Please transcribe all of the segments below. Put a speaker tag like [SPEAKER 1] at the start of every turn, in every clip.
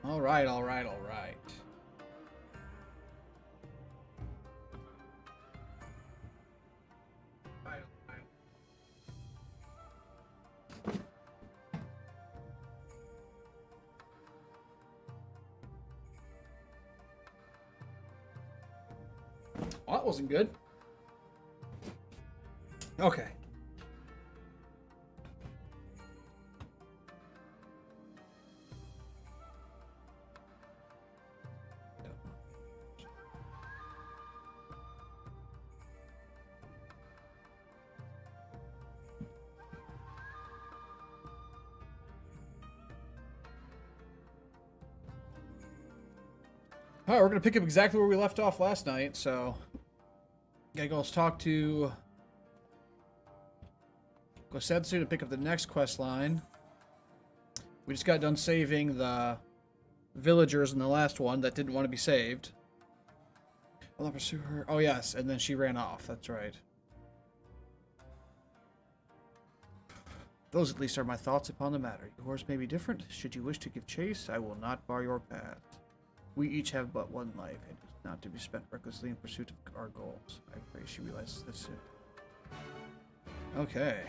[SPEAKER 1] All right, all right, all right. Well, that wasn't good. Okay. All right, we're going to pick up exactly where we left off last night, so... Gotta go talk to... Gosetsu to pick up the next quest line. We just got done saving the villagers in the last one that didn't want to be saved. Will I pursue her? Oh, yes, and then she ran off. That's right. Those at least are my thoughts upon the matter. Yours may be different. Should you wish to give chase, I will not bar your path. We each have but one life, and it is not to be spent recklessly in pursuit of our goals. I pray she realizes this soon. Okay.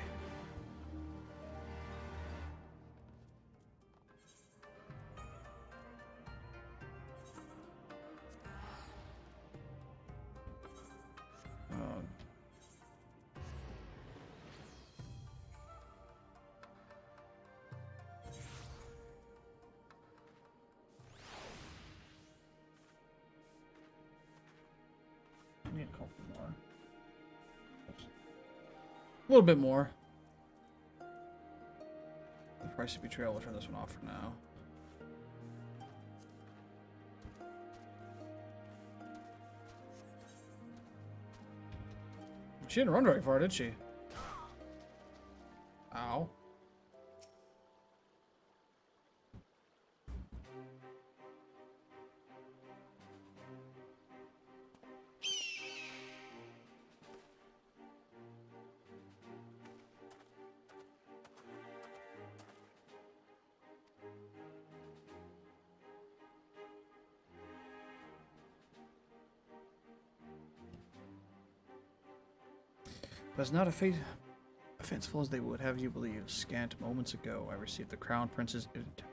[SPEAKER 1] Need a couple more. A little bit more. The price of betrayal. We'll turn this one off for now. She didn't run very far, did she? Ow. But it's not fanciful as they would have you believe. Scant moments ago, I received the Crown Prince's intel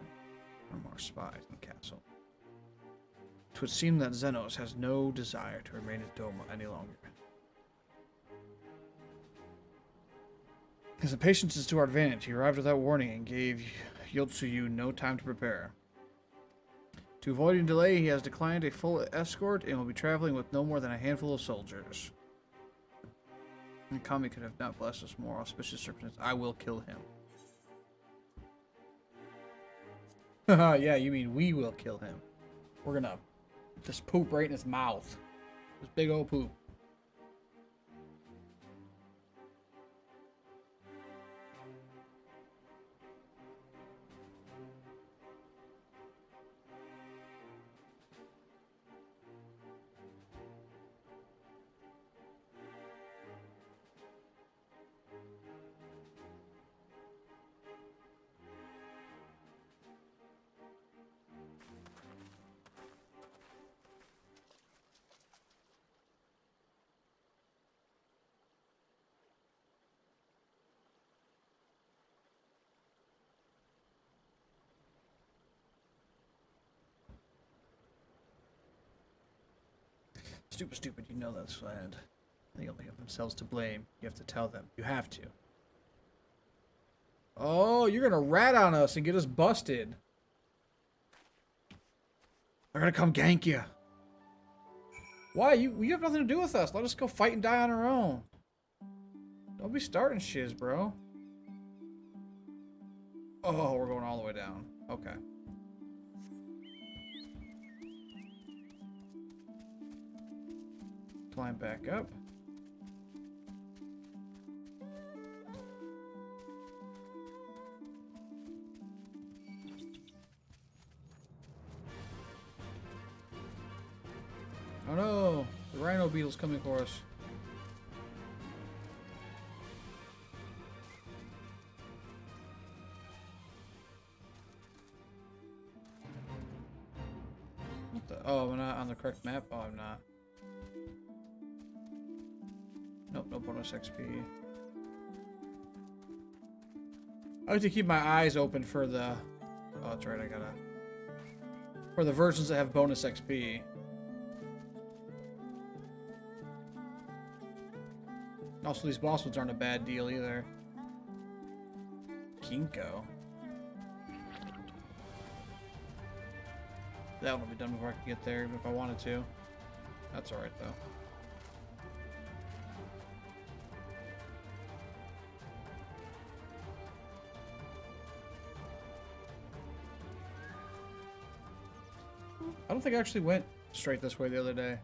[SPEAKER 1] from our spies in the castle. 'Twould seem that Xenos has no desire to remain at Doma any longer. His impatience is to our advantage. He arrived without warning and gave Yotsuyu no time to prepare. To avoid any delay, he has declined a full escort and will be traveling with no more than a handful of soldiers. The Kami could have not blessed us more auspicious circumstances. I will kill him. Haha, yeah, you mean we will kill him. We're gonna just poop right in his mouth. This big old poop. Stupid, you know that's land. They only have themselves to blame. You have to tell them. You have to. Oh, you're gonna rat on us and get us busted. They're gonna come gank you. Why? You have nothing to do with us. Let us go fight and die on our own. Don't be starting shiz, bro. Oh, we're going all the way down. Okay. Climb back up. Oh no! The rhino beetle's coming for us. Oh, I'm not on the correct map? Oh, I'm not. Nope, no bonus XP. I like to keep my eyes open for the... Oh, that's right, I gotta... For the versions that have bonus XP. Also, these boss ones aren't a bad deal either. Kinko. That one will be done before I can get there, even if I wanted to. That's alright, though. I don't think I actually went straight this way the other day.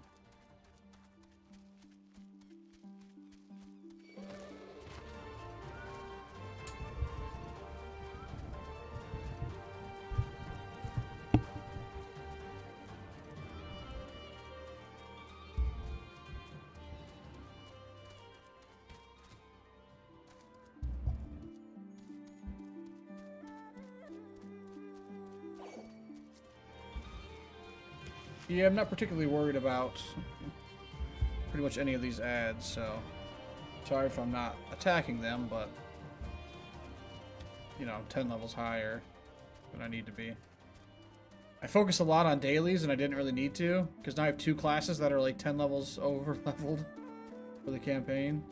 [SPEAKER 1] Yeah, I'm not particularly worried about pretty much any of these ads, so sorry if I'm not attacking them, but you know, I'm 10 levels higher than I need to be. I focus a lot on dailies, and I didn't really need to, because now I have 2 classes that are like 10 levels over leveled for the campaign.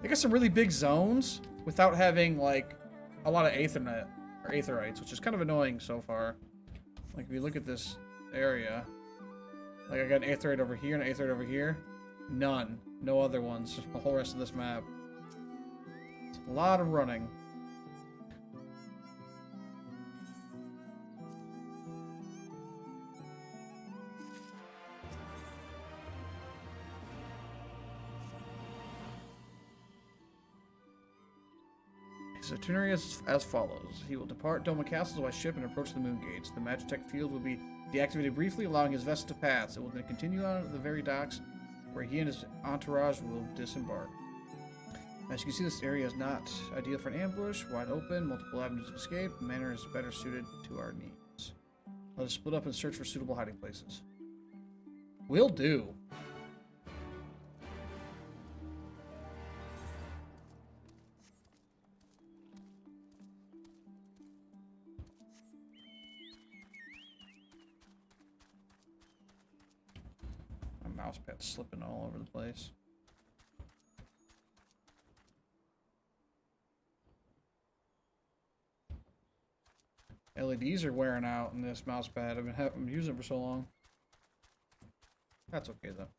[SPEAKER 1] I got some really big zones without having like a lot of Aethernet or Aetherites, which is kind of annoying so far. Like if you look at this area, like I got an Aetherite over here and an Aetherite over here. None. No other ones. Just the whole rest of this map. It's a lot of running. His itinerary is as follows. He will depart Doma Castle by ship and approach the moon gates. The Magitech field will be deactivated briefly, allowing his vessel to pass. It will then continue on to the very docks where he and his entourage will disembark. As you can see, this area is not ideal for an ambush. Wide open, multiple avenues of escape. The manor is better suited to our needs. Let us split up and search for suitable hiding places. Will do. Mousepad's slipping all over the place. LEDs are wearing out in this mousepad. I've been using it for so long. That's okay though.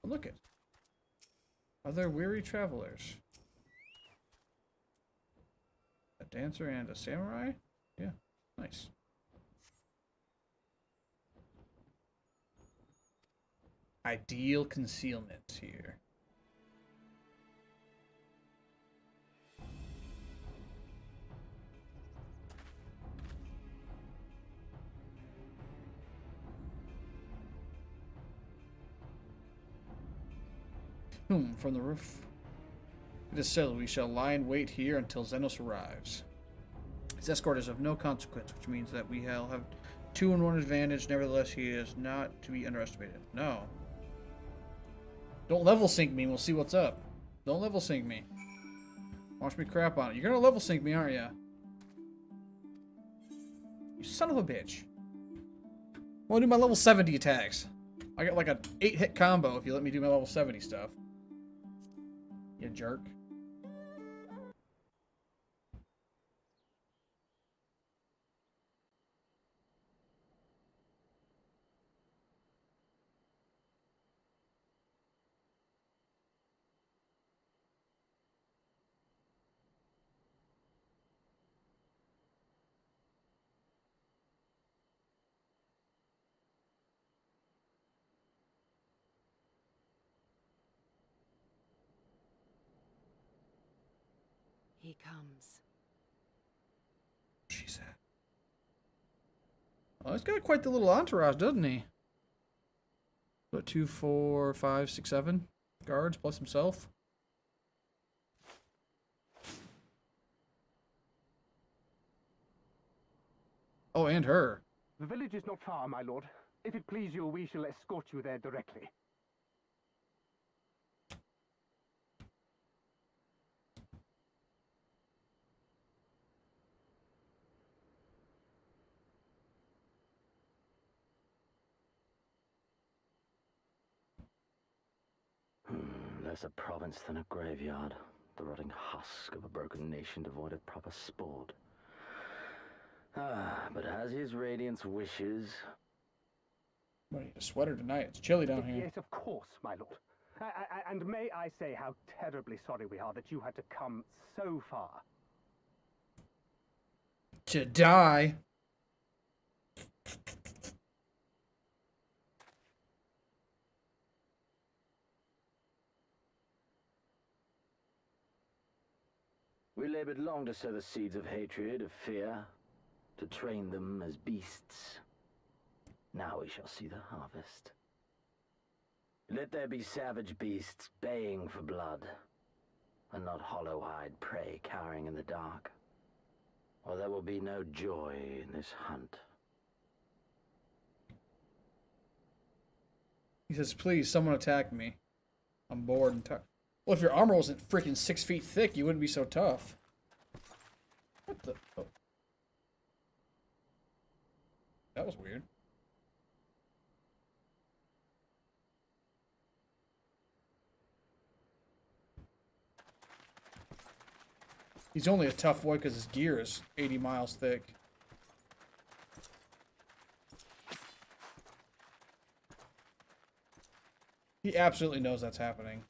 [SPEAKER 1] But look it. Are there weary travelers? A dancer and a samurai? Yeah, nice. Ideal concealment here. From the roof. It is settled. We shall lie in wait here until Xenos arrives. His escort is of no consequence, which means that we shall have 2-in-1 advantage. Nevertheless, he is not to be underestimated. No. Don't level sync me and we'll see what's up. Don't level sync me. Watch me crap on it. You're gonna level sync me, aren't you? You son of a bitch. I wanna do my level 70 attacks. I got like a 8-hit combo if you let me do my level 70 stuff. You jerk.
[SPEAKER 2] He comes.
[SPEAKER 1] She said. Oh, he's got quite the little entourage, doesn't he? What, 2, 4, 5, 6, 7 guards plus himself? Oh, and her.
[SPEAKER 2] The village is not far, my lord. If it please you, we shall escort you there directly.
[SPEAKER 3] Less a province than a graveyard. The rotting husk of a broken nation devoid of proper sport. But as his radiance wishes...
[SPEAKER 1] I need a sweater tonight. It's chilly down here.
[SPEAKER 2] Yes, of course, my lord. And may I say how terribly sorry we are that you had to come so far.
[SPEAKER 1] To die.
[SPEAKER 3] We labored long to sow the seeds of hatred, of fear, to train them as beasts. Now we shall see the harvest. Let there be savage beasts baying for blood, and not hollow-eyed prey cowering in the dark, or there will be no joy in this hunt.
[SPEAKER 1] He says, please, someone attack me. I'm bored and tough. Well, if your armor wasn't freaking 6 feet thick, you wouldn't be so tough. What the... Oh. That was weird. He's only a tough boy because his gear is 80 miles thick. He absolutely knows that's happening.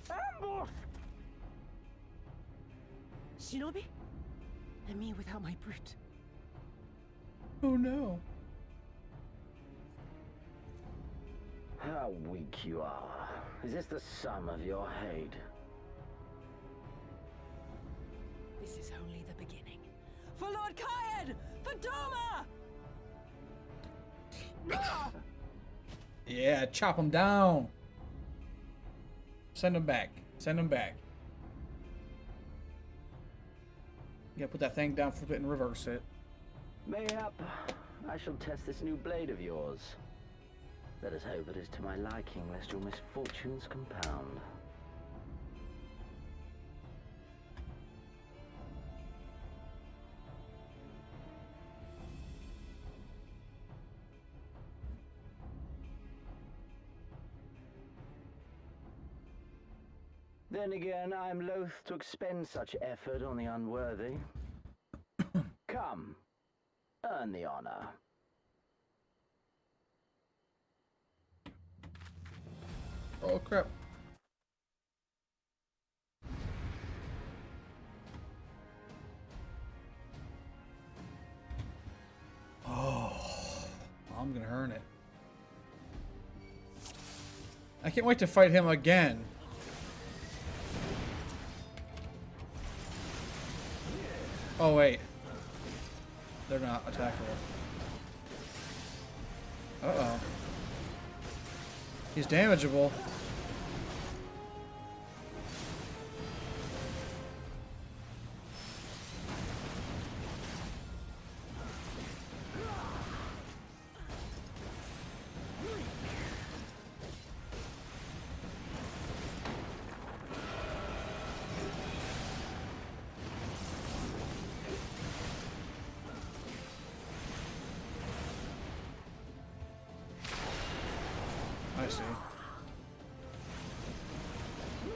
[SPEAKER 2] Ambush!
[SPEAKER 4] Shinobi? And me without my brute.
[SPEAKER 1] Oh no.
[SPEAKER 3] How weak you are. Is this the sum of your hate?
[SPEAKER 4] This is only the beginning. For Lord Kayed! For Doma!
[SPEAKER 1] Yeah, chop him down. Send him back. Send him back. You gotta put that thing down, flip it, and reverse it.
[SPEAKER 3] Mayhap I shall test this new blade of yours. Let us hope it is to my liking, lest your misfortunes compound. Then again, I am loath to expend such effort on the unworthy. Come, earn the honor.
[SPEAKER 1] Oh crap. Oh, I'm gonna earn it. I can't wait to fight him again. Oh wait, they're not attackable. Uh-oh. He's damageable.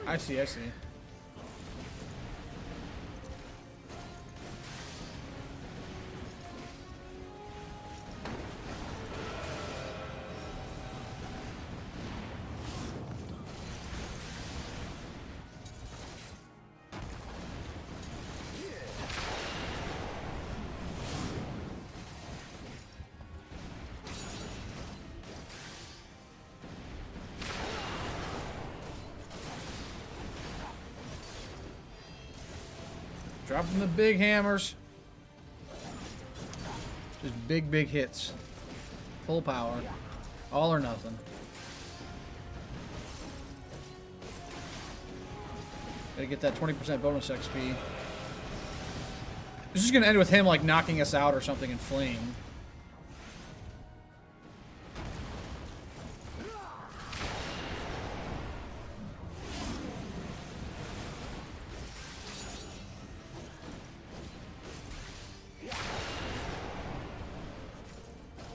[SPEAKER 1] I see. Dropping the big hammers. Just big, big hits. Full power. All or nothing. Gotta get that 20% bonus XP. This is gonna end with him like knocking us out or something and fleeing.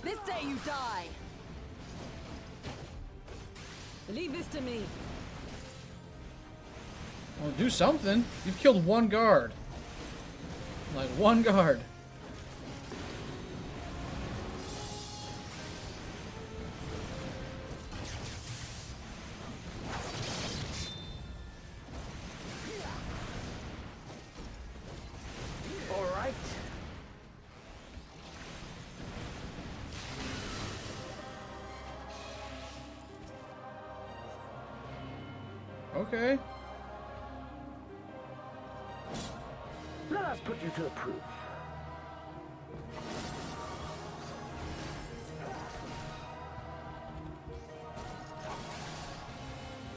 [SPEAKER 4] This day you die. Leave this to me.
[SPEAKER 1] Well, do something. You've killed one guard. Like, one guard.
[SPEAKER 3] All right.
[SPEAKER 1] Okay.
[SPEAKER 3] Let us put you to the proof.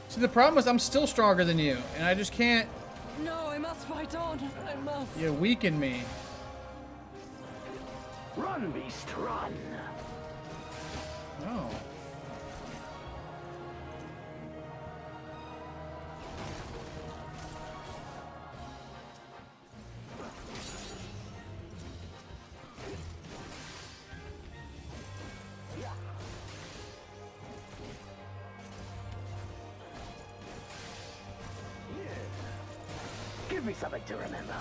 [SPEAKER 1] See, the problem is I'm still stronger than you, and I just can't.
[SPEAKER 4] No, I must fight on. I must.
[SPEAKER 1] You weaken me.
[SPEAKER 3] Run, beast, run.
[SPEAKER 1] No.
[SPEAKER 3] Give me something to remember.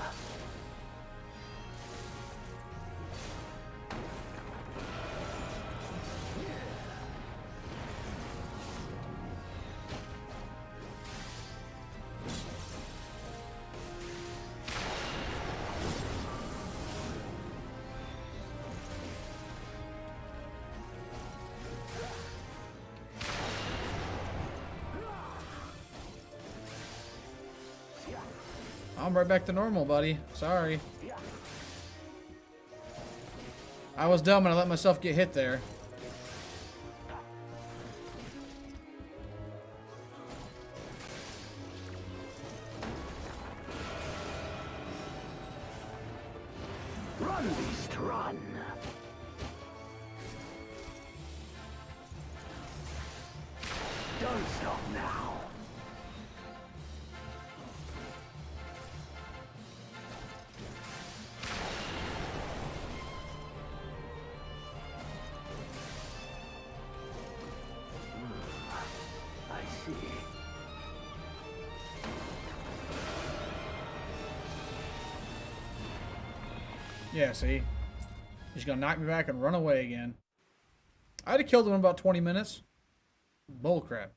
[SPEAKER 1] I'm right back to normal, buddy. Sorry. I was dumb and I let myself get hit there.
[SPEAKER 3] Run, beast, run. Don't stop now. I see.
[SPEAKER 1] Yeah, see? He's gonna knock me back and run away again. I'd have killed him in about 20 minutes. Bullcrap.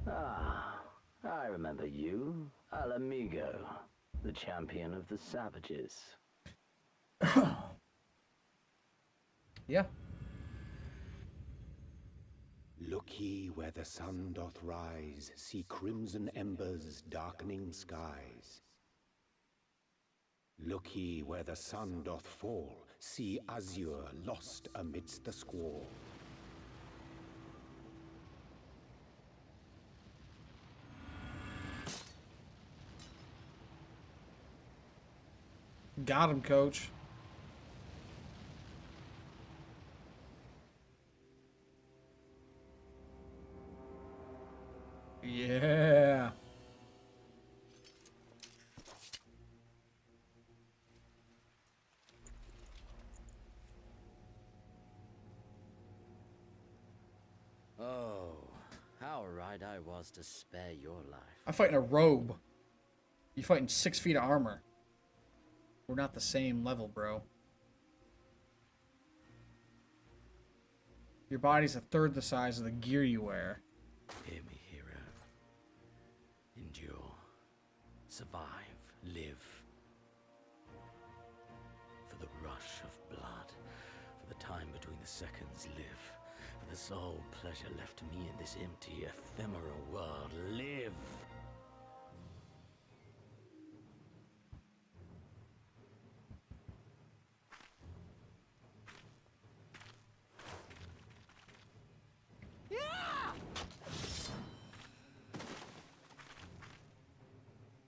[SPEAKER 3] Ah, I remember you, Al Amigo, the champion of the savages.
[SPEAKER 1] Yeah.
[SPEAKER 5] Look ye where the sun doth rise, see crimson embers darkening skies. Look ye where the sun doth fall, see azure lost amidst the squall.
[SPEAKER 1] Got him, coach. Yeah.
[SPEAKER 6] Oh, how right I was to spare your life.
[SPEAKER 1] I'm fighting a robe. You fighting 6 feet of armor. We're not the same level, bro. Your body's a third the size of the gear you wear.
[SPEAKER 6] Hear me, hero. Endure. Survive. Live. For the rush of blood seconds live. For the sole pleasure left to me in this empty, ephemeral world. Live!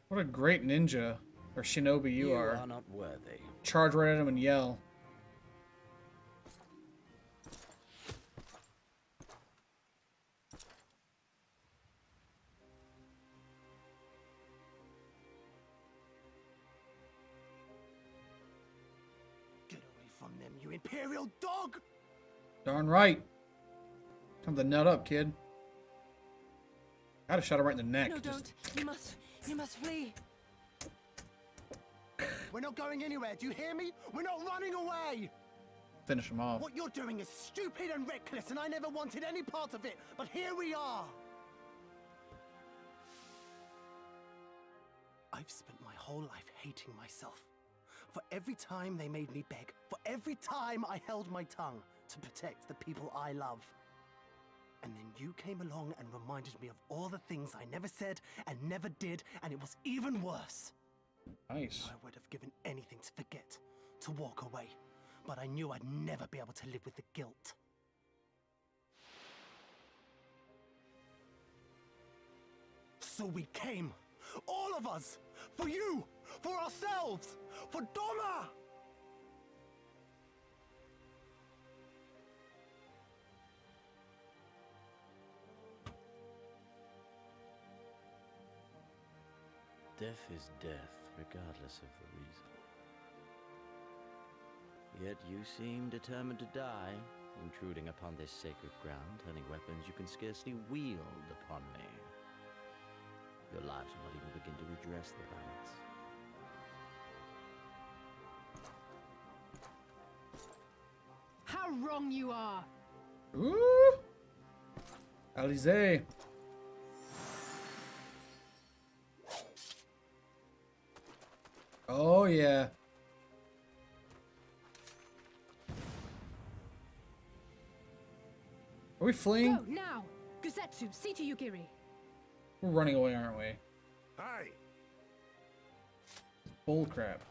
[SPEAKER 1] What a great ninja or shinobi you are.
[SPEAKER 6] You are not worthy.
[SPEAKER 1] Charge right at him and yell.
[SPEAKER 7] Get away from them, you imperial dog!
[SPEAKER 1] Darn right. Time to nut up, kid. Gotta shot him right in the neck.
[SPEAKER 4] No,
[SPEAKER 1] Just-
[SPEAKER 4] don't. You must flee.
[SPEAKER 7] We're not going anywhere, do you hear me? We're not running away!
[SPEAKER 1] Finish him off.
[SPEAKER 7] What you're doing is stupid and reckless, and I never wanted any part of it, but here we are! I've spent my whole life hating myself. For every time they made me beg, for every time I held my tongue to protect the people I love. And then you came along and reminded me of all the things I never said and never did, and it was even worse.
[SPEAKER 1] Nice.
[SPEAKER 7] I would have given anything to forget, to walk away, but I knew I'd never be able to live with the guilt. So we came, all of us, for you, for ourselves, for Doma!
[SPEAKER 6] Death is death, regardless of the reason. Yet you seem determined to die, intruding upon this sacred ground, turning weapons you can scarcely wield upon me. Your lives will not even begin to redress the balance.
[SPEAKER 4] How wrong you are.
[SPEAKER 1] Ooh. Alize. Oh yeah. Are we fleeing?
[SPEAKER 4] Go now. Gusetsu, see to Yugiri.
[SPEAKER 1] We're running away, aren't we?
[SPEAKER 5] Hey!
[SPEAKER 1] Bull crap.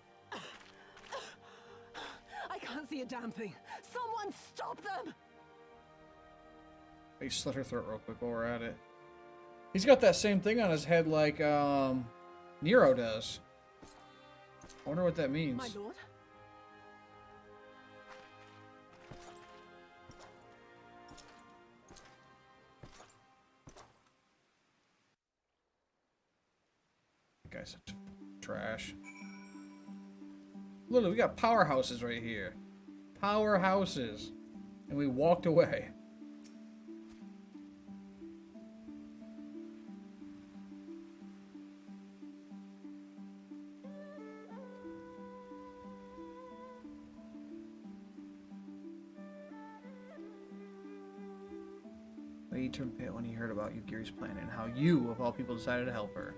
[SPEAKER 4] I can't see a damn thing. Someone stop them!
[SPEAKER 1] Hey, slit her throat real quick while we're at it. He's got that same thing on his head like Nero does. I wonder what that means.
[SPEAKER 4] My lord.
[SPEAKER 1] That guy's such trash. Literally, we got powerhouses right here. Powerhouses. And we walked away. He turned pale when he heard about Yugiri's plan and how you, of all people, decided to help her.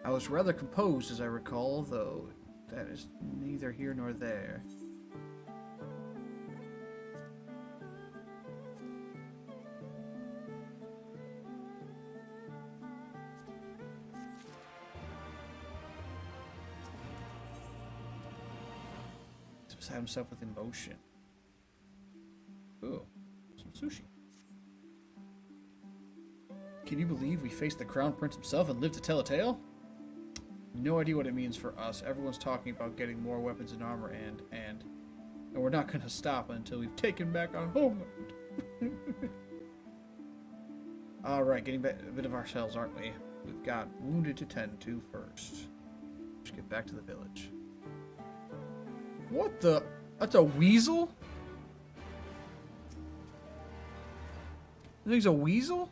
[SPEAKER 1] I was rather composed, as I recall, though that is neither here nor there. He's beside himself with emotion. Ooh, some sushi. Can you believe we faced the Crown Prince himself and lived to tell a tale? No idea what it means for us. Everyone's talking about getting more weapons and armor and we're not going to stop until we've taken back our homeland. Alright, getting back a bit of ourselves, aren't we? We've got wounded to tend to first. Let's get back to the village. What the? That's a weasel? This thing's a weasel?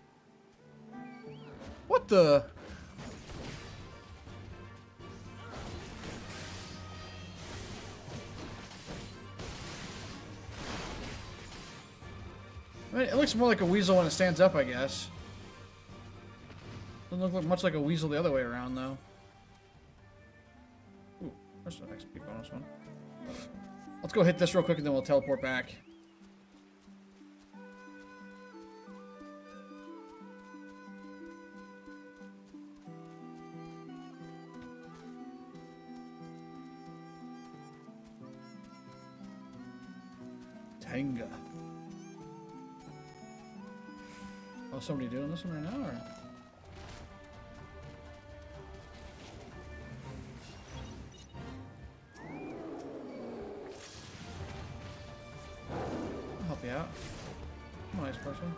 [SPEAKER 1] What the? I mean, it looks more like a weasel when it stands up, I guess. Doesn't look much like a weasel the other way around, though. Ooh, there's an XP bonus one. Let's go hit this real quick and then we'll teleport back. Tenga. Oh, somebody doing this one right now, or? I'll help you out. Nice person.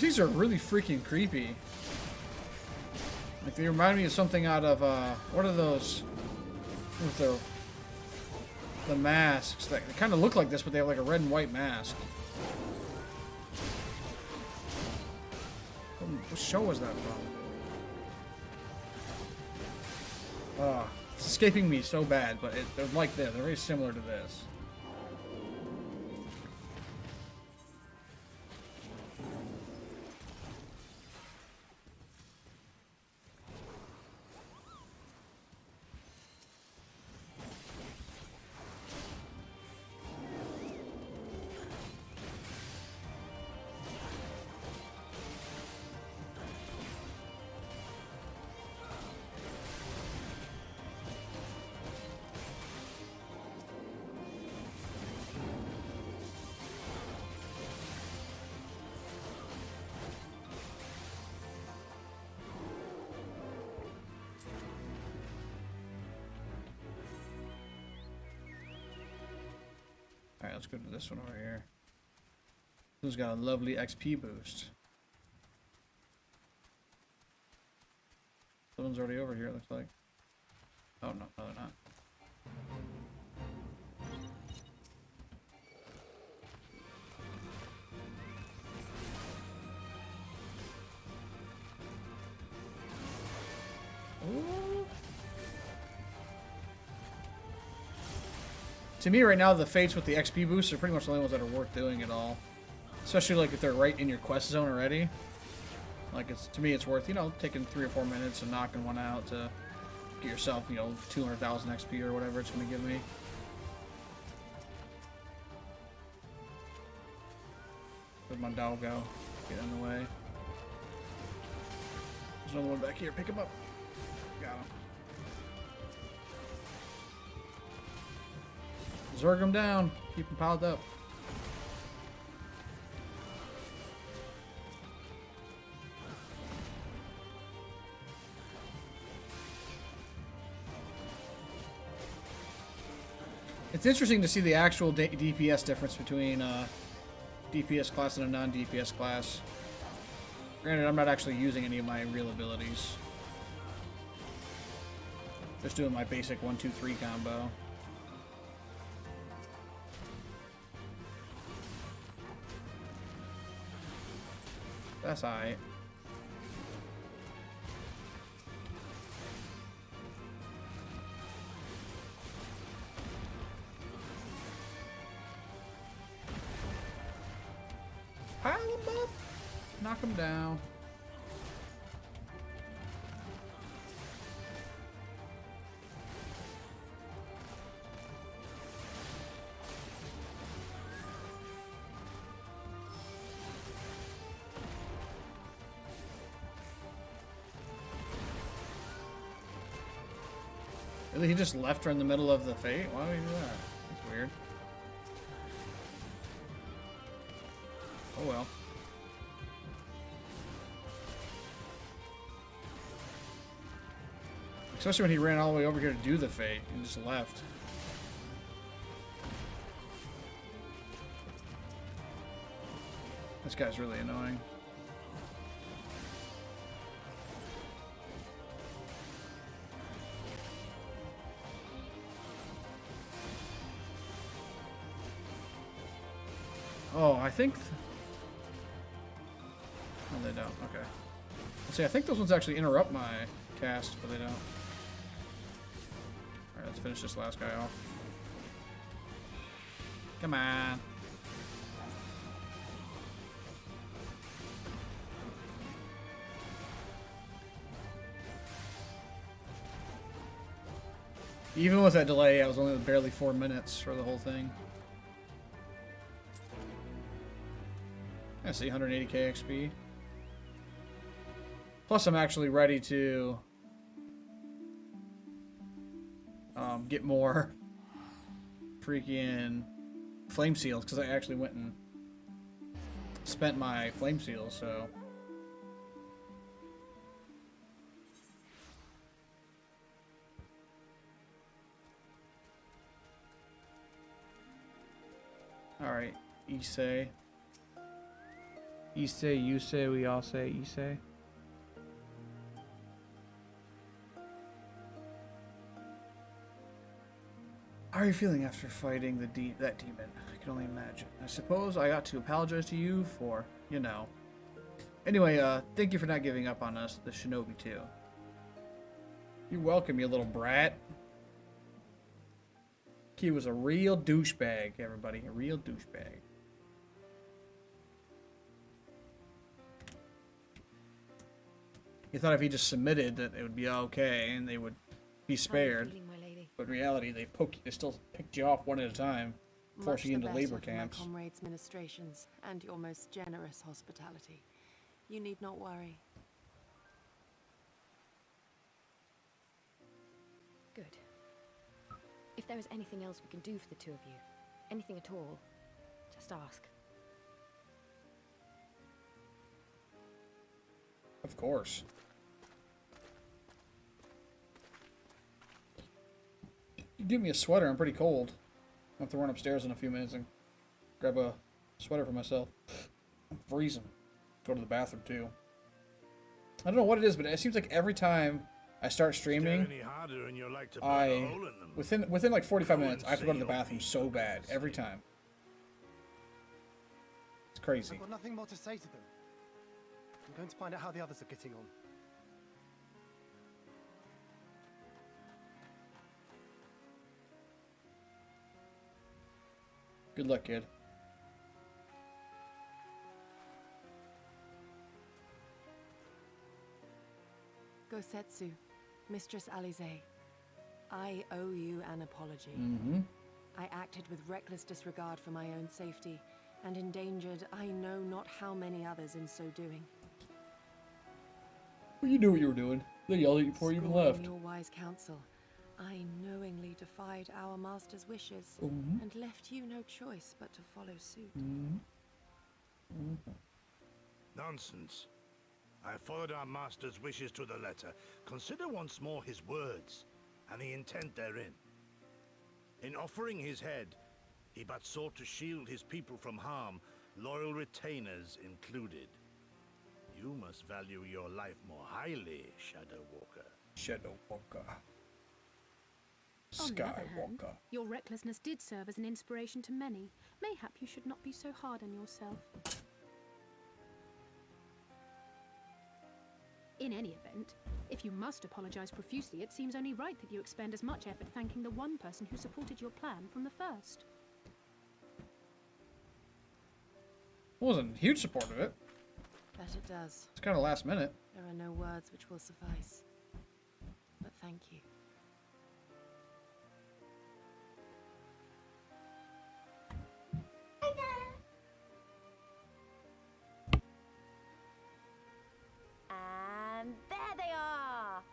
[SPEAKER 1] These are really freaking creepy. Like, they remind me of something out of, what are those? With the masks that kind of look like this, but they have like a red and white mask. What show was that from? It's escaping me so bad, but they're like this. They're very similar to this. Alright, let's go to this one over here. This one's got a lovely XP boost. Someone's already over here, it looks like. Oh, no, no, they're not. Ooh. To me right now, the fates with the XP boosts are pretty much the only ones that are worth doing at all. Especially like if they're right in your quest zone already. Like, to me it's worth, you know, taking 3 or 4 minutes and knocking one out to get yourself, you know, 200,000 XP or whatever it's going to give me. Where'd my dog go? Get in the way. There's another one back here. Pick him up. Got him. Zerg him down. Keep him piled up. It's interesting to see the actual DPS difference between DPS class and a non-DPS class. Granted, I'm not actually using any of my real abilities. Just doing my basic 1-2-3 combo. That's alright. Pile them up. Knock them down. Really, he just left her in the middle of the fate? Why would he do that? That's weird. Oh well. Especially when he ran all the way over here to do the fate and just left. This guy's really annoying. Oh, I think... No, they don't. Okay. See, I think those ones actually interrupt my cast, but they don't. Alright, let's finish this last guy off. Come on. Even with that delay, I was only barely 4 minutes for the whole thing. I see 180k XP. Plus, I'm actually ready to get more freaking flame seals because I actually went and spent my flame seals. So. Alright, Issei. Issei, you say, we all say Issei. How are you feeling after fighting that demon? I can only imagine. I suppose I got to apologize to you for, you know. Anyway, thank you for not giving up on us, the shinobi too. You're welcome, you little brat. He was a real douchebag, everybody. A real douchebag. He thought if he just submitted that it would be okay and they would be spared. But in reality, they still picked you off one at a time, forcing you into labor camps.
[SPEAKER 4] My comrades' ministrations and your most generous hospitality. You need not worry.
[SPEAKER 8] Good. If there is anything else we can do for the two of you, anything at all, just ask.
[SPEAKER 1] Of course. You give me a sweater, I'm pretty cold. I'll have to run upstairs in a few minutes and grab a sweater for myself. I'm freezing. Go to the bathroom too. I don't know what it is, but it seems like every time I start streaming, within like 45 minutes, I have to go to the bathroom so bad every time. It's crazy.
[SPEAKER 7] I've got nothing more to say to them. I'm going to find out how the others are getting on.
[SPEAKER 1] Good luck, kid.
[SPEAKER 4] Gosetsu, Mistress Alize, I owe you an apology. I acted with reckless disregard for my own safety and endangered I know not how many others in so doing.
[SPEAKER 1] Well, you knew what you were doing. They yelled at you before you even left.
[SPEAKER 4] Your wise counsel, I knowingly defied our master's wishes and left you no choice but to follow suit.
[SPEAKER 9] Nonsense. I followed our master's wishes to the letter. Consider once more his words and the intent therein. In offering his head, he but sought to shield his people from harm, loyal retainers included. You must value your life more highly, Shadow Walker.
[SPEAKER 1] Shadow Walker.
[SPEAKER 10] On the other hand,
[SPEAKER 1] Skywalker.
[SPEAKER 10] your recklessness did serve as an inspiration to many. Mayhap you should not be so hard on yourself. In any event, if you must apologize profusely, it seems only right that you expend as much effort thanking the one person who supported your plan from the first.
[SPEAKER 1] I wasn't a huge support of it.
[SPEAKER 4] That it does.
[SPEAKER 1] It's kind of last minute.
[SPEAKER 4] There are no words which will suffice. But thank you.
[SPEAKER 8] And there they are!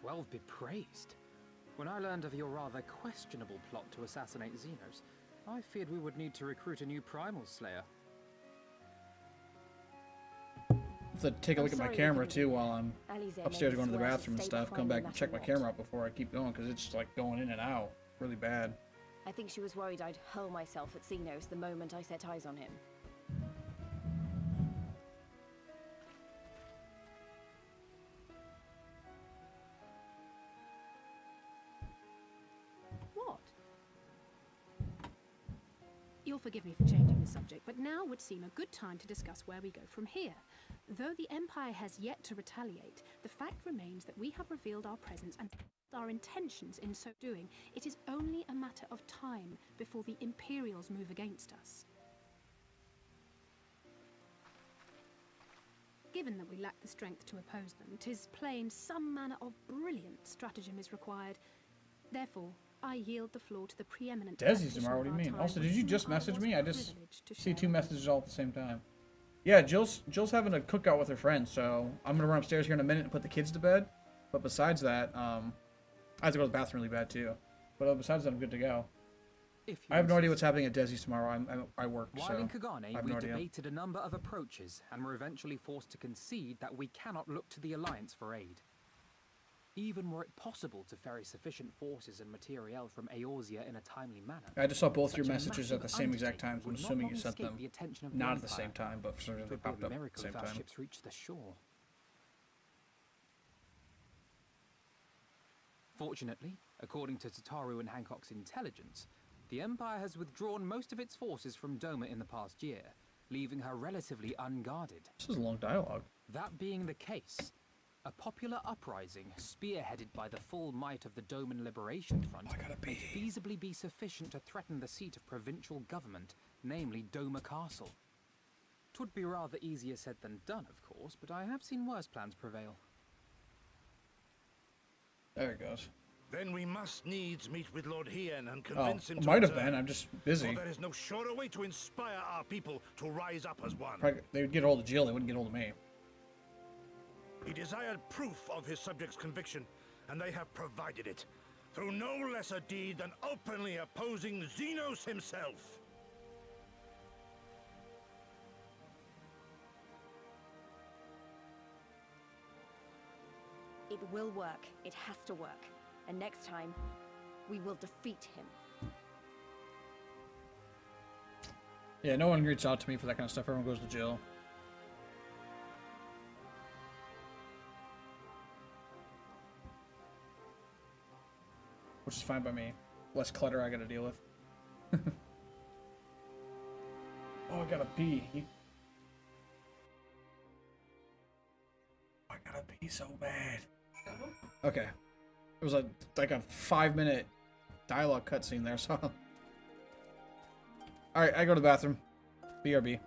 [SPEAKER 11] 12 be praised. When I learned of your rather questionable plot to assassinate Xenos, I feared we would need to recruit a new Primal Slayer.
[SPEAKER 1] I have to take a look at my camera too while I'm upstairs going to the bathroom and stuff. Come back and check my camera out before I keep going, because it's like going in and out really bad.
[SPEAKER 8] I think she was worried I'd hurl myself at Xenos the moment I set eyes on him.
[SPEAKER 10] What? You'll forgive me for changing the subject, but now would seem a good time to discuss where we go from here. Though the Empire has yet to retaliate, the fact remains that we have revealed our presence and our intentions in so doing. It is only a matter of time before the Imperials move against us. Given that we lack the strength to oppose them, 'tis plain some manner of brilliant stratagem is required. Therefore, I yield the floor to the preeminent...
[SPEAKER 1] Desi's tomorrow, what do you mean? Also, did you just message me? I just see two messages all at the same time. Yeah, Jill's having a cookout with her friends, so I'm gonna run upstairs here in a minute and put the kids to bed. But besides that, I have to go to the bathroom really bad too. But besides that, I'm good to go. I have no idea what's happening at Desi's tomorrow. I work, so
[SPEAKER 11] While in
[SPEAKER 1] I
[SPEAKER 11] Kagane,
[SPEAKER 1] have
[SPEAKER 11] we
[SPEAKER 1] no idea.
[SPEAKER 11] debated a number of approaches and were eventually forced to concede that we cannot look to the Alliance for aid. Even were it possible to ferry sufficient forces and materiel from Eorzea in a timely manner,
[SPEAKER 1] I just saw both your
[SPEAKER 11] such a
[SPEAKER 1] messages at the
[SPEAKER 11] massive
[SPEAKER 1] same exact time, so I'm
[SPEAKER 11] undertaking would not
[SPEAKER 1] assuming you
[SPEAKER 11] long
[SPEAKER 1] sent
[SPEAKER 11] escape
[SPEAKER 1] them
[SPEAKER 11] the attention of the
[SPEAKER 1] not at the
[SPEAKER 11] Empire.
[SPEAKER 1] same time, but sort of
[SPEAKER 11] It
[SPEAKER 1] they
[SPEAKER 11] would be
[SPEAKER 1] popped
[SPEAKER 11] a
[SPEAKER 1] up at the
[SPEAKER 11] miracle
[SPEAKER 1] same
[SPEAKER 11] if our
[SPEAKER 1] time.
[SPEAKER 11] ships reached the shore. Fortunately, according to Tataru and Hancock's intelligence, the Empire has withdrawn most of its forces from Doma in the past year, leaving her relatively unguarded.
[SPEAKER 1] This is a long dialogue.
[SPEAKER 11] That being the case, a popular uprising spearheaded by the full might of the Doman Liberation Front may feasibly be sufficient to threaten the seat of provincial government, namely Doma Castle. 'Twould be rather easier said than done, of course, but I have seen worse plans prevail.
[SPEAKER 1] There it goes.
[SPEAKER 9] Then we must needs meet with Lord Hien and convince him to
[SPEAKER 1] might have
[SPEAKER 9] return.
[SPEAKER 1] been. I'm just busy.
[SPEAKER 9] For there is no surer way to inspire our people to rise up as one.
[SPEAKER 1] They would get hold of Jill. They wouldn't get hold of me.
[SPEAKER 9] He desired proof of his subjects' conviction, and they have provided it, through no less a deed than openly opposing Xenos himself.
[SPEAKER 8] It will work. It has to work. And next time, we will defeat him.
[SPEAKER 1] Yeah, no one reaches out to me for that kind of stuff. Everyone goes to Jill. Which is fine by me. Less clutter I gotta deal with. Oh, I gotta pee. I gotta pee so bad. Okay. It was like a 5-minute dialogue cutscene there, so... Alright, I go to the bathroom. BRB.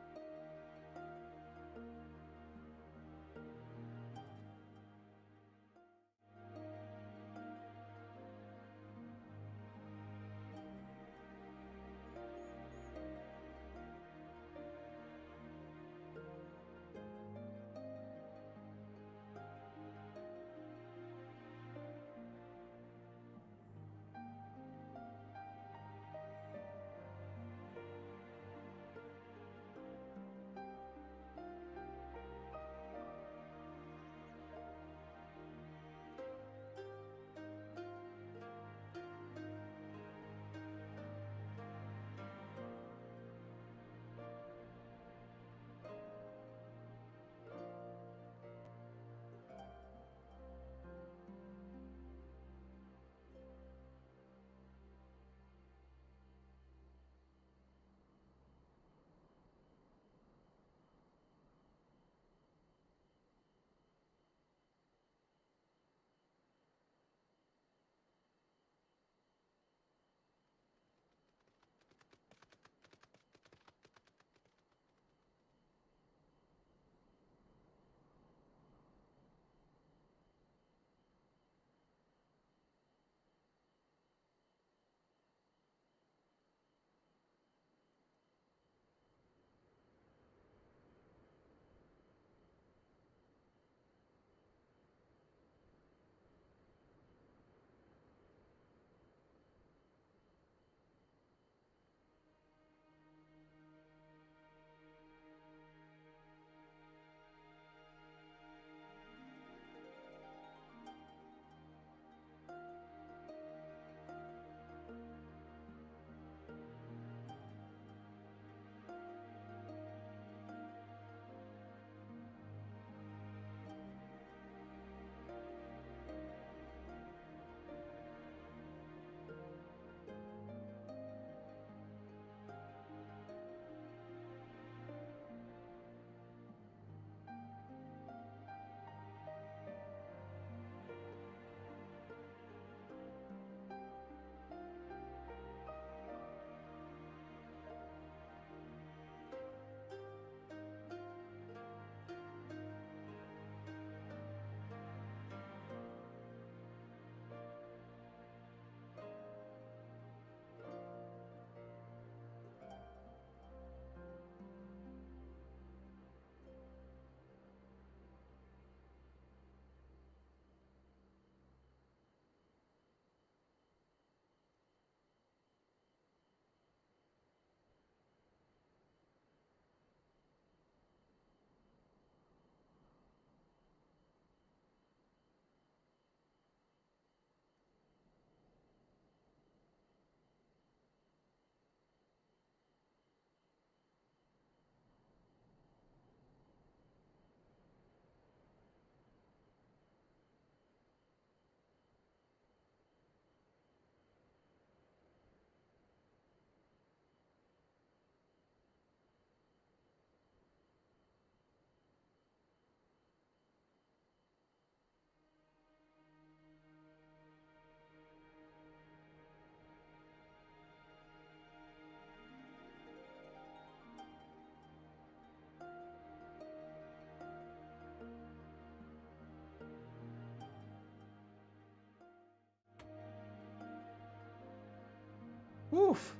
[SPEAKER 1] Oof.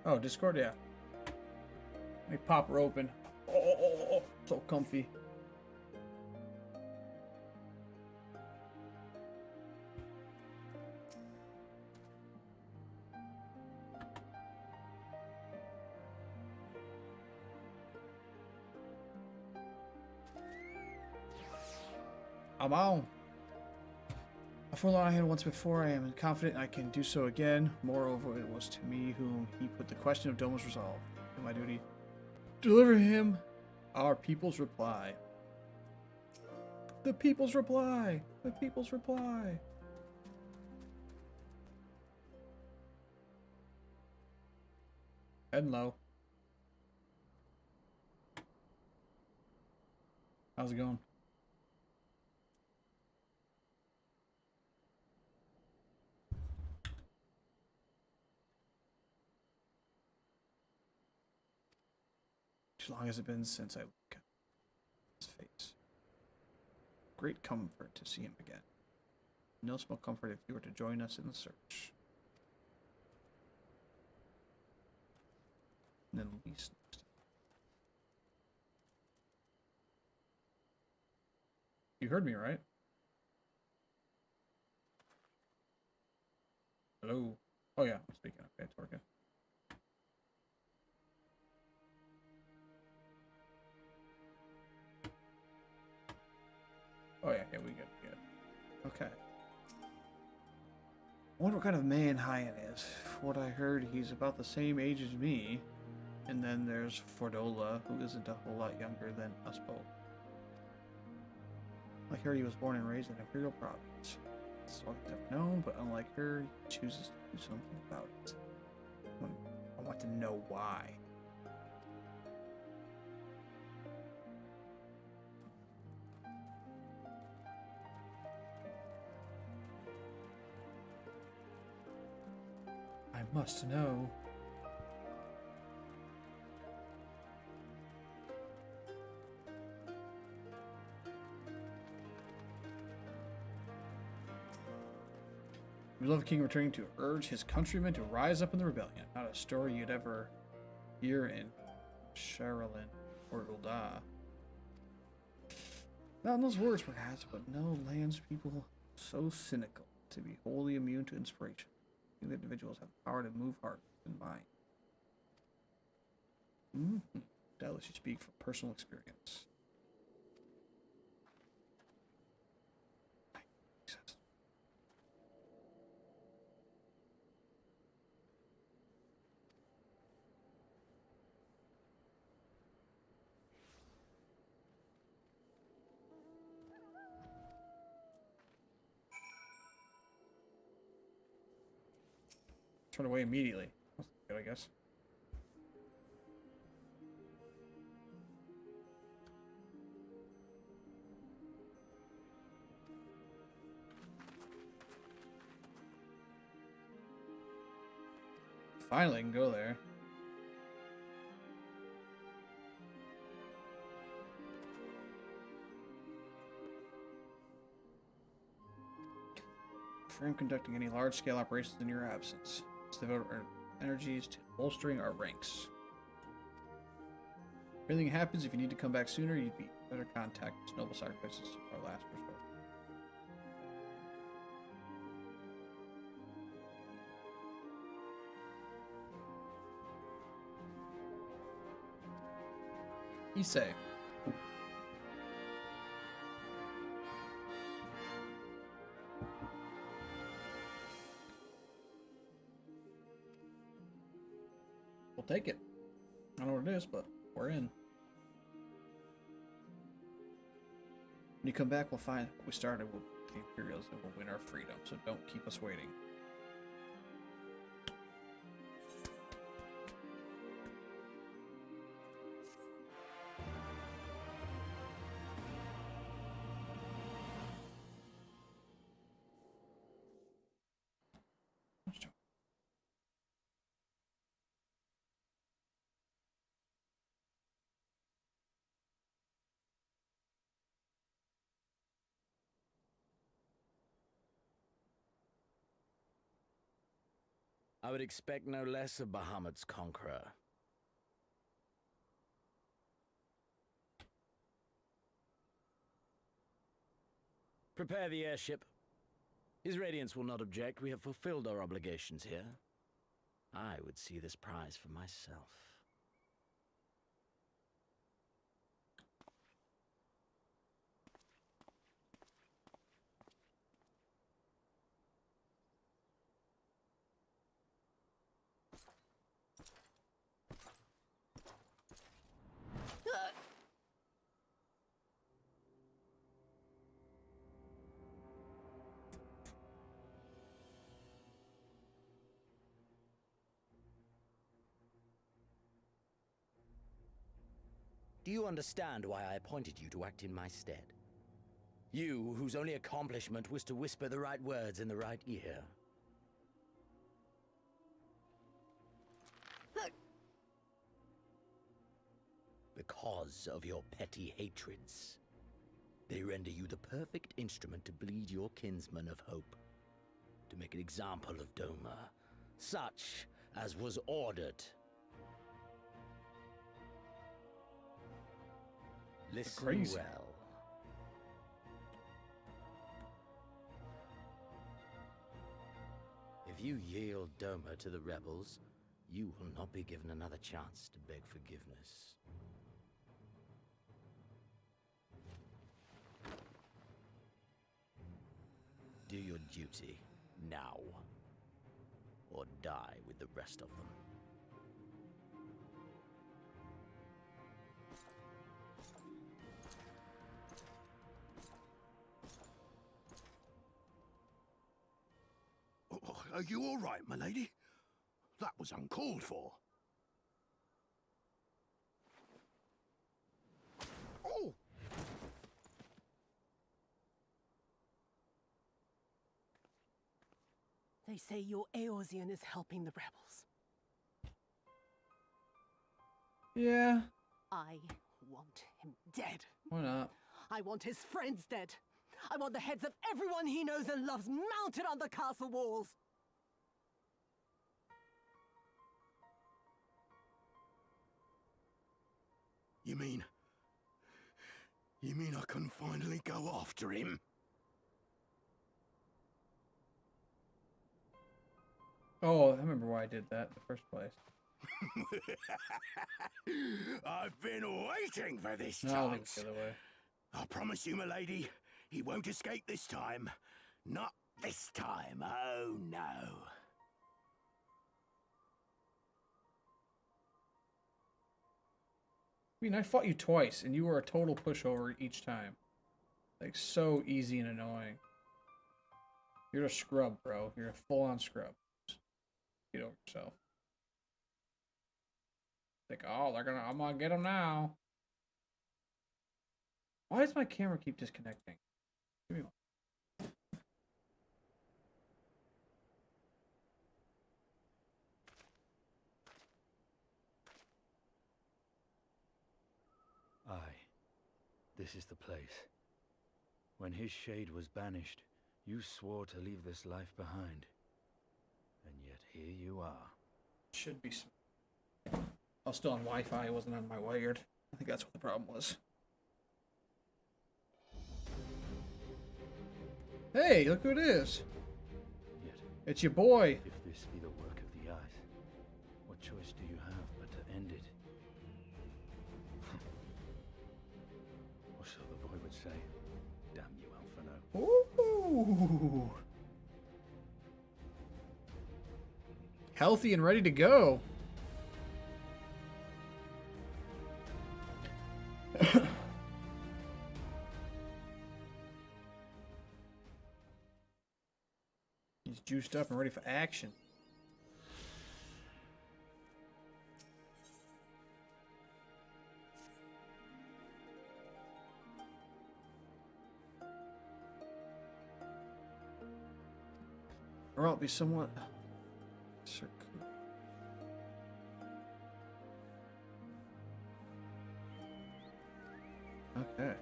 [SPEAKER 1] Oh, Discord, yeah. Let me pop her open. Oh, so comfy. I'm on. I've fallen on a hand once before. I am confident I can do so again. Moreover, it was to me whom he put the question of Doma's resolve. In my duty, deliver him our people's reply. The people's reply. The people's reply. Heading low. How's it going? How long has it been since I look at his face? Great comfort to see him again. No small comfort if you were to join us in the search. And then least. You heard me, right? Hello? Oh yeah, I'm speaking. Okay, it's working. Oh yeah, we good. Okay. I wonder what kind of man Hyan is. From what I heard, he's about the same age as me. And then there's Fordola, who isn't a whole lot younger than us both. Like her, he was born and raised in Imperial Province. That's all I've known, but unlike her, he chooses to do something about it. I want to know why. I must know. We love King returning to urge his countrymen to rise up in the rebellion. Not a story you'd ever hear in Sherilyn or Ul'dah. Not in those words, perhaps, but no lands people so cynical to be wholly immune to inspiration. The individuals have the power to move heart and mind. Doubtless you speak from personal experience. Turn away immediately. That's good, I guess. Finally, I can go there. From conducting any large-scale operations in your absence. Let's devote our energies to bolstering our ranks. If anything happens, if you need to come back sooner, you'd be better contact noble sacrifices our last resort. Issei. We'll take it. I don't know what it is, but we're in. When you come back, we'll find what we started with the Imperials and we'll win our freedom, so don't keep us waiting.
[SPEAKER 3] I would expect no less of Bahamut's conqueror. Prepare the airship. His Radiance will not object. We have fulfilled our obligations here. I would see this prize for myself. Do you understand why I appointed you to act in my stead? You, whose only accomplishment was to whisper the right words in the right ear. Because of your petty hatreds. They render you the perfect instrument to bleed your kinsman of hope. To make an example of Doma, such as was ordered. Listen
[SPEAKER 1] Crazy.
[SPEAKER 3] well. If you yield Doma to the rebels, you will not be given another chance to beg forgiveness. Do your duty now, or die with the rest of them.
[SPEAKER 9] Are you all right, my lady? That was uncalled for. Oh!
[SPEAKER 12] They say your Eorzean is helping the rebels.
[SPEAKER 1] Yeah.
[SPEAKER 12] I want him dead.
[SPEAKER 1] Why not?
[SPEAKER 12] I want his friends dead. I want the heads of everyone he knows and loves mounted on the castle walls.
[SPEAKER 9] You mean I can finally go after him?
[SPEAKER 1] Oh, I remember why I did that in the first place.
[SPEAKER 9] I've been waiting for this
[SPEAKER 1] No, I'll leave it
[SPEAKER 9] chance.
[SPEAKER 1] the other way.
[SPEAKER 9] I promise you, my lady, he won't escape this time. Not this time, oh no.
[SPEAKER 1] I mean, I fought you twice, and you were a total pushover each time. Like, so easy and annoying. You're a scrub, bro. You're a full-on scrub. Get over yourself. Like, oh, I'm gonna get them now. Why does my camera keep disconnecting? Give me one.
[SPEAKER 13] Aye, this is the place. When his shade was banished, you swore to leave this life behind. And yet here you are.
[SPEAKER 1] Should be. I was still on Wi-Fi. I wasn't on my wired. I think that's what the problem was. Hey, look who it is.
[SPEAKER 13] Yet,
[SPEAKER 1] It's your boy.
[SPEAKER 13] if this be the work of the eyes, what choice do you have but to end it? Or so the boy would say. Damn you, Alphino.
[SPEAKER 1] Ooh. Healthy and ready to go. He's juiced up and ready for action. Or I'll be somewhat okay.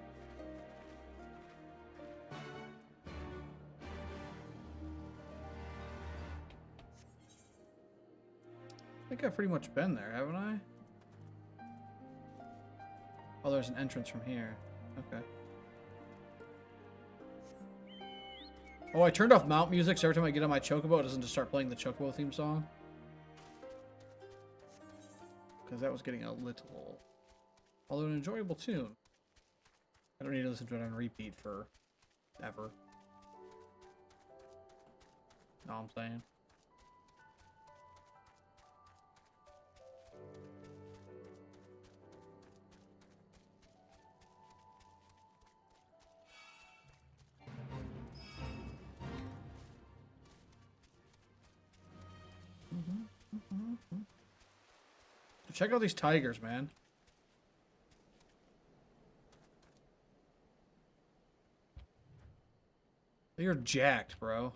[SPEAKER 1] I think I've pretty much been there, haven't I? Oh, there's an entrance from here. Okay. Oh, I turned off mount music, so every time I get on my chocobo, it doesn't just start playing the chocobo theme song. Because that was getting a little... Although an enjoyable tune. I don't need to listen to it on repeat for... ever. Know what I'm saying? Check out these tigers, man. You're jacked, bro.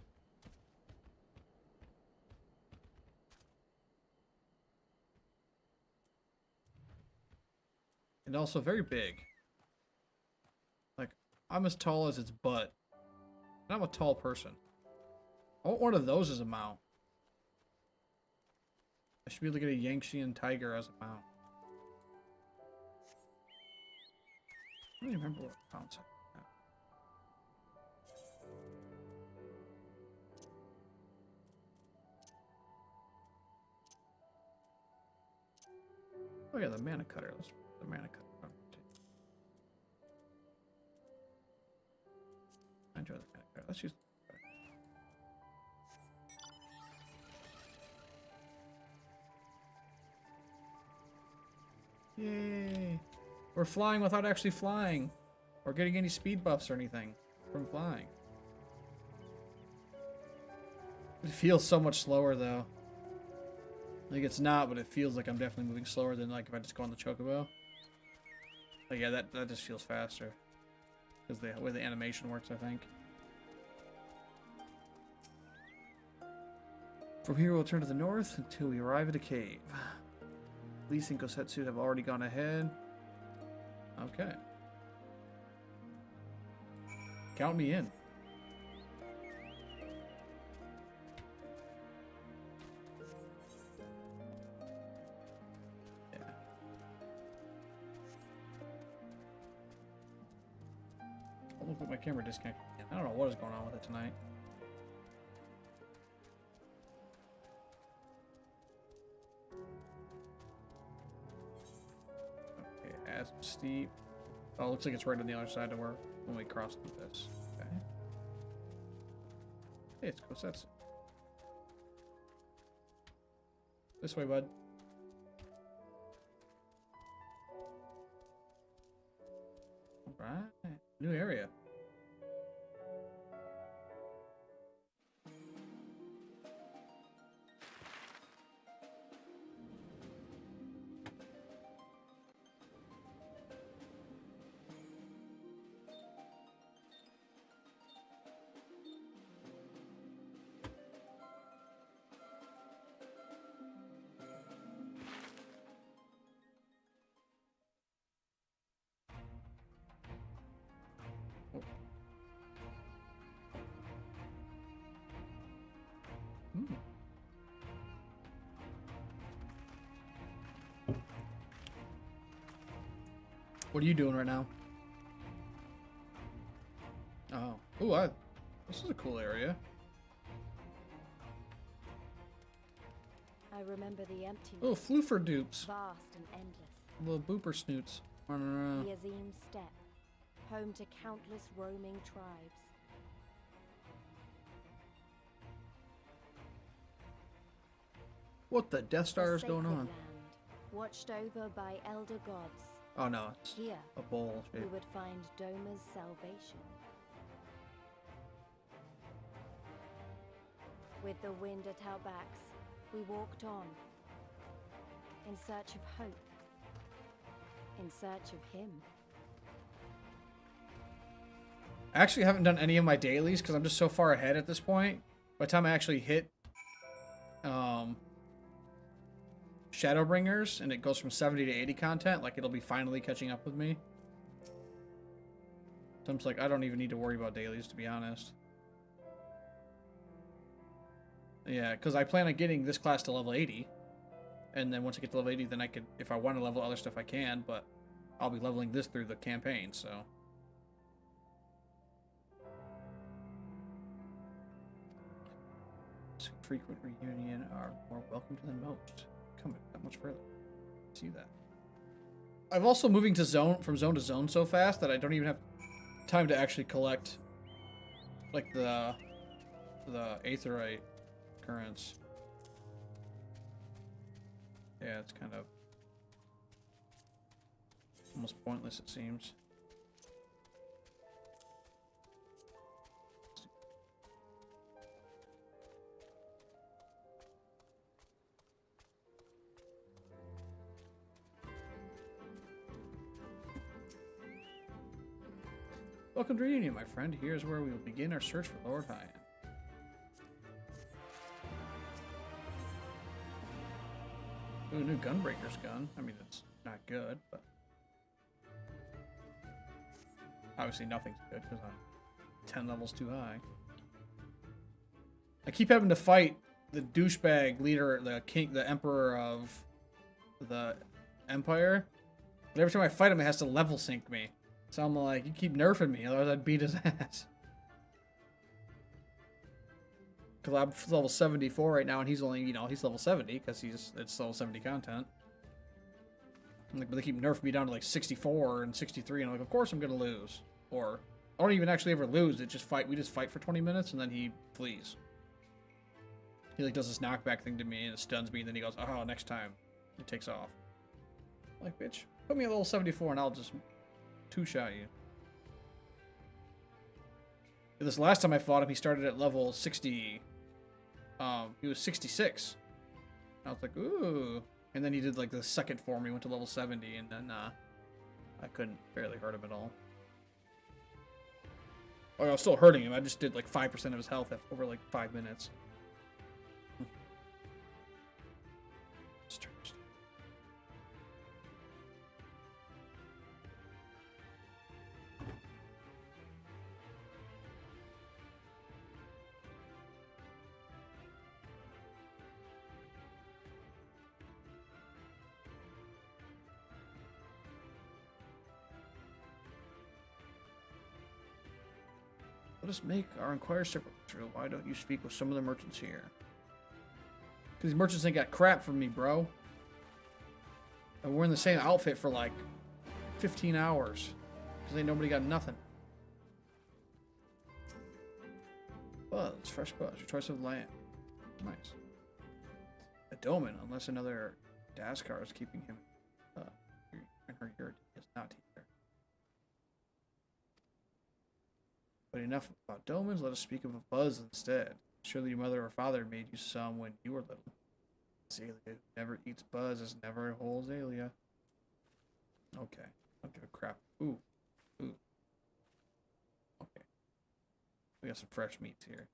[SPEAKER 1] And also very big. Like, I'm as tall as its butt. And I'm a tall person. I want one of those as a mount. I should be able to get a Yangtze tiger as a mount. I don't even remember what mounts I have. Oh yeah, the mana cutter. Let's put the mana cutter on. I enjoy the mana cutter. Let's use. Yay! We're flying without actually flying, or getting any speed buffs or anything from flying. It feels so much slower though. Like it's not, but it feels like I'm definitely moving slower than like if I just go on the chocobo. But yeah, that just feels faster because the way the animation works, I think. From here, we'll turn to the north until we arrive at a cave. Lise and Kosetsu have already gone ahead. Okay. Count me in. Yeah. I'll look at my camera disconnect. I don't know what is going on with it tonight. Steep. Oh, looks like it's right on the other side of where when we cross through this. Okay. Hey, it's Kosetsu. This way, bud. Alright. New area. What are you doing right now? Oh. Ooh, this is a cool area.
[SPEAKER 8] I remember the emptiness.
[SPEAKER 1] Oh, floofer dupes.
[SPEAKER 8] Vast and endless.
[SPEAKER 1] Little booper snoots running around.
[SPEAKER 8] The Azim Steppe, home to countless roaming tribes.
[SPEAKER 1] What the Death Star is going on?
[SPEAKER 8] Land, watched over by elder gods.
[SPEAKER 1] Oh no, it's
[SPEAKER 8] here,
[SPEAKER 1] a bowl.
[SPEAKER 8] We would find Doma's salvation. With the wind at our backs, we walked on, in search of hope, in search of him.
[SPEAKER 1] I actually haven't done any of my dailies because I'm just so far ahead at this point. By the time I actually hit Shadowbringers and it goes from 70 to 80 content, like it'll be finally catching up with me. So I'm just like, I don't even need to worry about dailies, to be honest. Yeah, because I plan on getting this class to level 80. And then once I get to level 80, then I could, if I want to level other stuff, I can, but I'll be leveling this through the campaign, so. Frequent reunion are more welcome than most. Come that much further. See that. I'm also moving to from zone to zone so fast that I don't even have time to actually collect like the aetherite currents. Yeah, it's kind of almost pointless, it seems. Welcome to Reunion, my friend. Here's where we will begin our search for Lord Hyan. Ooh, new Gunbreaker's gun. I mean, it's not good, but obviously nothing's good because I'm 10 levels too high. I keep having to fight the douchebag leader, the emperor of the Empire, but every time I fight him, it has to level sync me. So I'm like, you keep nerfing me, otherwise I'd beat his ass. Because I'm level 74 right now, and he's only, you know, he's level 70, because it's level 70 content. Like, but they keep nerfing me down to like 64 and 63, and I'm like, of course I'm going to lose. Or, I don't even actually ever lose, we just fight for 20 minutes, and then he flees. He like does this knockback thing to me, and it stuns me, and then he goes, oh, next time. It takes off. I'm like, bitch, put me at level 74, and I'll just two-shot you. This last time I fought him, he started at level 60. He was 66. I was like, ooh. And then he did like the second form. He went to level 70, and then I couldn't barely hurt him at all. Oh, I was still hurting him. I just did like 5% of his health over like 5 minutes. Let us make our inquiry separate. Why don't you speak with some of the merchants here? Because these merchants ain't got crap from me, bro. And we're in the same outfit for like 15 hours. Because ain't nobody got nothing. Buzz, fresh buzz, your choice of land. Nice. A Doman, unless another Daskar is keeping him and her yurt is not here. But enough about Domans, let us speak of a buzz instead. Surely your mother or father made you some when you were little. Azalea, who never eats buzz, is never a whole Azalea. Okay, I don't give a crap. Ooh, ooh. Okay. We got some fresh meats here.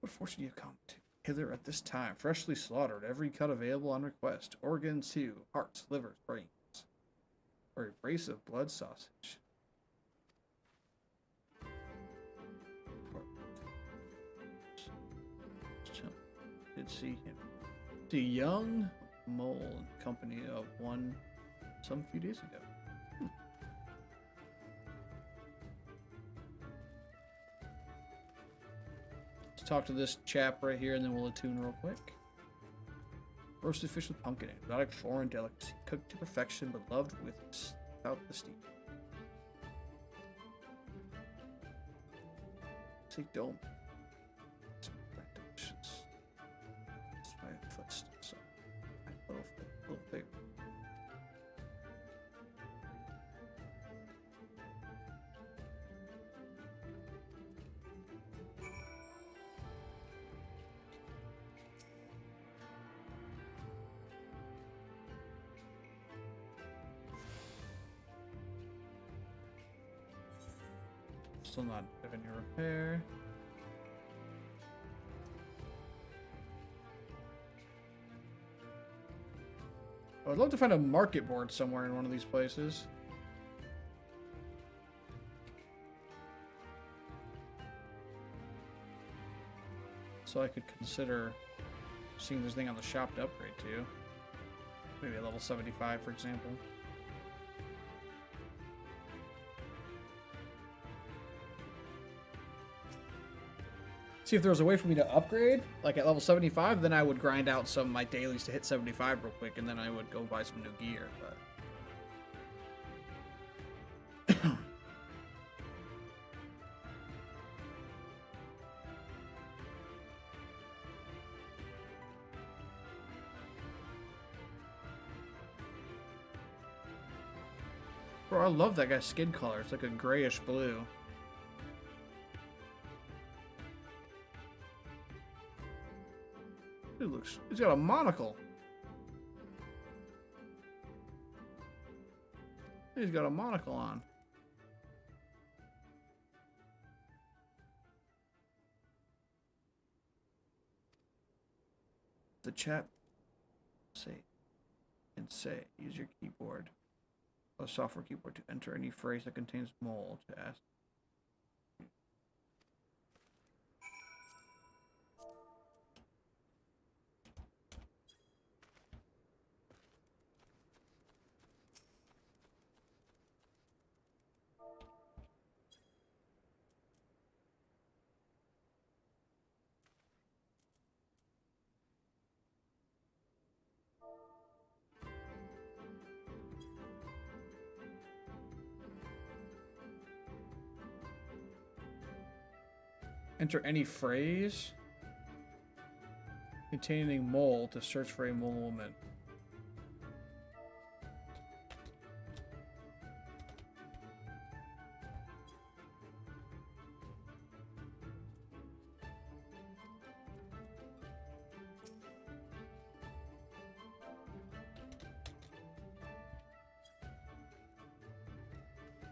[SPEAKER 1] What fortune you have come to? Hither at this time, freshly slaughtered, every cut available on request. Organs too, hearts, livers, brains. Or a brace of blood sausage. Did see him. The young mole in company of one some few days ago. Let's talk to this chap right here, and then we'll attune real quick. Roasted fish with pumpkin in, exotic foreign delicacy, cooked to perfection but loved without the steam. Take dome. Delicious. My footsteps. My little favorite. Still not having any repair. Oh, I'd love to find a market board somewhere in one of these places. So I could consider seeing this thing on the shop to upgrade to. Maybe a level 75, for example. See if there was a way for me to upgrade, like at level 75, then I would grind out some of my dailies to hit 75 real quick, and then I would go buy some new gear, but... Bro, I love that guy's skin color. It's like a grayish blue. Dude looks... He's got a monocle. He's got a monocle on. The chat say use your keyboard, a software keyboard, to enter any phrase that contains mole to ask. Enter any phrase containing mole to search for a mole woman.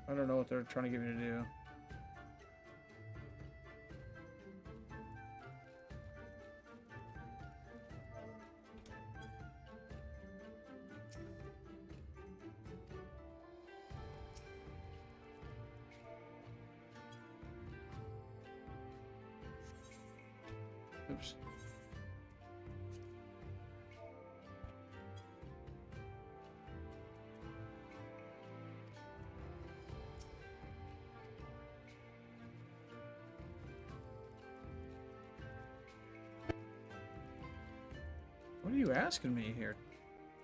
[SPEAKER 1] I don't know what they're trying to get me to do. Oops. What are you asking me here,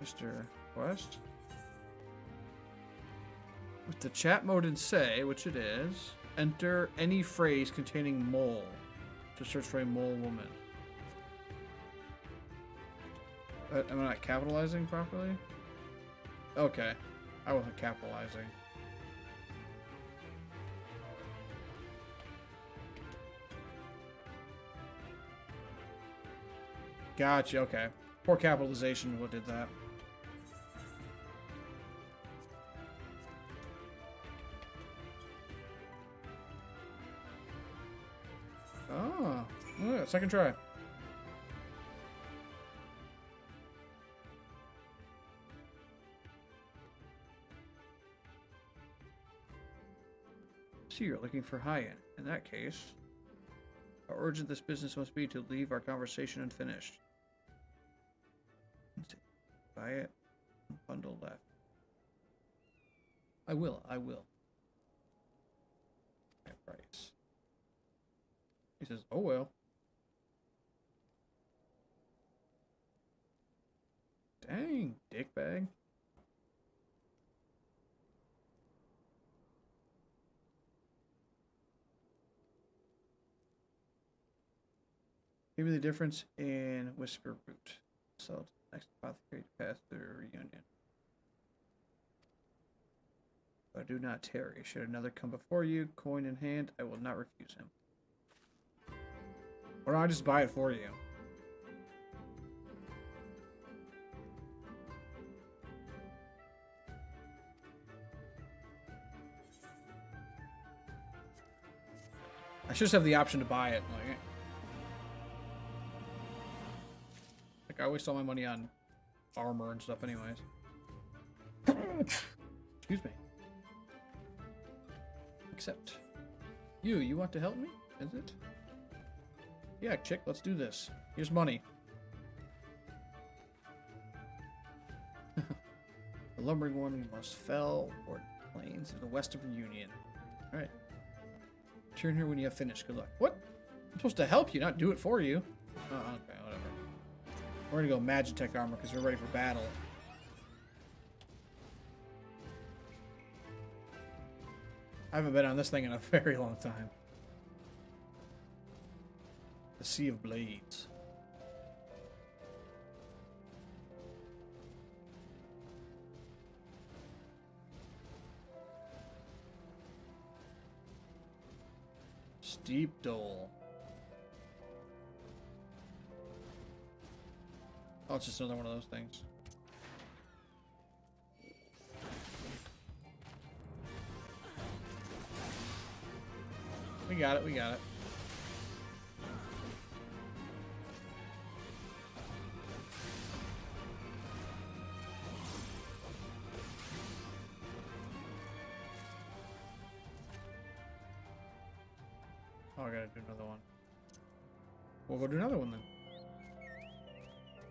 [SPEAKER 1] Mr. Quest? With the chat mode and say, which it is, enter any phrase containing mole to search for a mole woman. Am I not capitalizing properly? Okay. I wasn't capitalizing. Gotcha, okay. Poor capitalization what did that. Oh, yeah, second try. So you're looking for high-end. In that case, how urgent this business must be to leave our conversation unfinished. Buy it. Bundle left. I will. That price. He says, oh well. Dang, dickbag. Give me the difference in Whisper Root. So next apothecary to pass through a reunion. But do not tarry. Should another come before you, coin in hand, I will not refuse him. Or I'll just buy it for you. I should just have the option to buy it. Like I waste all my money on armor and stuff anyways. Excuse me. Except you want to help me? Is it? Yeah, chick, let's do this. Here's money. The lumbering one we must fell or plains of the Western Union. Alright. Turn here when you have finished. Good luck. What? I'm supposed to help you, not do it for you. Okay, whatever. We're gonna go Magitech armor because we're ready for battle. I haven't been on this thing in a very long time. The Sea of Blades. Steep Dole. Oh, it's just another one of those things. We got it, we got it. Oh, I gotta do another one. We'll go do another one then.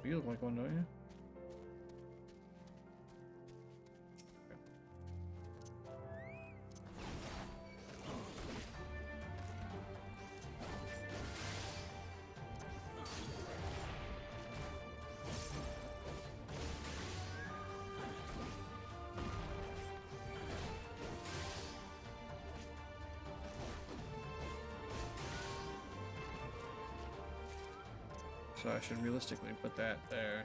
[SPEAKER 1] You look like one, don't you? So I should realistically put that there.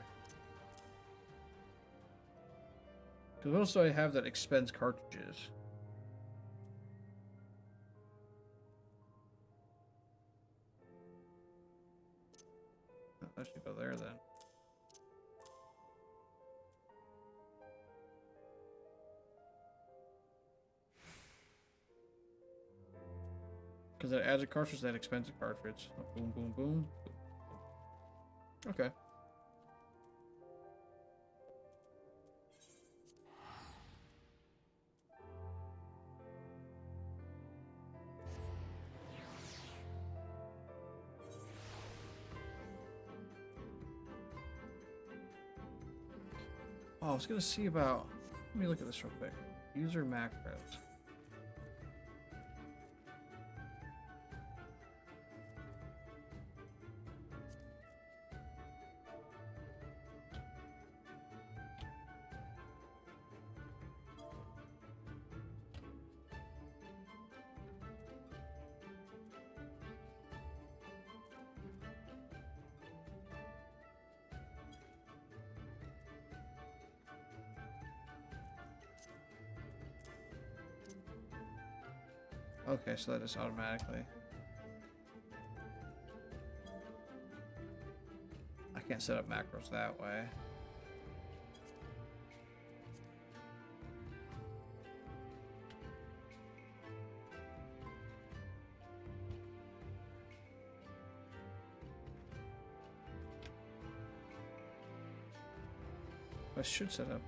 [SPEAKER 1] Because what else do I have that expends cartridges? Oh, that should go there then. Because it adds a cartridge that expends a cartridge. Oh, boom, boom, boom. Okay. Oh, I was gonna see about. Let me look at this real quick. User macros. Okay, so that is automatically. I can't set up macros that way. I should set up.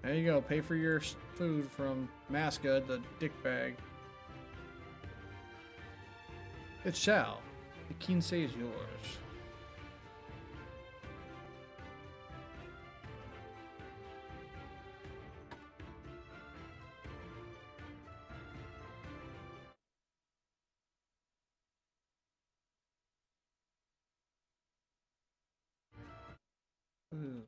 [SPEAKER 1] There you go. Pay for your food from Masca, the dick bag. It shall. The quince is yours. Ooh.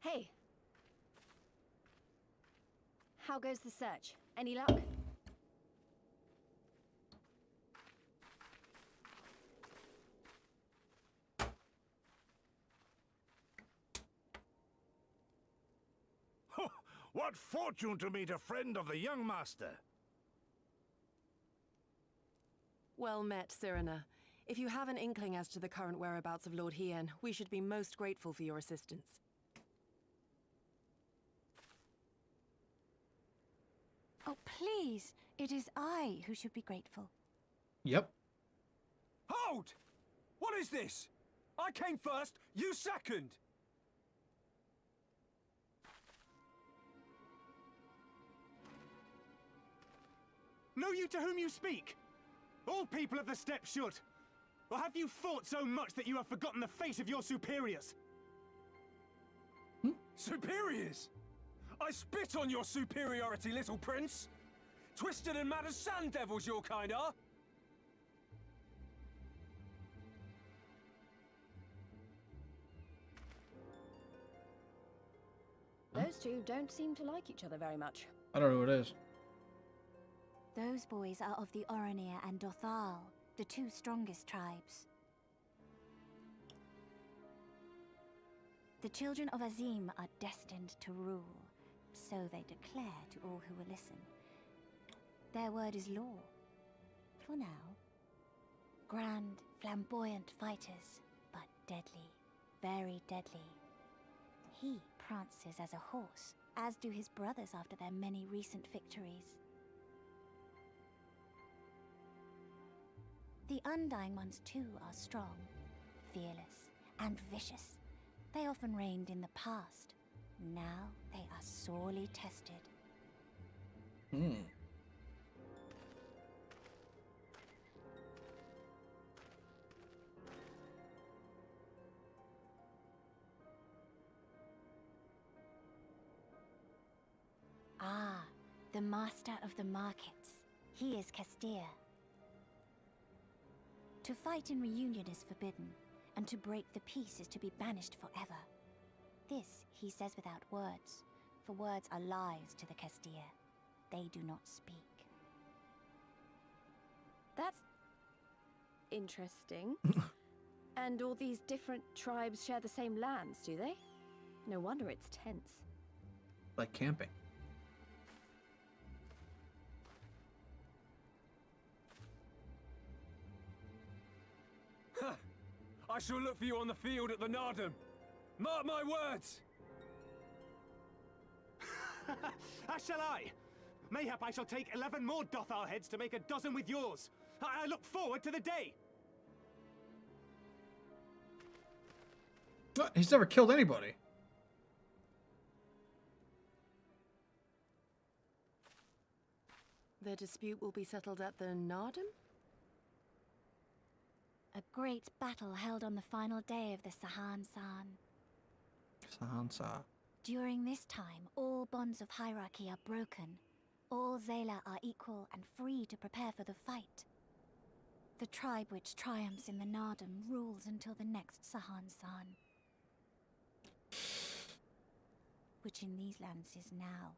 [SPEAKER 8] Hey! How goes the search? Any luck?
[SPEAKER 9] What fortune to meet a friend of the young master!
[SPEAKER 4] Well met, Cyrena. If you have an inkling as to the current whereabouts of Lord Hien, we should be most grateful for your assistance.
[SPEAKER 14] Oh, please! It is I who should be grateful.
[SPEAKER 1] Yep.
[SPEAKER 15] Hold! What is this? I came first, you second!
[SPEAKER 2] Know you to whom you speak? All people of the steppe should. Or have you fought so much that you have forgotten the fate of your superiors?
[SPEAKER 15] Superiors? I spit on your superiority, little prince! Twisted and mad as sand devils your kind are!
[SPEAKER 8] Those two don't seem to like each other very much.
[SPEAKER 1] I don't know who it is.
[SPEAKER 14] Those boys are of the Oranir and Dothal, the two strongest tribes. The children of Azim are destined to rule, so they declare to all who will listen. Their word is law. For now. Grand, flamboyant fighters, but deadly, very deadly. He prances as a horse, as do his brothers after their many recent victories. The Undying ones too are strong, fearless, and vicious. They often reigned in the past. Now they are sorely tested. Ah, the master of the markets. He is Castir. To fight in reunion is forbidden, and to break the peace is to be banished forever. This he says without words, for words are lies to the Castir. They do not speak.
[SPEAKER 8] That's interesting. And all these different tribes share the same lands, do they? No wonder it's tense.
[SPEAKER 1] Like camping.
[SPEAKER 15] I shall look for you on the field at the Nardum. Mark my words!
[SPEAKER 2] As shall I. Mayhap I shall take 11 more Dothal heads to make a dozen with yours. I look forward to the day.
[SPEAKER 1] What? He's never killed anybody.
[SPEAKER 4] The dispute will be settled at the Nardum?
[SPEAKER 14] A great battle held on the final day of the Sahan-San.
[SPEAKER 1] Sahan-Sa.
[SPEAKER 14] During this time, all bonds of hierarchy are broken. All Zayla are equal and free to prepare for the fight. The tribe which triumphs in the Nardum rules until the next Sahan-San. Which in these lands is now.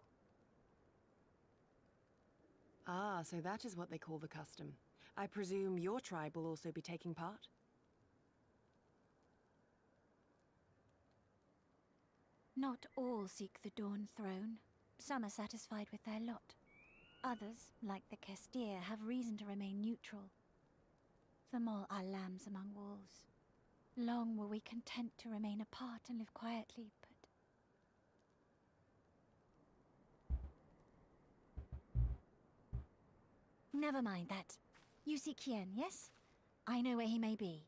[SPEAKER 4] Ah, so that is what they call the custom. I presume your tribe will also be taking part?
[SPEAKER 14] Not all seek the Dawn Throne. Some are satisfied with their lot. Others, like the Castir, have reason to remain neutral. Them all are lambs among wolves. Long were we content to remain apart and live quietly, but... Never mind that. You seek Hien, yes? I know where he may be.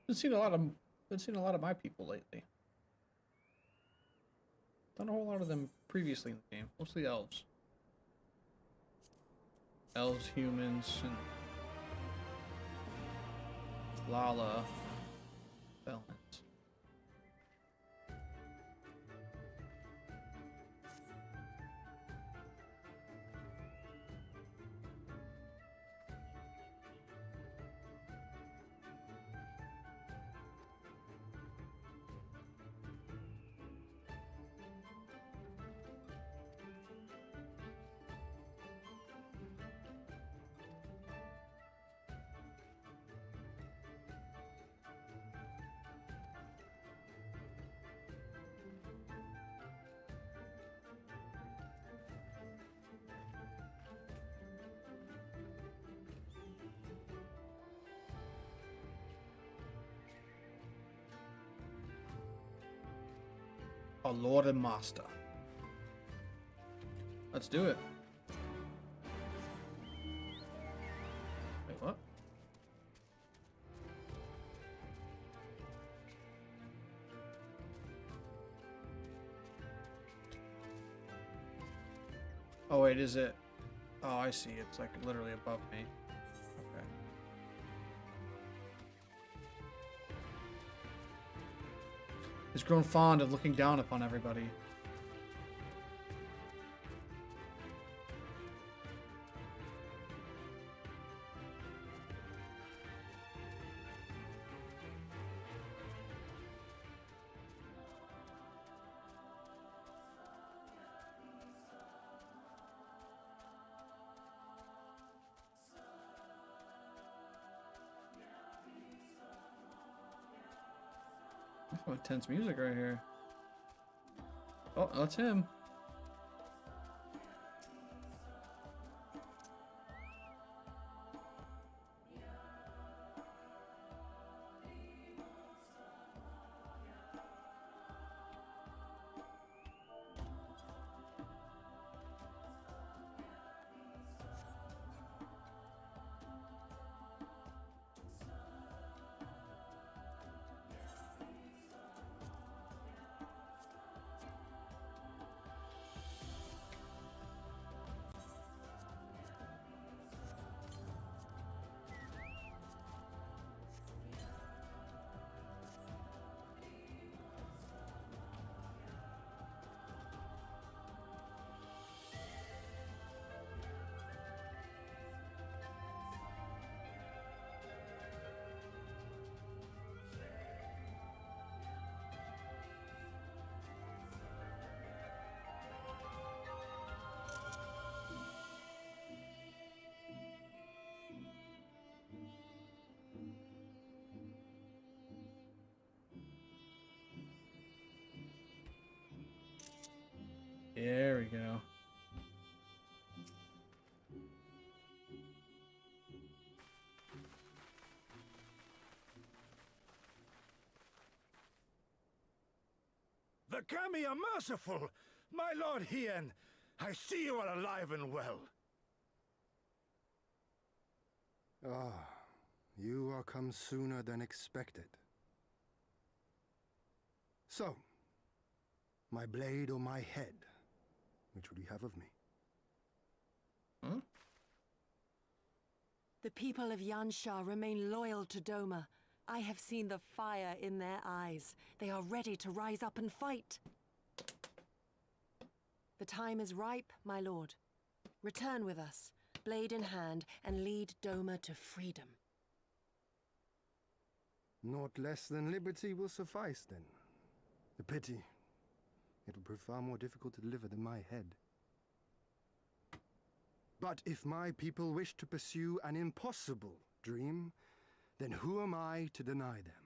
[SPEAKER 1] Been seeing a lot of my people lately. Done a whole lot of them previously in the game. Mostly elves. Elves, humans, and Lala. Felons. our Lord and Master. Let's do it. Wait, what? Oh wait, is it? Oh, I see. It's like literally above me. Okay. He's grown fond of looking down upon everybody. Oh, intense music right here. Oh, that's him. There we go.
[SPEAKER 9] The Kami are merciful! My lord Hien, I see you are alive and well.
[SPEAKER 16] Ah, you are come sooner than expected. So, my blade or my head? Which would you have of me?
[SPEAKER 1] Huh?
[SPEAKER 4] The people of Yansha remain loyal to Doma. I have seen the fire in their eyes. They are ready to rise up and fight. The time is ripe, my lord. Return with us, blade in hand, and lead Doma to freedom.
[SPEAKER 16] Naught less than liberty will suffice, then. A pity. It will prove far more difficult to deliver than my head. But if my people wish to pursue an impossible dream, then who am I to deny them?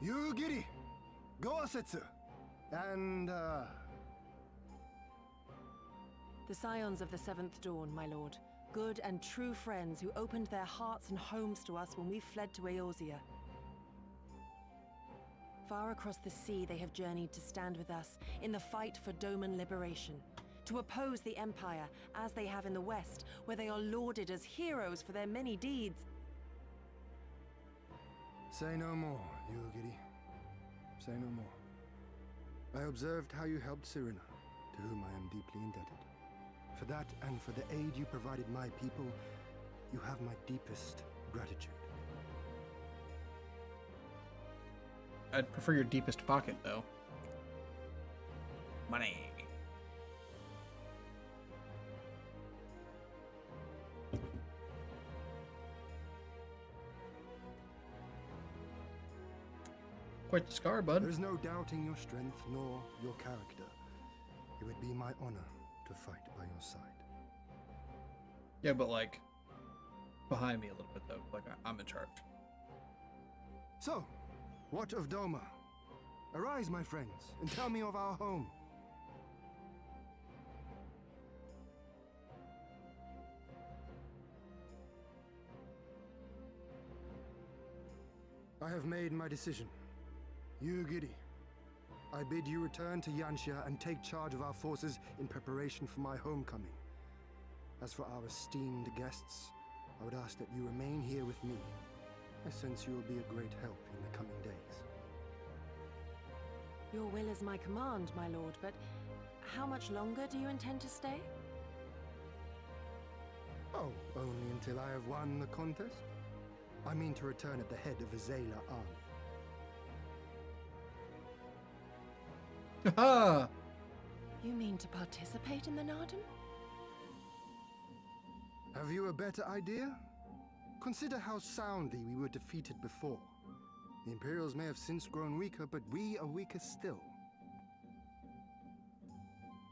[SPEAKER 16] You, Giri, Go-Setsu, and,
[SPEAKER 4] The scions of the Seventh Dawn, my lord. Good and true friends who opened their hearts and homes to us when we fled to Eorzea. Far across the sea they have journeyed to stand with us in the fight for Doman liberation. To oppose the Empire, as they have in the West, where they are lauded as heroes for their many deeds.
[SPEAKER 16] Say no more, Yugiri. Say no more. I observed how you helped Serena, to whom I am deeply indebted. For that and for the aid you provided my people, you have my deepest gratitude.
[SPEAKER 1] I'd prefer your deepest pocket, though. Money. Quite the scar, bud.
[SPEAKER 16] There's no doubting your strength nor your character. It would be my honor to fight by your side.
[SPEAKER 1] Yeah, but like, behind me a little bit, though. Like, I'm in charge.
[SPEAKER 16] So, what of Doma? Arise, my friends, and tell me of our home. I have made my decision. You, Giddy. I bid you return to Yanxia and take charge of our forces in preparation for my homecoming. As for our esteemed guests, I would ask that you remain here with me. I sense you will be a great help in the coming days.
[SPEAKER 4] Your will is my command, my lord, but how much longer do you intend to stay?
[SPEAKER 16] Oh, only until I have won the contest? I mean to return at the head of a Zayla army.
[SPEAKER 1] Haha!
[SPEAKER 4] You mean to participate in the Narden?
[SPEAKER 16] Have you a better idea? Consider how soundly we were defeated before. The Imperials may have since grown weaker, but we are weaker still.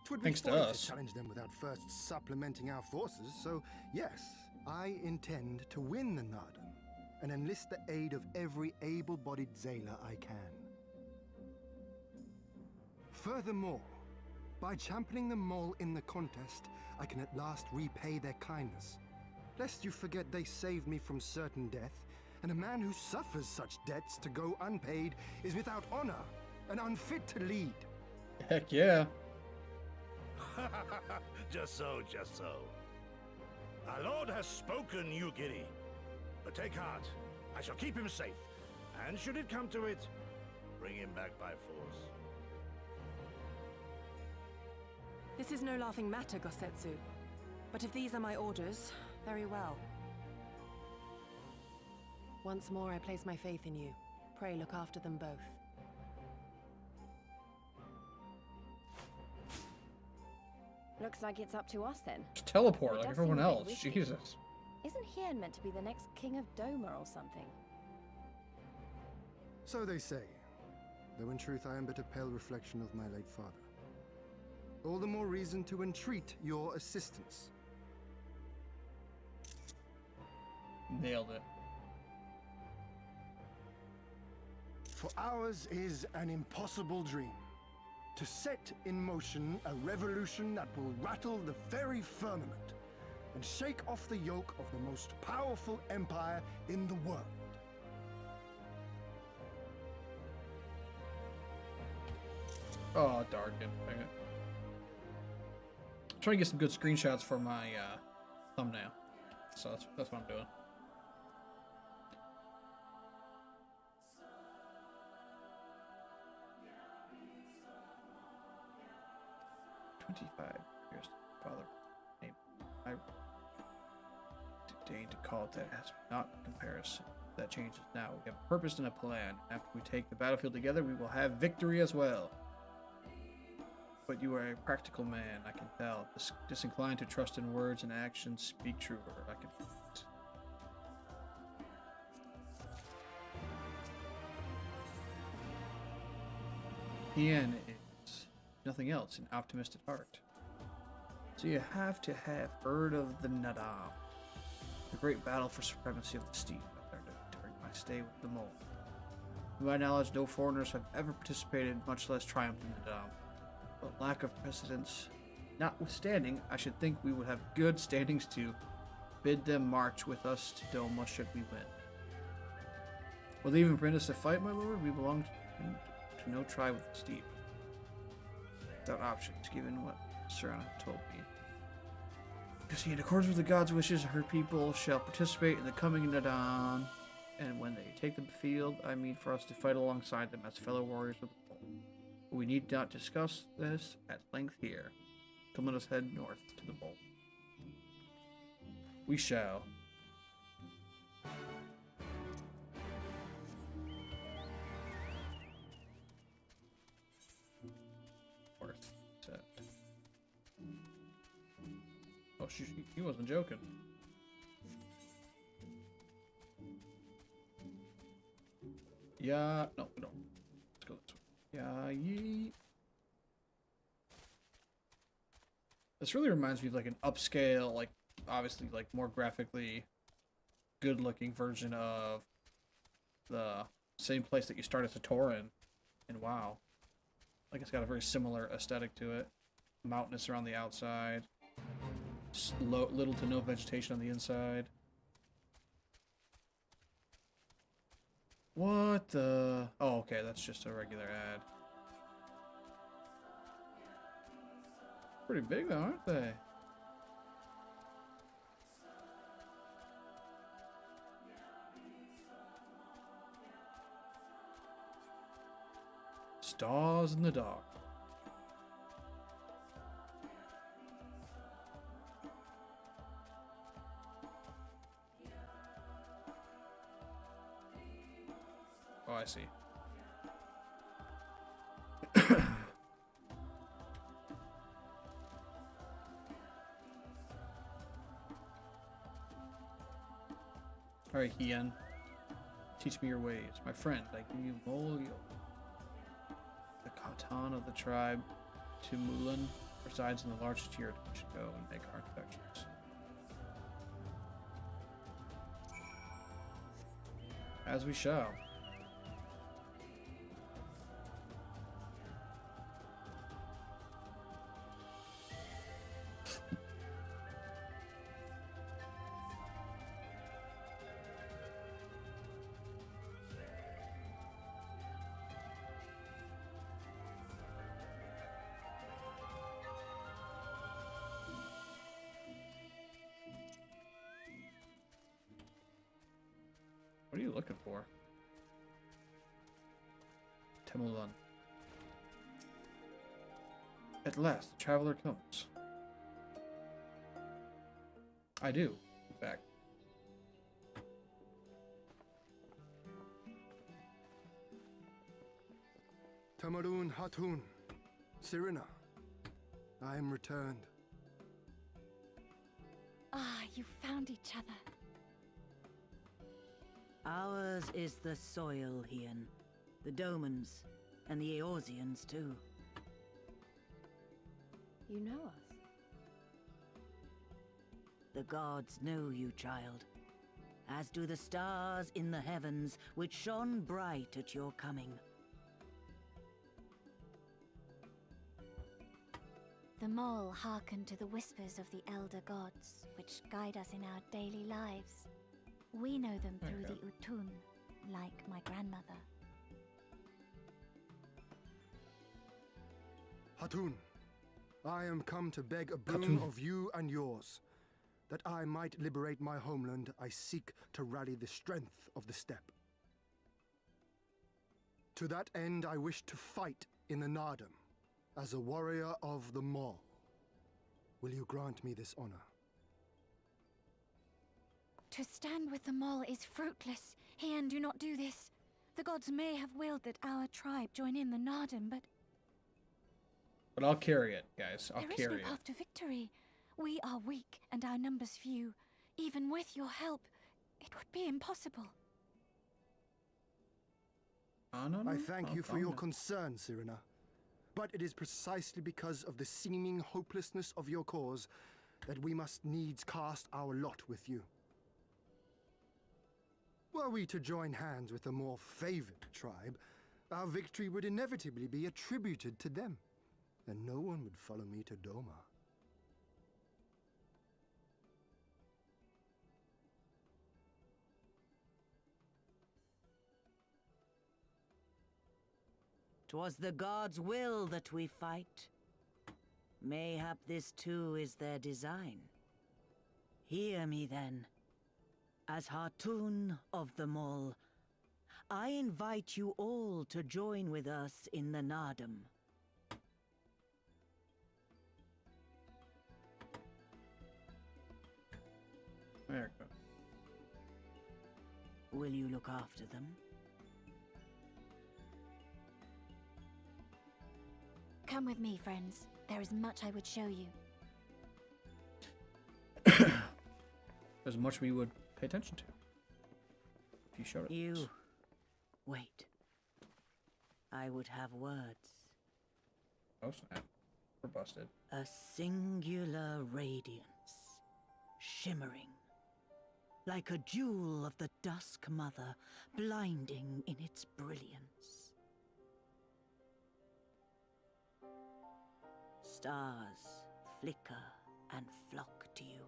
[SPEAKER 16] Twould be
[SPEAKER 1] Thanks to
[SPEAKER 16] folly
[SPEAKER 1] us.
[SPEAKER 16] to challenge them without first supplementing our forces, so yes, I intend to win the Narden and enlist the aid of every able-bodied Zayla I can. Furthermore, by championing the Mole in the contest, I can at last repay their kindness. Lest you forget they saved me from certain death, and a man who suffers such debts to go unpaid is without honor and unfit to lead.
[SPEAKER 1] Heck yeah.
[SPEAKER 9] Just so, just so. Our lord has spoken, you giddy. But take heart, I shall keep him safe. And should it come to it, bring him back by force.
[SPEAKER 4] This is no laughing matter, Gosetsu. But if these are my orders, very well. Once more, I place my faith in you. Pray look after them both.
[SPEAKER 8] Looks like it's up to us then.
[SPEAKER 1] Just teleport
[SPEAKER 8] It
[SPEAKER 1] like
[SPEAKER 8] does
[SPEAKER 1] everyone
[SPEAKER 8] seem a bit
[SPEAKER 1] else.
[SPEAKER 8] risky.
[SPEAKER 1] Jesus.
[SPEAKER 8] Isn't Hien meant to be the next king of Doma or something?
[SPEAKER 16] So they say, though in truth I am but a pale reflection of my late father. All the more reason to entreat your assistance.
[SPEAKER 1] Nailed it.
[SPEAKER 16] For ours is an impossible dream. To set in motion a revolution that will rattle the very firmament and shake off the yoke of the most powerful empire in the world.
[SPEAKER 1] Oh, darn it. Okay. Trying to get some good screenshots for my thumbnail. So that's what I'm doing. Years, father name. I deign to call it that as not comparison. That changes now. We have a purpose and a plan. After we take the battlefield together, we will have victory as well. But you are a practical man, I can tell. Disinclined to trust in words and actions, speak truer. I can feel it. Hien is nothing else, an optimist at heart. So you have to have heard of the Nadam, the great battle for supremacy of the steep. I learned it during my stay with the Mole. To my knowledge, no foreigners have ever participated, much less triumphed in the Nadam. But lack of precedence notwithstanding, I should think we would have good standings to bid them march with us to Doma should we win. Will they even permit us to fight, my lord? We belong to no tribe with the steep. Without options, given what Serena told me. Because in accordance with the god's wishes, her people shall participate in the coming Nadam, and when they take the field, I mean for us to fight alongside them as fellow warriors with the pole. We need not discuss this at length here. Come, let us head north to the bowl. We shall. North. Set. Oh, he wasn't joking. Yeah, no, we don't. Let's go this way. Yeah, yeet. This really reminds me of like an upscale, like obviously like more graphically good looking version of the same place that you start as a Tauren in WoW. Like it's got a very similar aesthetic to it. Mountainous around the outside. Little to no vegetation on the inside. What the? Oh, okay, that's just a regular ad. Pretty big though, aren't they? Stars in the dark. Oh, I see. Alright, Hien. Teach me your ways. My friend, I give you Molio. The Khatan of the tribe to Mulan resides in the largest yurt. We should go and make our introductions. As we shall. What are you looking for? Temulan. At last, the traveler comes. I do, in fact.
[SPEAKER 16] Tamarun Hatun, Sirina, I am returned.
[SPEAKER 14] Ah, you found each other.
[SPEAKER 17] Ours is the soil, Hien. The Domans, and the Eorzeans too.
[SPEAKER 4] You know us?
[SPEAKER 17] The gods know you, child. As do the stars in the heavens, which shone bright at your coming.
[SPEAKER 14] The mole hearken to the whispers of the elder gods, which guide us in our daily lives. We know them through the Utun, like my grandmother.
[SPEAKER 16] Hatun, I am come to beg a boon of you and yours. That I might liberate my homeland, I seek to rally the strength of the steppe. To that end, I wish to fight in the Nardum, as a warrior of the Mall. Will you grant me this honor?
[SPEAKER 14] To stand with the mole is fruitless. Hien, do not do this. The gods may have willed that our tribe join in the Nardum, but
[SPEAKER 1] I'll carry it, guys. I'll
[SPEAKER 14] there is
[SPEAKER 1] carry
[SPEAKER 14] no
[SPEAKER 1] it.
[SPEAKER 14] path to victory. We are weak and our numbers few. Even with your help, it would be impossible.
[SPEAKER 16] I thank you for your concern, Sirina. But it is precisely because of the seeming hopelessness of your cause that we must needs cast our lot with you. Were we to join hands with a more favored tribe, our victory would inevitably be attributed to them, and no one would follow me to Doma.
[SPEAKER 17] "'Twas the gods' will that we fight. Mayhap this too is their design. Hear me then. As Hatun of the Mall, I invite you all to join with us in the Nardum.
[SPEAKER 1] There we go.
[SPEAKER 17] Will you look after them?
[SPEAKER 14] Come with me, friends. There is much I would show you.
[SPEAKER 1] There's much we would pay attention to. If you showed it.
[SPEAKER 17] You... wait. I would have words.
[SPEAKER 1] Oh snap. We're busted.
[SPEAKER 17] A singular radiance, shimmering, like a jewel of the Dusk Mother, blinding in its brilliance. Stars flicker and flock to you,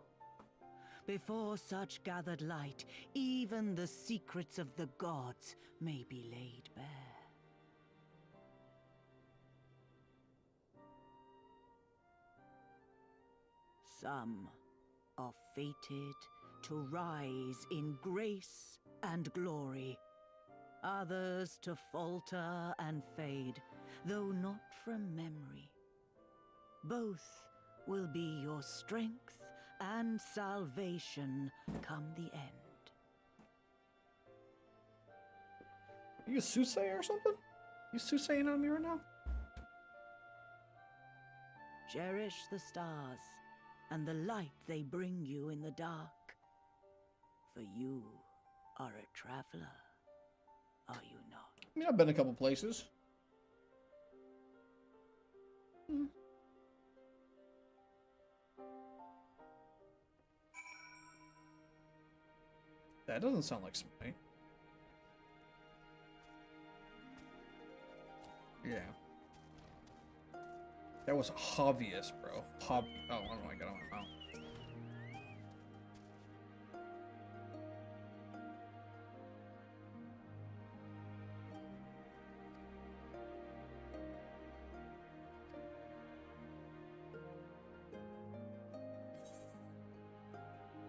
[SPEAKER 17] Before such gathered light, even the secrets of the gods may be laid bare. Some are fated to rise in grace and glory, others to falter and fade, though not from memory. Both will be your strength and salvation come the end.
[SPEAKER 1] Are you a soothsayer or something? You soothsaying on me right now?
[SPEAKER 17] Cherish the stars and the light they bring you in the dark. For you are a traveler, are you not?
[SPEAKER 1] I mean, I've been a couple places. That doesn't sound like somebody. Yeah. That was obvious, bro. Oh, what do I got on my phone?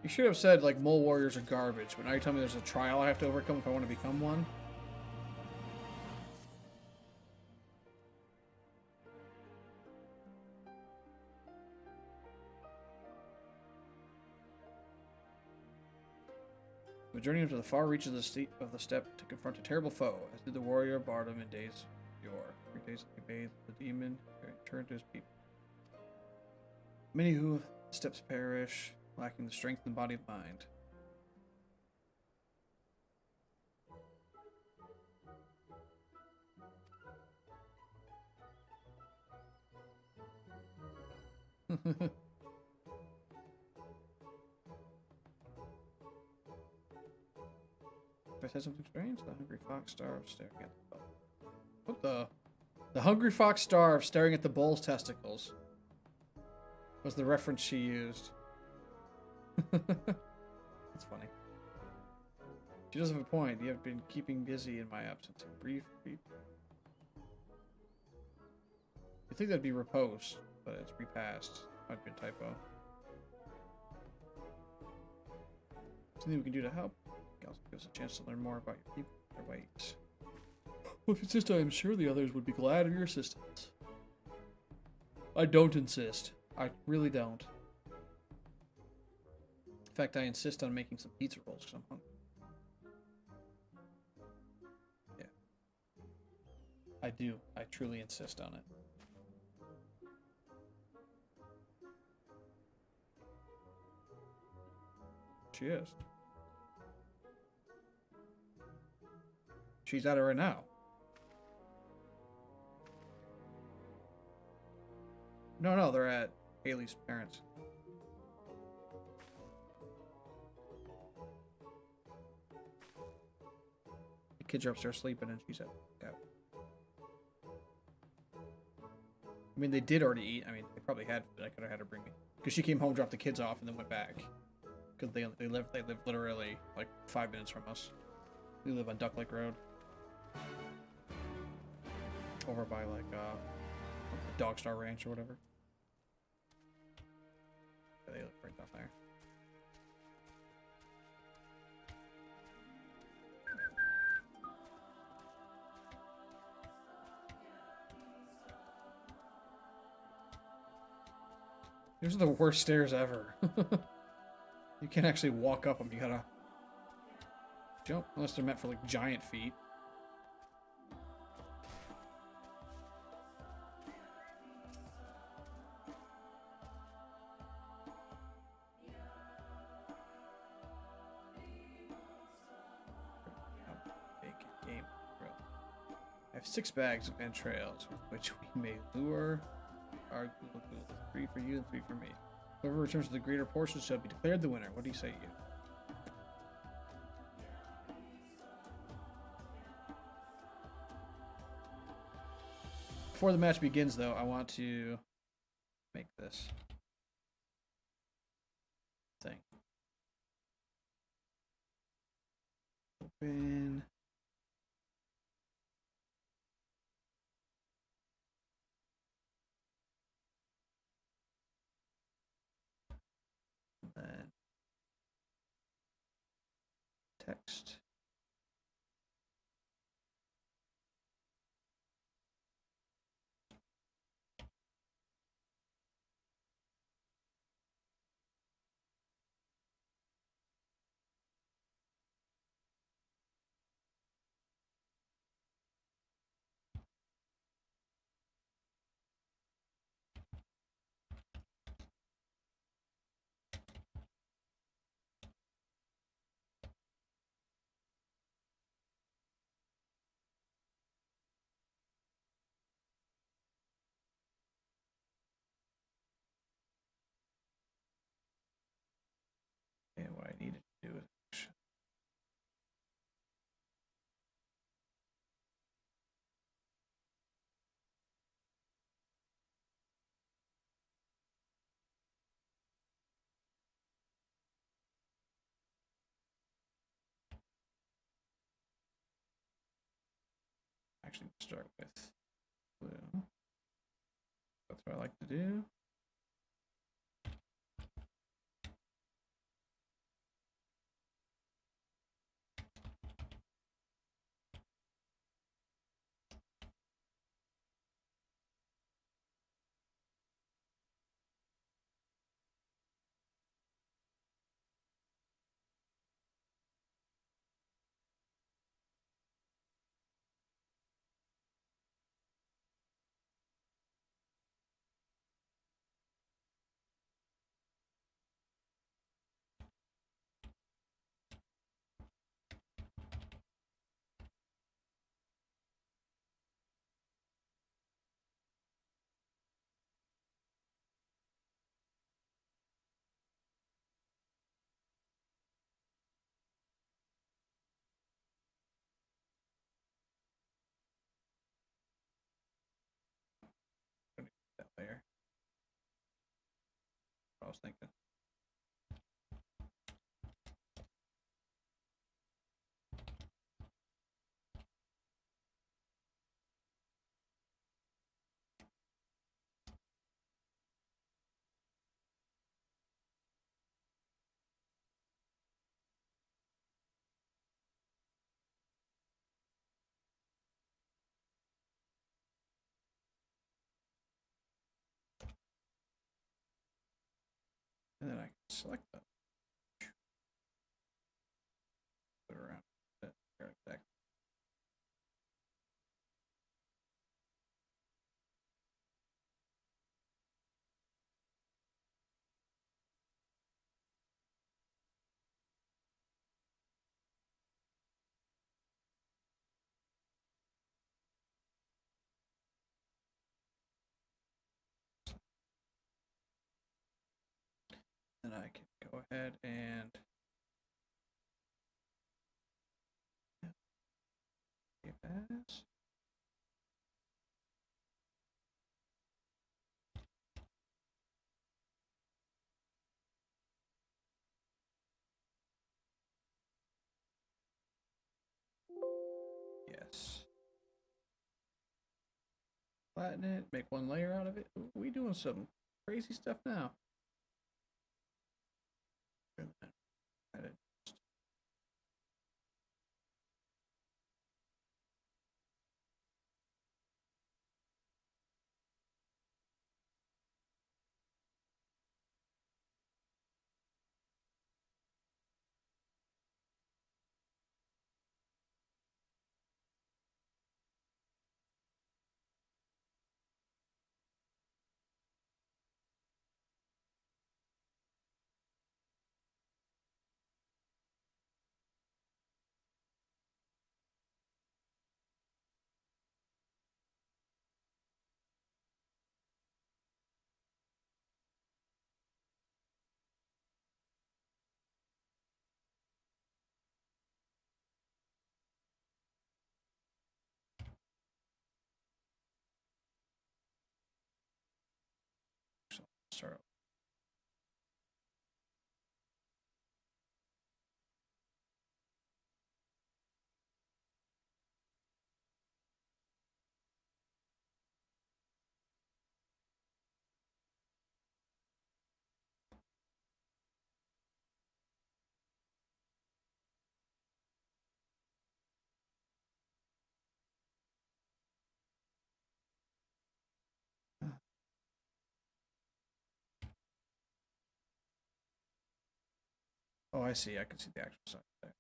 [SPEAKER 1] You should have said, like, mole warriors are garbage, but now you're telling me there's a trial I have to overcome if I want to become one? We journey into the far reaches of the steppe to confront a terrible foe, as did the warrior Bardam in days of yore. 3 days he bathed the demon, returned to his people. Many who the steppes perish, lacking the strength and body and mind. If I said something strange, the hungry fox starved, staring at the bull. What the? The hungry fox starved, staring at the bull's testicles. Was the reference she used. That's funny. She does have a point. You have been keeping busy in my absence. Brief. You think that'd be repost, but it's repassed. Might be a typo. Something we can do to help. Also gives us a chance to learn more about your people and their ways. Well, if you insist, I am sure the others would be glad of your assistance. I don't insist. I really don't. In fact, I insist on making some pizza rolls because I'm hungry. Yeah. I do. I truly insist on it. She is. She's at it right now. No, they're at Haley's parents. The kids are upstairs sleeping and she's at out. I mean, they did already eat. I mean, they probably had food. I could have had her bring me. Because she came home, dropped the kids off, and then went back. Because they live literally like 5 minutes from us. We live on Duck Lake Road. Over by like Dog Star Ranch or whatever. Yeah, they live right down there. These are the worst stairs ever. You can't actually walk up them. You gotta jump, unless they're meant for like giant feet. I have 6 bags of entrails with which we may lure our ghoul. 3 for you and 3 for me. Whoever returns to the greater portion shall be declared the winner. What do you say, you? Before the match begins, though, I want to make this thing. open. Then text. And what I needed to do is actually start with blue. That's what I like to do. That layer. I was thinking. And then I can select that. Put it around. There, exactly. Then I can go ahead and save as. Yes. Flatten it, make one layer out of it. Ooh, we doing some crazy stuff now. And then add it. Start. Oh, I see. I can see the actual side there.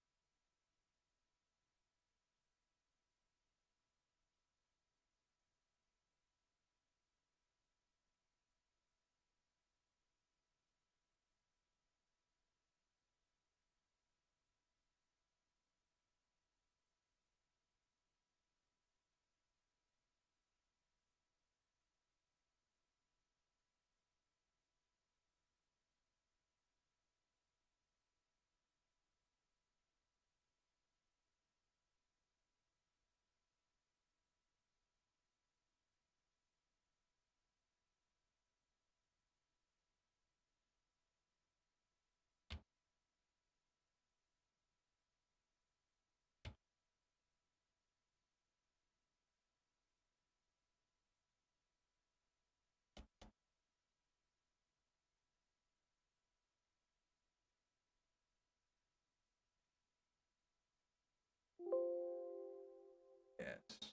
[SPEAKER 1] Yes.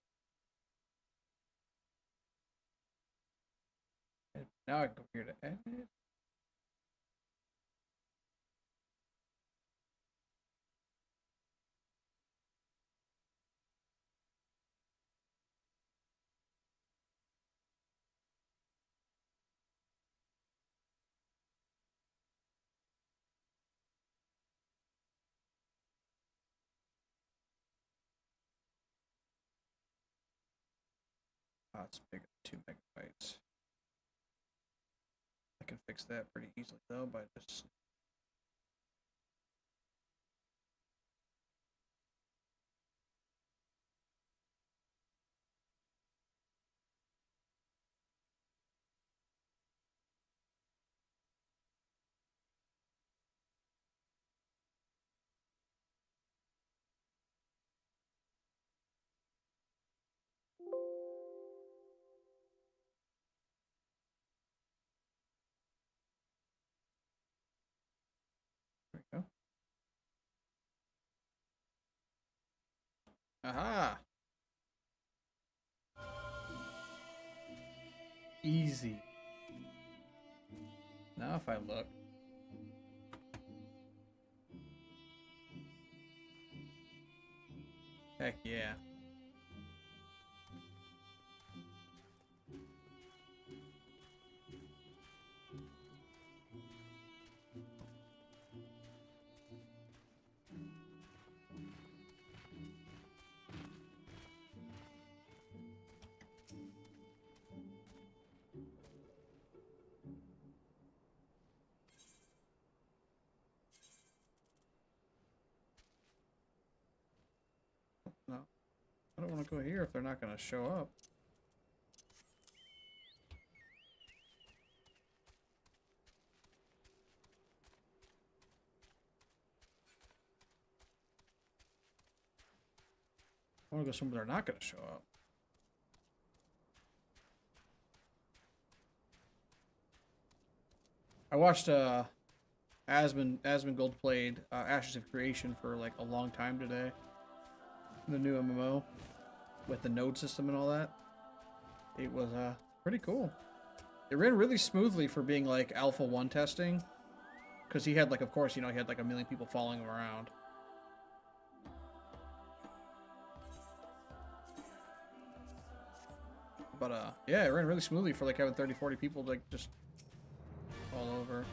[SPEAKER 1] And now I can go here to edit. Oh, it's bigger than 2 megabytes. I can fix that pretty easily though by just there we go. Aha! Easy. Now if I look. Heck yeah. No. I don't want to go here if they're not going to show up. I want to go somewhere they're not going to show up. I watched Asmon Gold played Ashes of Creation for like a long time today. The new MMO with the node system and all that. It was pretty cool. It ran really smoothly for being like Alpha 1 testing. Because he had like, of course, you know, he had like 1 million people following him around. But yeah, it ran really smoothly for like having 30-40 people like just all over.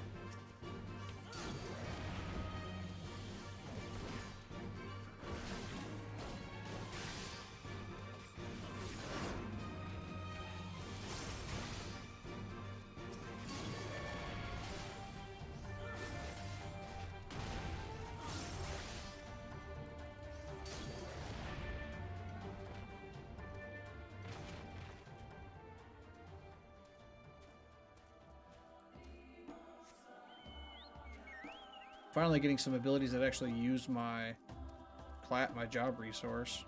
[SPEAKER 1] Finally getting some abilities that actually use my job resource.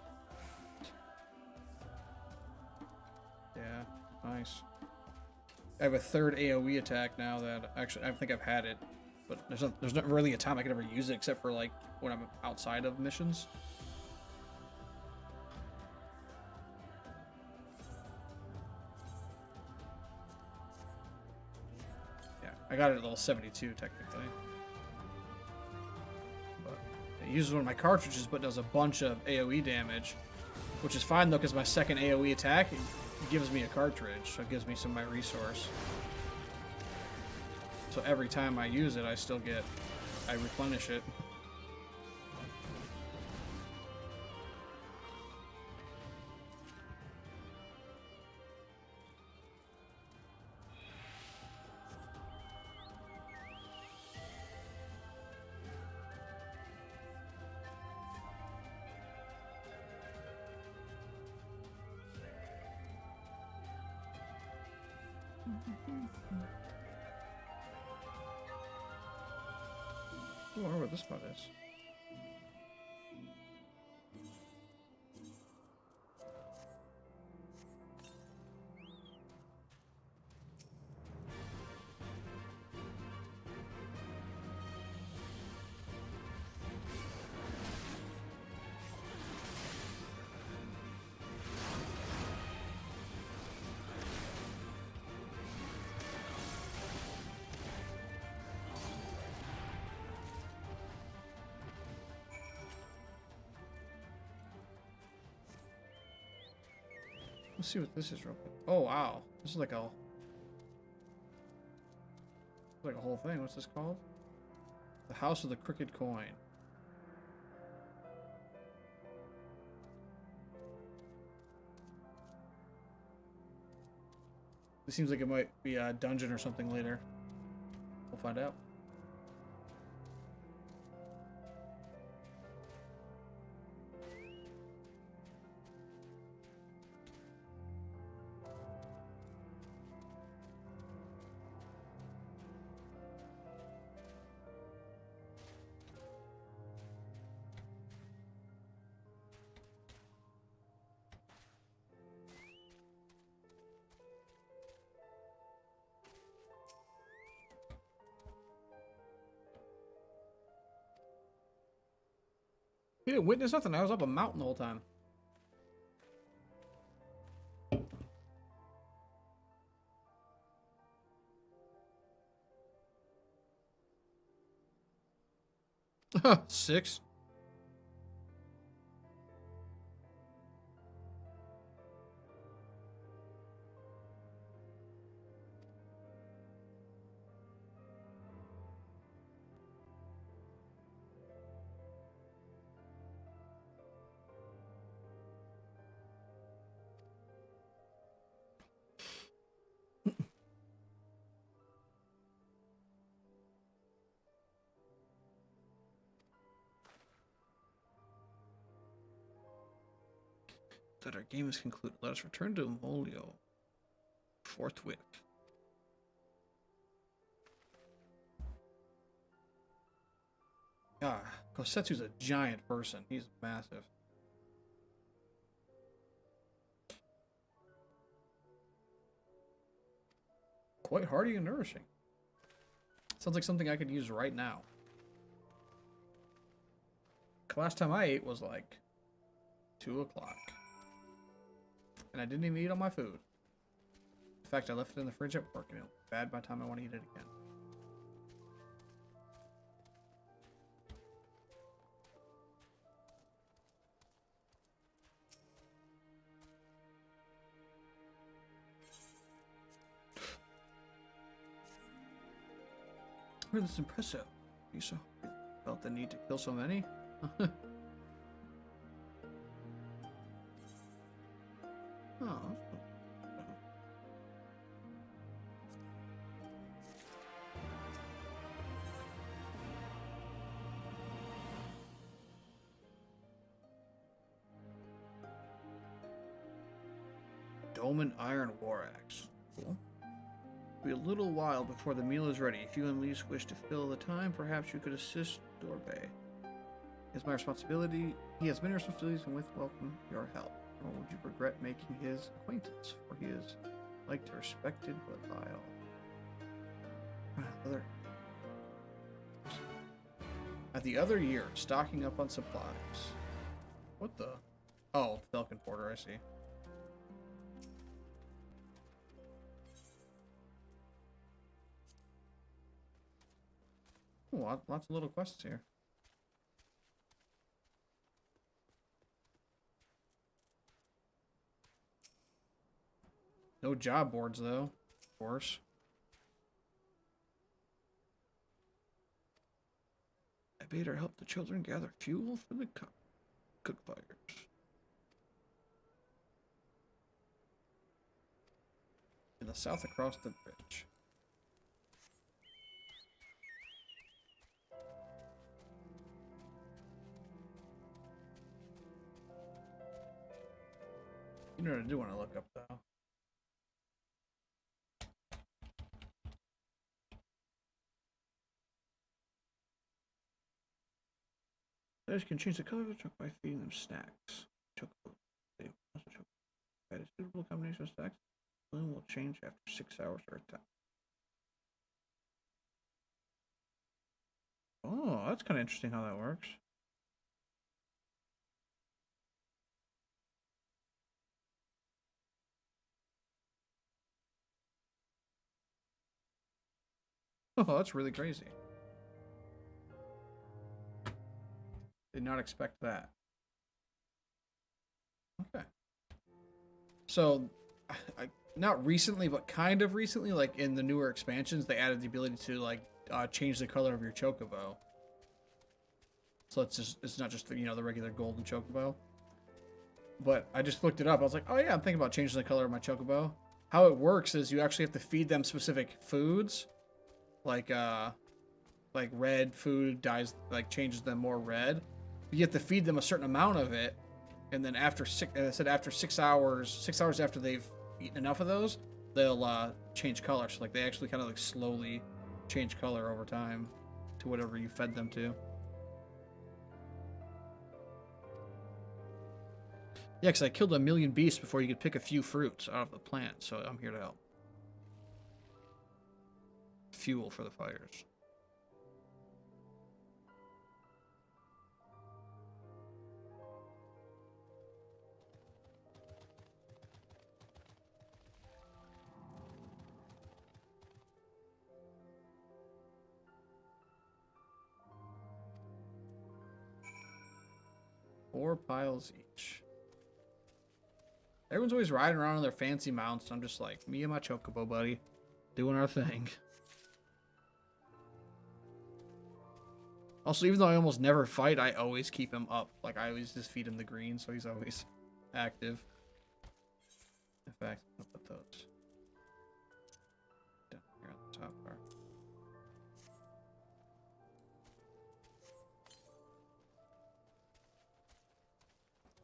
[SPEAKER 1] Yeah, nice. I have a 3rd AoE attack now that actually I think I've had it, but there's not really a time I can ever use it except for like when I'm outside of missions. Yeah, I got it at level 72 technically. It uses one of my cartridges, but does a bunch of AoE damage, which is fine though, because my second AoE attack gives me a cartridge, so it gives me some of my resource. So every time I use it, I replenish it. Oh, I wonder what this spot is. Let's see what this is real quick. Oh wow, this is like a whole thing. What's this called? The House of the Crooked Coin. It seems like it might be a dungeon or something later. We'll find out. He didn't witness nothing. I was up a mountain the whole time. Six. That our game is concluded. Let us return to Molio forthwith. Ah, Kosetsu's a giant person. He's massive. Quite hearty and nourishing. Sounds like something I could use right now. Last time I ate was like 2 o'clock. And I didn't even eat all my food. In fact, I left it in the fridge at work and it was bad by the time I want to eat it again. Where's this impresso? You felt the need to kill so many? Oh. Dolmen Iron War Axe. Cool. It'll be a little while before the meal is ready. If you and Lise wish to fill the time, perhaps you could assist Dorbe. It's my responsibility. He has many responsibilities and with welcome your help. Nor would you regret making his acquaintance, for he is liked, respected, but by all. At the other year, stocking up on supplies. What the? Oh, Falcon Porter, I see. Oh, lots of little quests here. No job boards, though, of course. I bade her help the children gather fuel for the cook fires. In the south across the bridge. You know what I do want to look up, though? Players can change the color of the truck by feeding them snacks. A suitable combination of snacks. The balloon will change after 6 hours or a time. Oh, that's kind of interesting how that works. Oh, that's really crazy. Did not expect that. Okay. So, not recently, but kind of recently, like in the newer expansions, they added the ability to like change the color of your chocobo. So it's not just the, you know, the regular golden chocobo. But I just looked it up. I was like, oh yeah, I'm thinking about changing the color of my chocobo. How it works is you actually have to feed them specific foods, like red food dyes, like changes them more red. You have to feed them a certain amount of it, and then after after 6 hours, 6 hours after they've eaten enough of those, they'll change color. So like they actually kind of like slowly change color over time to whatever you fed them to. Yeah, because I killed 1 million beasts before you could pick a few fruits out of the plant, so I'm here to help. Fuel for the fires. Four piles each. Everyone's always riding around on their fancy mounts. I'm just like, me and my chocobo buddy, doing our thing. Also, even though I almost never fight, I always keep him up. Like, I always just feed him the green, so he's always active. In fact, I'll put those down here on the top bar.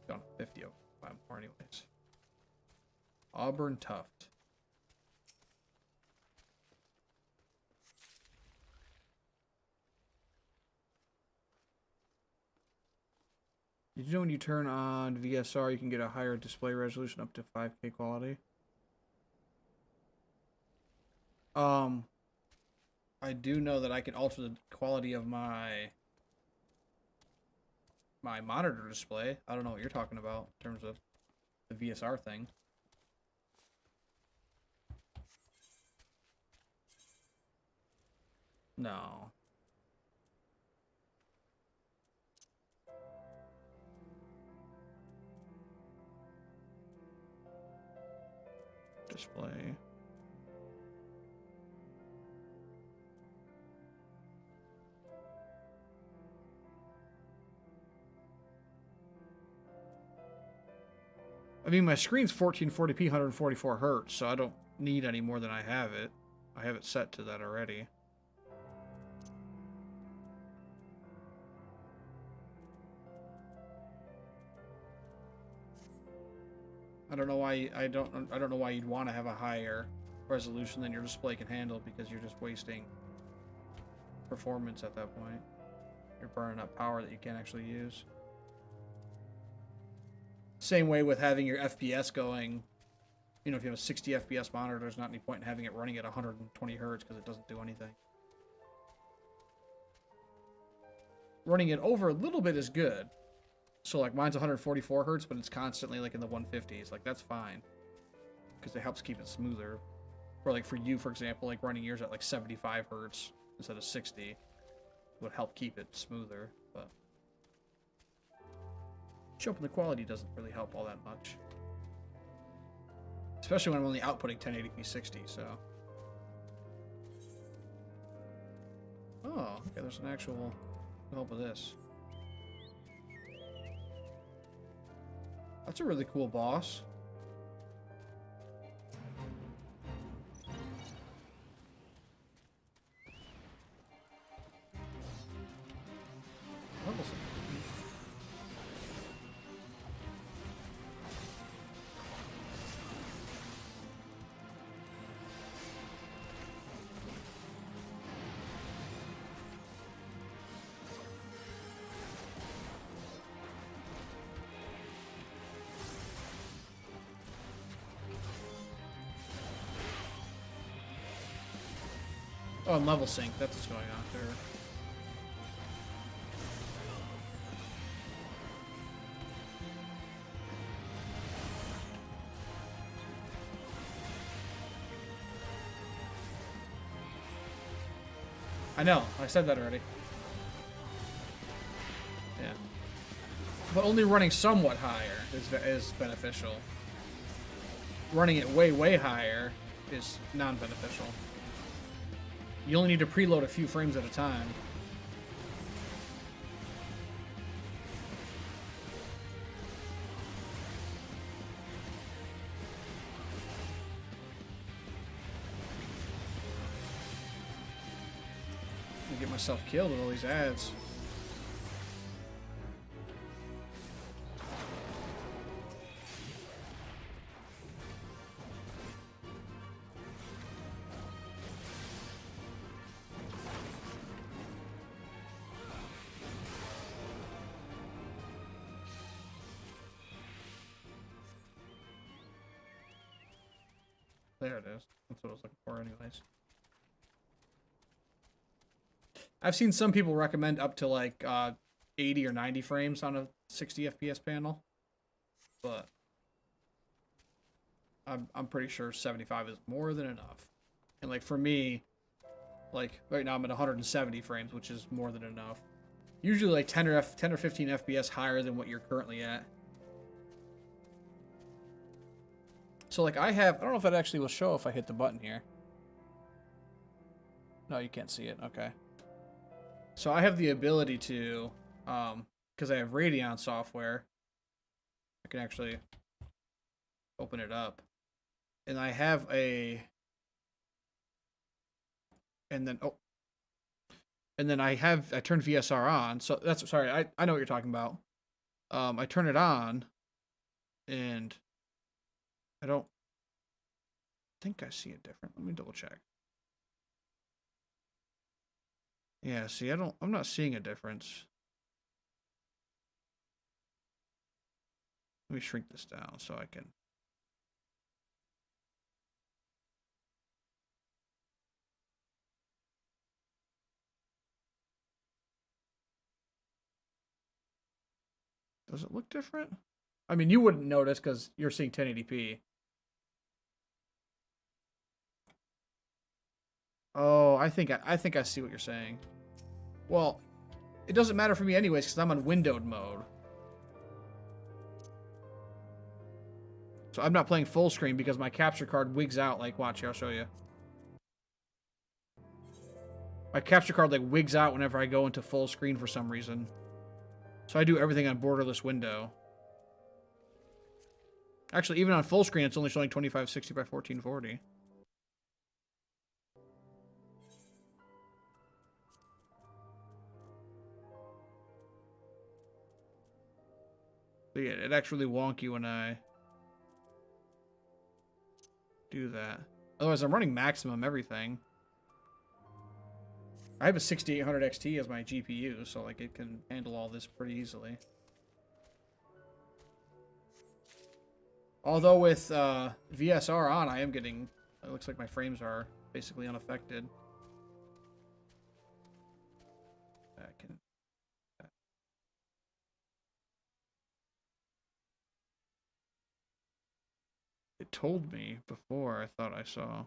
[SPEAKER 1] Down 50 of 5 more anyways. Auburn Tuft. Did you know when you turn on VSR, you can get a higher display resolution up to 5K quality? I do know that I can alter the quality of my monitor display. I don't know what you're talking about in terms of the VSR thing. No. Display. I mean, my screen's 1440p, 144 hertz, so I don't need any more than I have it. I have it set to that already. I don't know why I don't know why you'd want to have a higher resolution than your display can handle, because you're just wasting performance at that point. You're burning up power that you can't actually use. Same way with having your FPS going, you know, if you have a 60 FPS monitor, there's not any point in having it running at 120 hertz because it doesn't do anything. Running it over a little bit is good. So like mine's 144 hertz, but it's constantly like in the 150s. Like that's fine because it helps keep it smoother. Or like for you, for example, like running yours at like 75 hertz instead of 60 would help keep it smoother. But jumping the quality doesn't really help all that much. Especially when I'm only outputting 1080p 60, so. Oh, okay, there's an actual help with this. That's a really cool boss. Oh, and level sync. That's what's going on there. I know. I said that already. Yeah. But only running somewhat higher is beneficial. Running it way, way higher is non-beneficial. You only need to preload a few frames at a time. I get myself killed with all these ads. There it is. That's what I was looking for anyways. I've seen some people recommend up to like 80 or 90 frames on a 60 FPS panel. But I'm pretty sure 75 is more than enough. And like for me, like right now I'm at 170 frames, which is more than enough. Usually like 10 or 15 FPS higher than what you're currently at. So like I don't know if it actually will show if I hit the button here. No, you can't see it. Okay. So I have the ability to, because I have Radeon software, I can actually open it up. And I have and then I turned VSR on. So that's, sorry, I know what you're talking about. I turn it on and I don't think I see it different. Let me double check. Yeah, see, I'm not seeing a difference. Let me shrink this down so I can. Does it look different? I mean, you wouldn't notice because you're seeing 1080p. Oh, I think I see what you're saying. Well, it doesn't matter for me anyways because I'm on windowed mode. So I'm not playing full screen because my capture card wigs out. Like, watch here, I'll show you. My capture card like wigs out whenever I go into full screen for some reason. So I do everything on borderless window. Actually, even on full screen, it's only showing 2560 by 1440. But yeah, it acts really wonky when I do that. Otherwise, I'm running maximum everything. I have a 6800 XT as my GPU, so like it can handle all this pretty easily. Although with VSR on, I am getting, it looks like my frames are basically unaffected. It told me before, I thought I saw.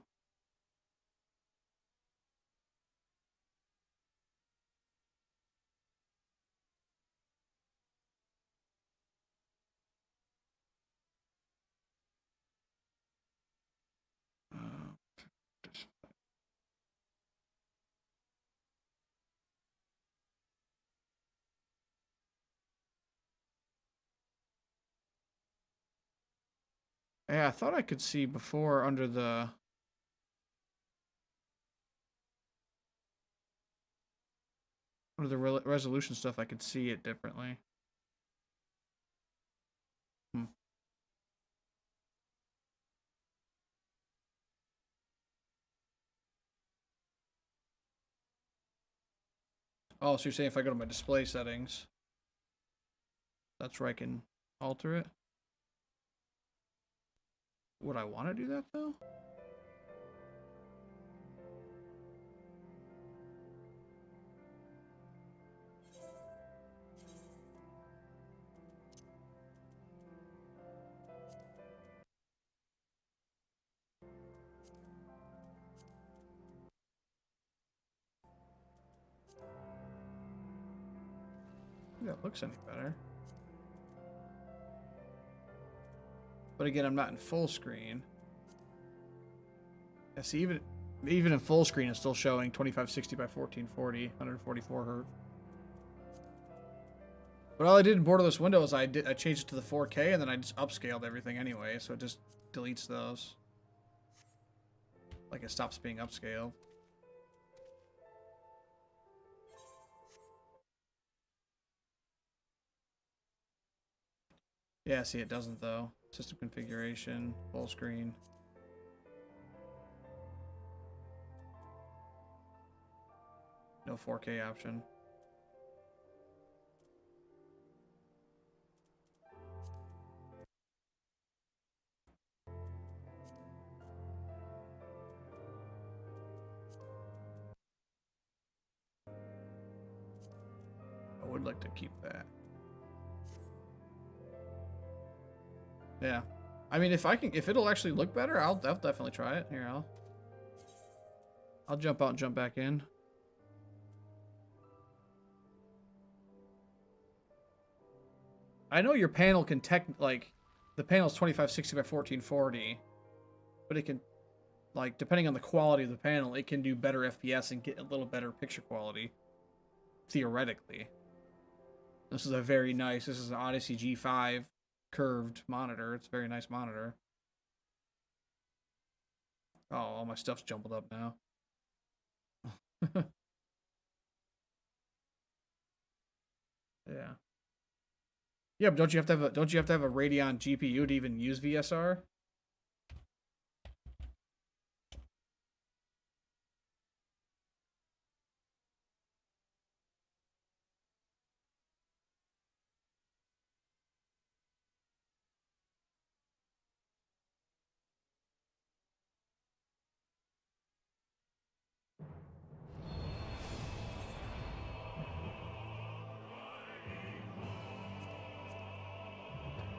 [SPEAKER 1] Yeah, I thought I could see before under the... Under the resolution stuff, I could see it differently. Oh, so you're saying if I go to my display settings, that's where I can alter it? Would I want to do that, though? I think that looks any better. But again, I'm not in full screen. Yeah, see, even in full screen, it's still showing 2560 by 1440, 144 Hz. But all I did in borderless windows, I changed it to the 4K, and then I just upscaled everything anyway, so it just deletes those. Like it stops being upscaled. Yeah, see, it doesn't though. System configuration, full screen. No 4K option. I would like to keep that. Yeah. I mean, if it'll actually look better, I'll definitely try it. Here, I'll jump out and jump back in. I know your panel can the panel's 2560 by 1440, but it can, like, depending on the quality of the panel, it can do better FPS and get a little better picture quality, theoretically. This is an Odyssey G5 curved monitor. It's a very nice monitor. Oh, all my stuff's jumbled up now. Yeah. Yeah, but don't you have to have a Radeon GPU to even use VSR?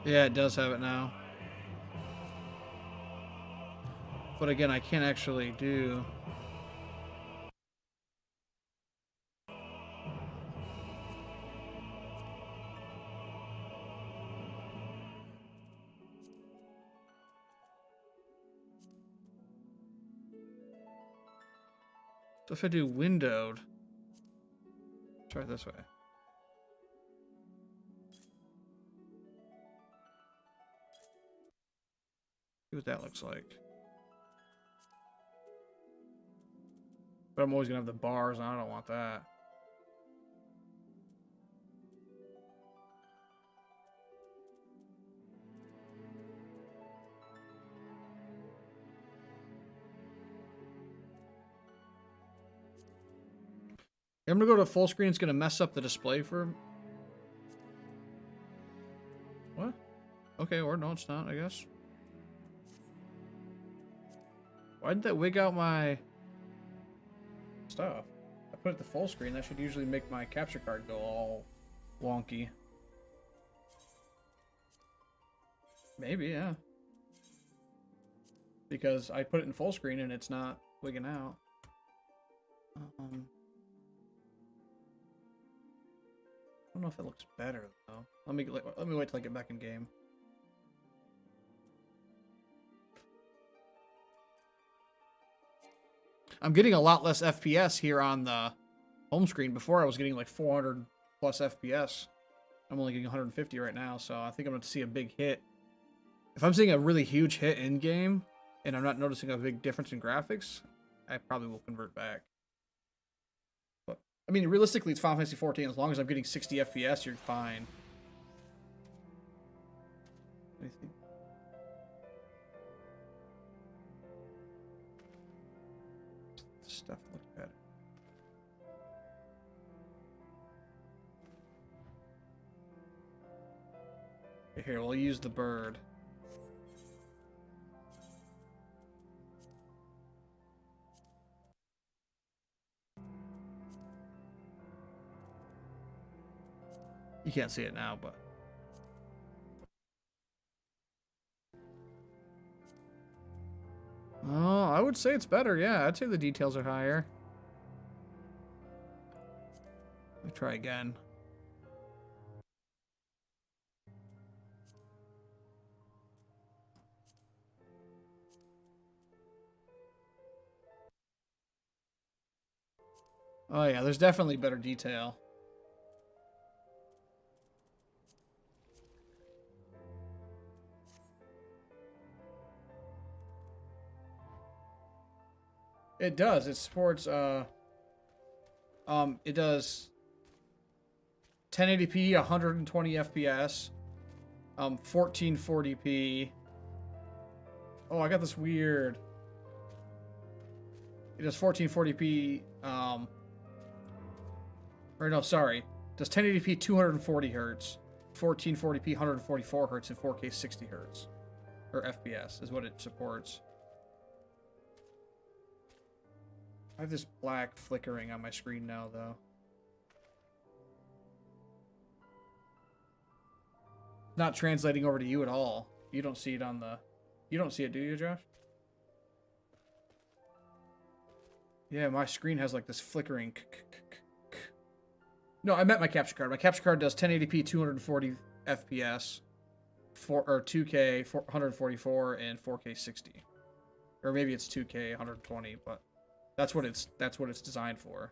[SPEAKER 1] Yeah, it does have it now. But again, I can't actually do... So if I do windowed... Try it this way. See what that looks like. But I'm always gonna have the bars, and I don't want that. I'm gonna go to full screen. It's gonna mess up the display for... What? Okay, or no, it's not, I guess. Why didn't that wig out my stuff? I put it to full screen. That should usually make my capture card go all wonky. Maybe, yeah. Because I put it in full screen and it's not wigging out. I don't know if it looks better though. Let me wait till I get back in game. I'm getting a lot less FPS here on the home screen. Before I was getting like 400 plus FPS. I'm only getting 150 right now, so I think I'm going to see a big hit If I'm seeing a really huge hit in game and I'm not noticing a big difference in graphics, I probably will convert back. But I mean, realistically, it's Final Fantasy 14. As long as I'm getting 60 FPS, you're fine. Anything? Stuff looks better. Here, we'll use the bird. You can't see it now, but... Oh, I would say it's better, yeah. I'd say the details are higher. Let me try again. Oh yeah, there's definitely better detail. It does. It supports it does 1080p, 120 FPS, 1440p. Oh, I got this weird. It does 1440p, or no, sorry. It does 1080p 240 hertz, 1440p 144 hertz, and 4K 60 hertz. Or FPS is what it supports. I have this black flickering on my screen now, though. Not translating over to you at all. You don't see it on the... You don't see it, do you, Josh? Yeah, my screen has like this flickering... No, I meant my capture card. My capture card does 1080p 240 FPS, 2K 144, and 4K 60. Or maybe it's 2K 120, but that's what it's designed for.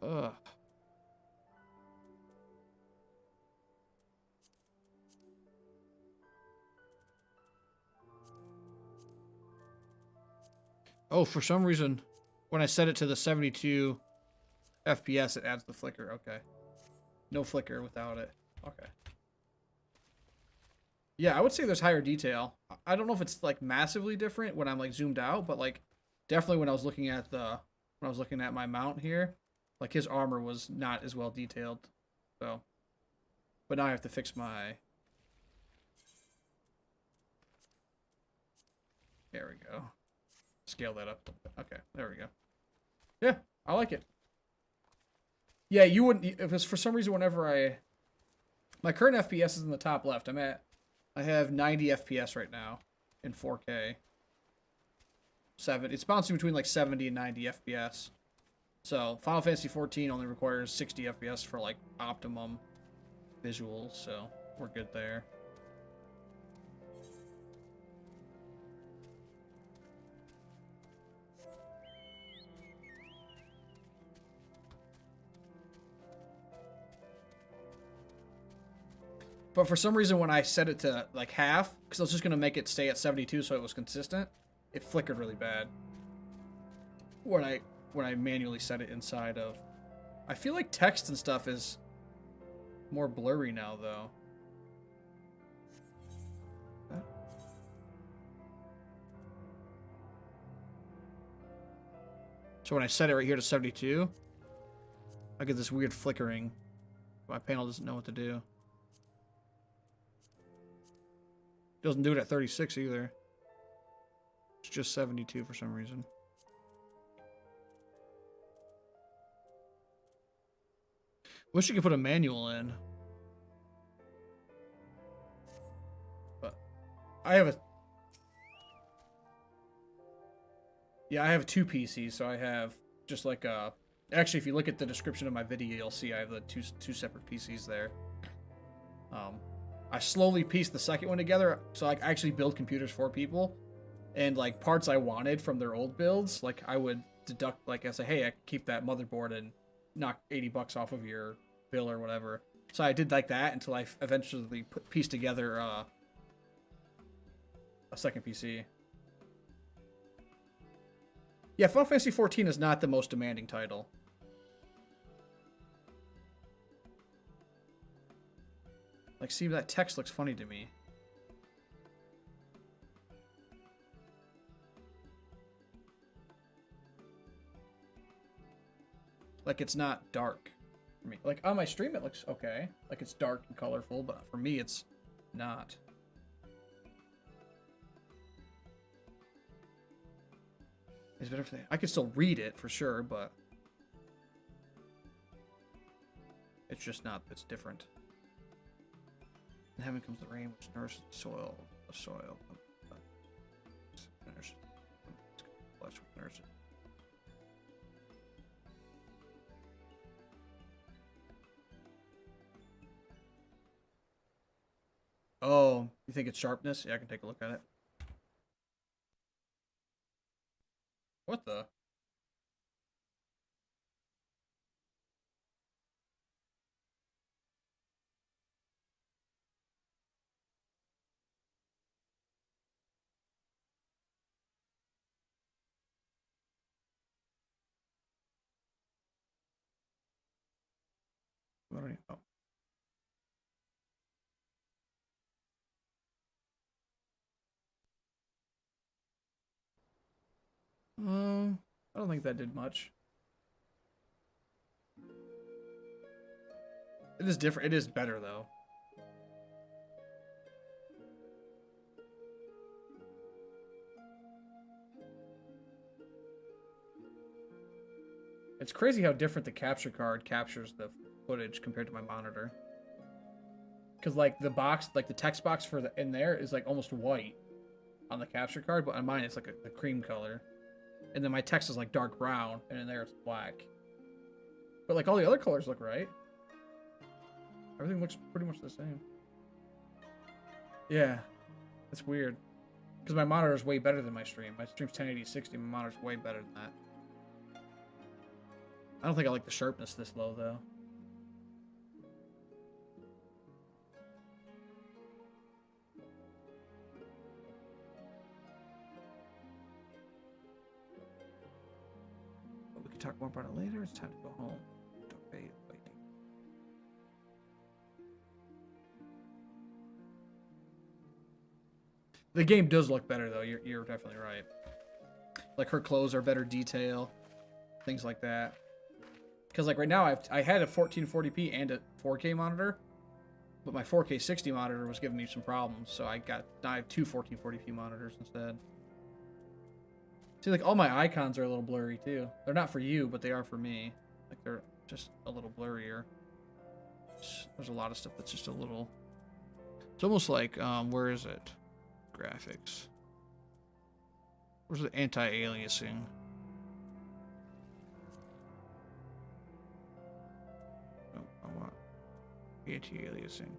[SPEAKER 1] Ugh. Oh, for some reason, when I set it to the 72 FPS, it adds the flicker. Okay. No flicker without it. Okay. Yeah, I would say there's higher detail. I don't know if it's like massively different when I'm like zoomed out, but like definitely when I was looking at my mount here, like his armor was not as well detailed. So, but now I have to fix my... There we go. Scale that up a little bit. Okay, there we go. Yeah, I like it. Yeah, you wouldn't... If it's for some reason whenever my current FPS is in the top left. I have 90 FPS right now in 4K. It's bouncing between like 70 and 90 FPS. So, Final Fantasy 14 only requires 60 FPS for like optimum visuals, so we're good there. But for some reason, when I set it to like half, because I was just going to make it stay at 72 so it was consistent, it flickered really bad. When I manually set it inside of... I feel like text and stuff is more blurry now, though. So when I set it right here to 72, I get this weird flickering. My panel doesn't know what to do. Doesn't do it at 36 either. It's just 72 for some reason. Wish you could put a manual in. But I have I have two PCs, so I have just like a... Actually, if you look at the description of my video, you'll see I have the two separate PCs there. I slowly pieced the second one together, so like, I actually build computers for people, and like parts I wanted from their old builds, like I would deduct, like I say, hey, I keep that motherboard and knock $80 off of your bill or whatever. So I did like that until I eventually pieced together a second PC. Yeah, Final Fantasy XIV is not the most demanding title. Like, see, that text looks funny to me. Like, it's not dark for me. Like, on my stream, it looks okay. Like, it's dark and colorful, but for me, it's not. It's better for I can still read it, for sure, but... it's just not, it's different. In heaven comes the rain, which nourishes the soil. The soil. Nurse it. Oh, you think it's sharpness? Yeah, I can take a look at it. What the? What are you? Oh. I don't think that did much. It is different. It is better, though. It's crazy how different the capture card captures the footage compared to my monitor. Because, like, the box, like, the text box for the in there is, like, almost white on the capture card, but on mine it's, like, a cream color. And then my text is, like, dark brown, and in there it's black. But, like, all the other colors look right. Everything looks pretty much the same. Yeah. It's weird. Because my monitor is way better than my stream. My stream's 1080-60, my monitor's way better than that. I don't think I like the sharpness this low, though. But we can talk more about it later. It's time to go home. Okay, waiting. The game does look better, though. You're definitely right. Like, her clothes are better detail. Things like that. Because, like, right now, I had a 1440p and a 4K monitor, but my 4K 60 monitor was giving me some problems, so now I have two 1440p monitors instead. See, like, all my icons are a little blurry, too. They're not for you, but they are for me. Like, they're just a little blurrier. There's a lot of stuff that's just a little... It's almost like, where is it? Graphics. Where's the anti-aliasing? I want anti-aliasing.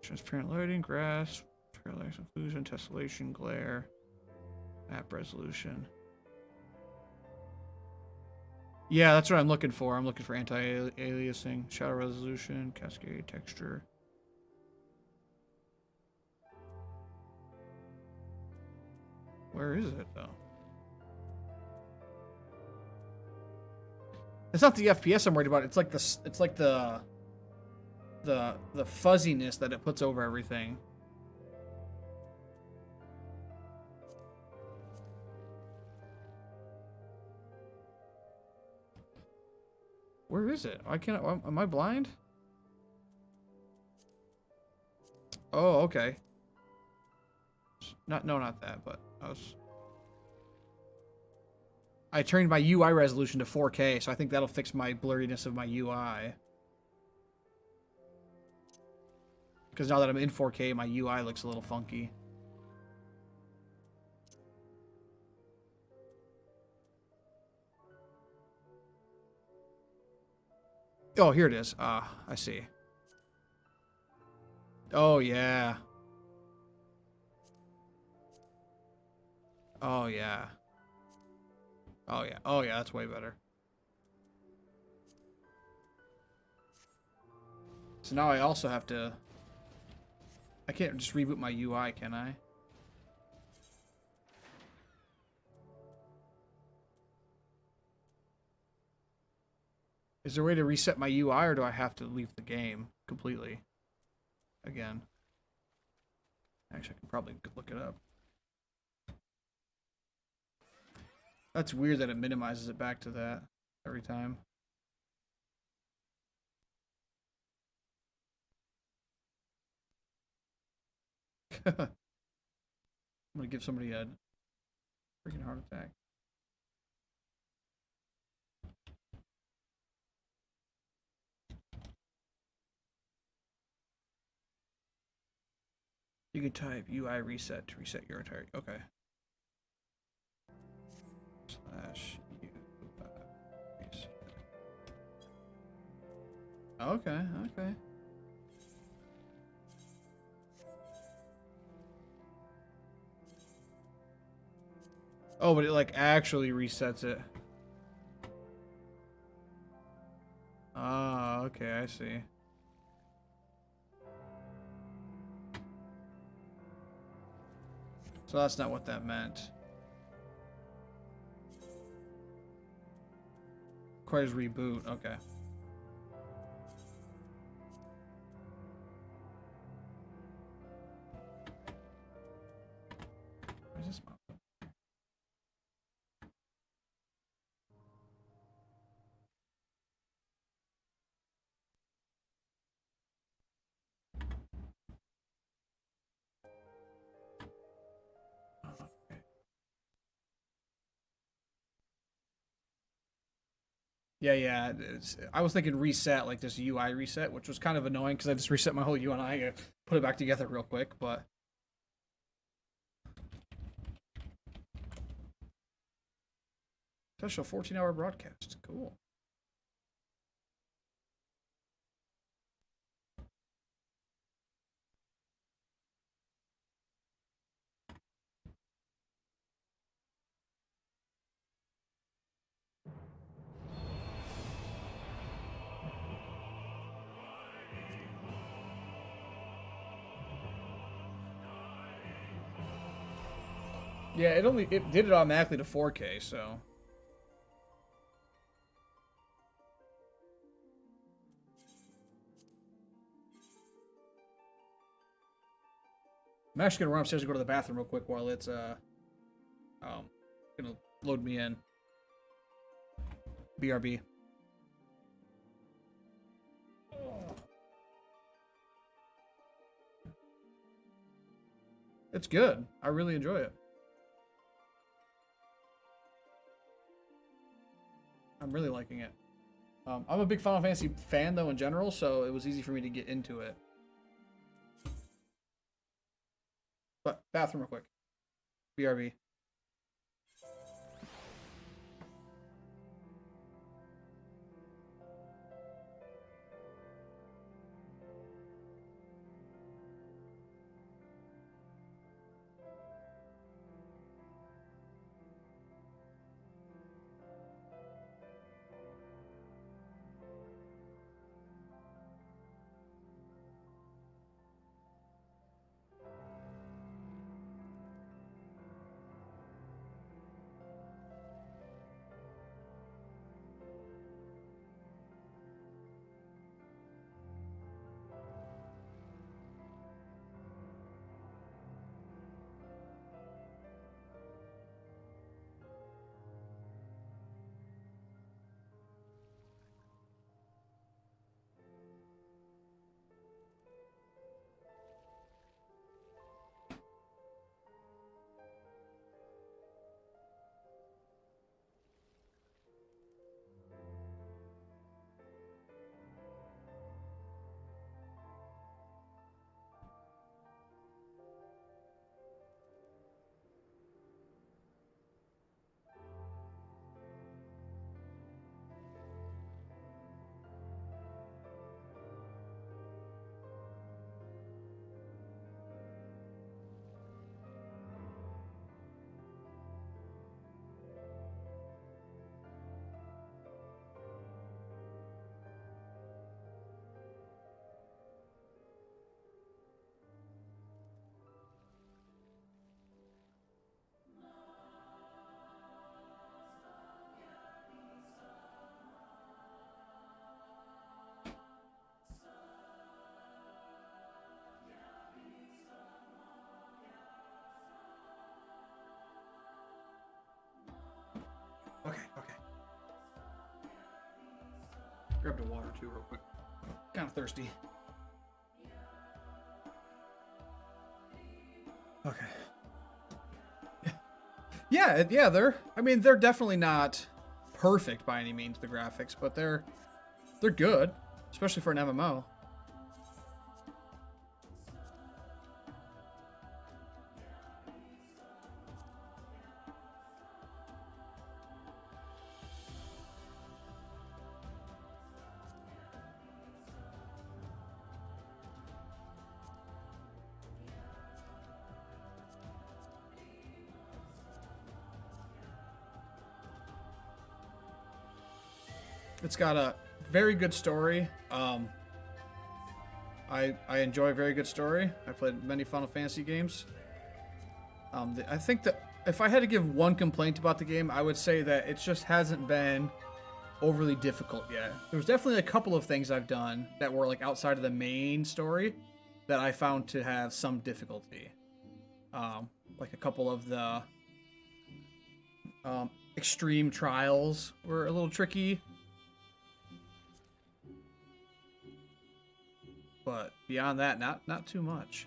[SPEAKER 1] Transparent lighting, grass, parallax occlusion, tessellation, glare, map resolution. Yeah, that's what I'm looking for. I'm looking for anti-aliasing, shadow resolution, cascade texture. Where is it, though? It's not the FPS I'm worried about. It's like the fuzziness that it puts over everything. Where is it? I can't. Am I blind? Oh, okay. No, not that. But I turned my UI resolution to 4K, so I think that'll fix my blurriness of my UI. Because now that I'm in 4K, my UI looks a little funky. Oh, here it is. Ah, I see. Oh, yeah. Oh, yeah. Oh, yeah. Oh, yeah, that's way better. So now I also have to... I can't just reboot my UI, can I? Is there a way to reset my UI, or do I have to leave the game completely again? Actually, I can probably look it up. That's weird that it minimizes it back to that every time. I'm gonna give somebody a freaking heart attack. You can type UI reset to reset your entire... Okay. Slash UI reset. Okay, okay. Oh, but it like actually resets it. Ah, okay, I see. So that's not what that meant. Requires reboot, okay. Where's this mouse? Yeah. I was thinking reset, like this UI reset, which was kind of annoying because I just reset my whole UI and I put it back together real quick, but... Special 14-hour broadcast. Cool. Yeah, it did it automatically to 4K, so... I'm actually gonna run upstairs and go to the bathroom real quick while it's gonna load me in. BRB. It's good. I really enjoy it. I'm really liking it. I'm a big Final Fantasy fan though in general, so it was easy for me to get into it. But bathroom real quick. BRB. Grabbed a water too real quick. Kind of thirsty. Okay. Yeah, they're definitely not perfect by any means, the graphics, but they're good, especially for an MMO. It's got a very good story. I enjoy a very good story. I played many Final Fantasy games. I think that if I had to give one complaint about the game, I would say that it just hasn't been overly difficult yet. There was definitely a couple of things I've done that were like outside of the main story that I found to have some difficulty. Like a couple of the extreme trials were a little tricky. But beyond that, not too much.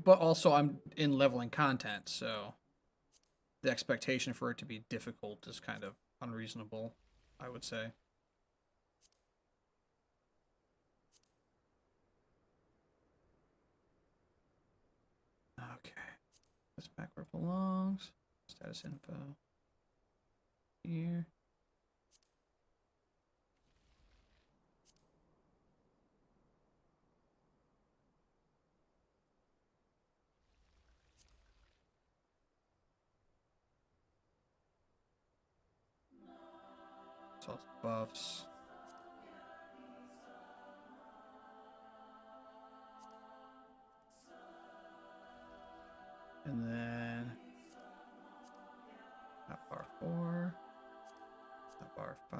[SPEAKER 1] But also I'm in leveling content, so the expectation for it to be difficult is kind of unreasonable, I would say. Okay, that's back where it belongs. Status info here. Salt buffs. And then not bar 4, not bar 5.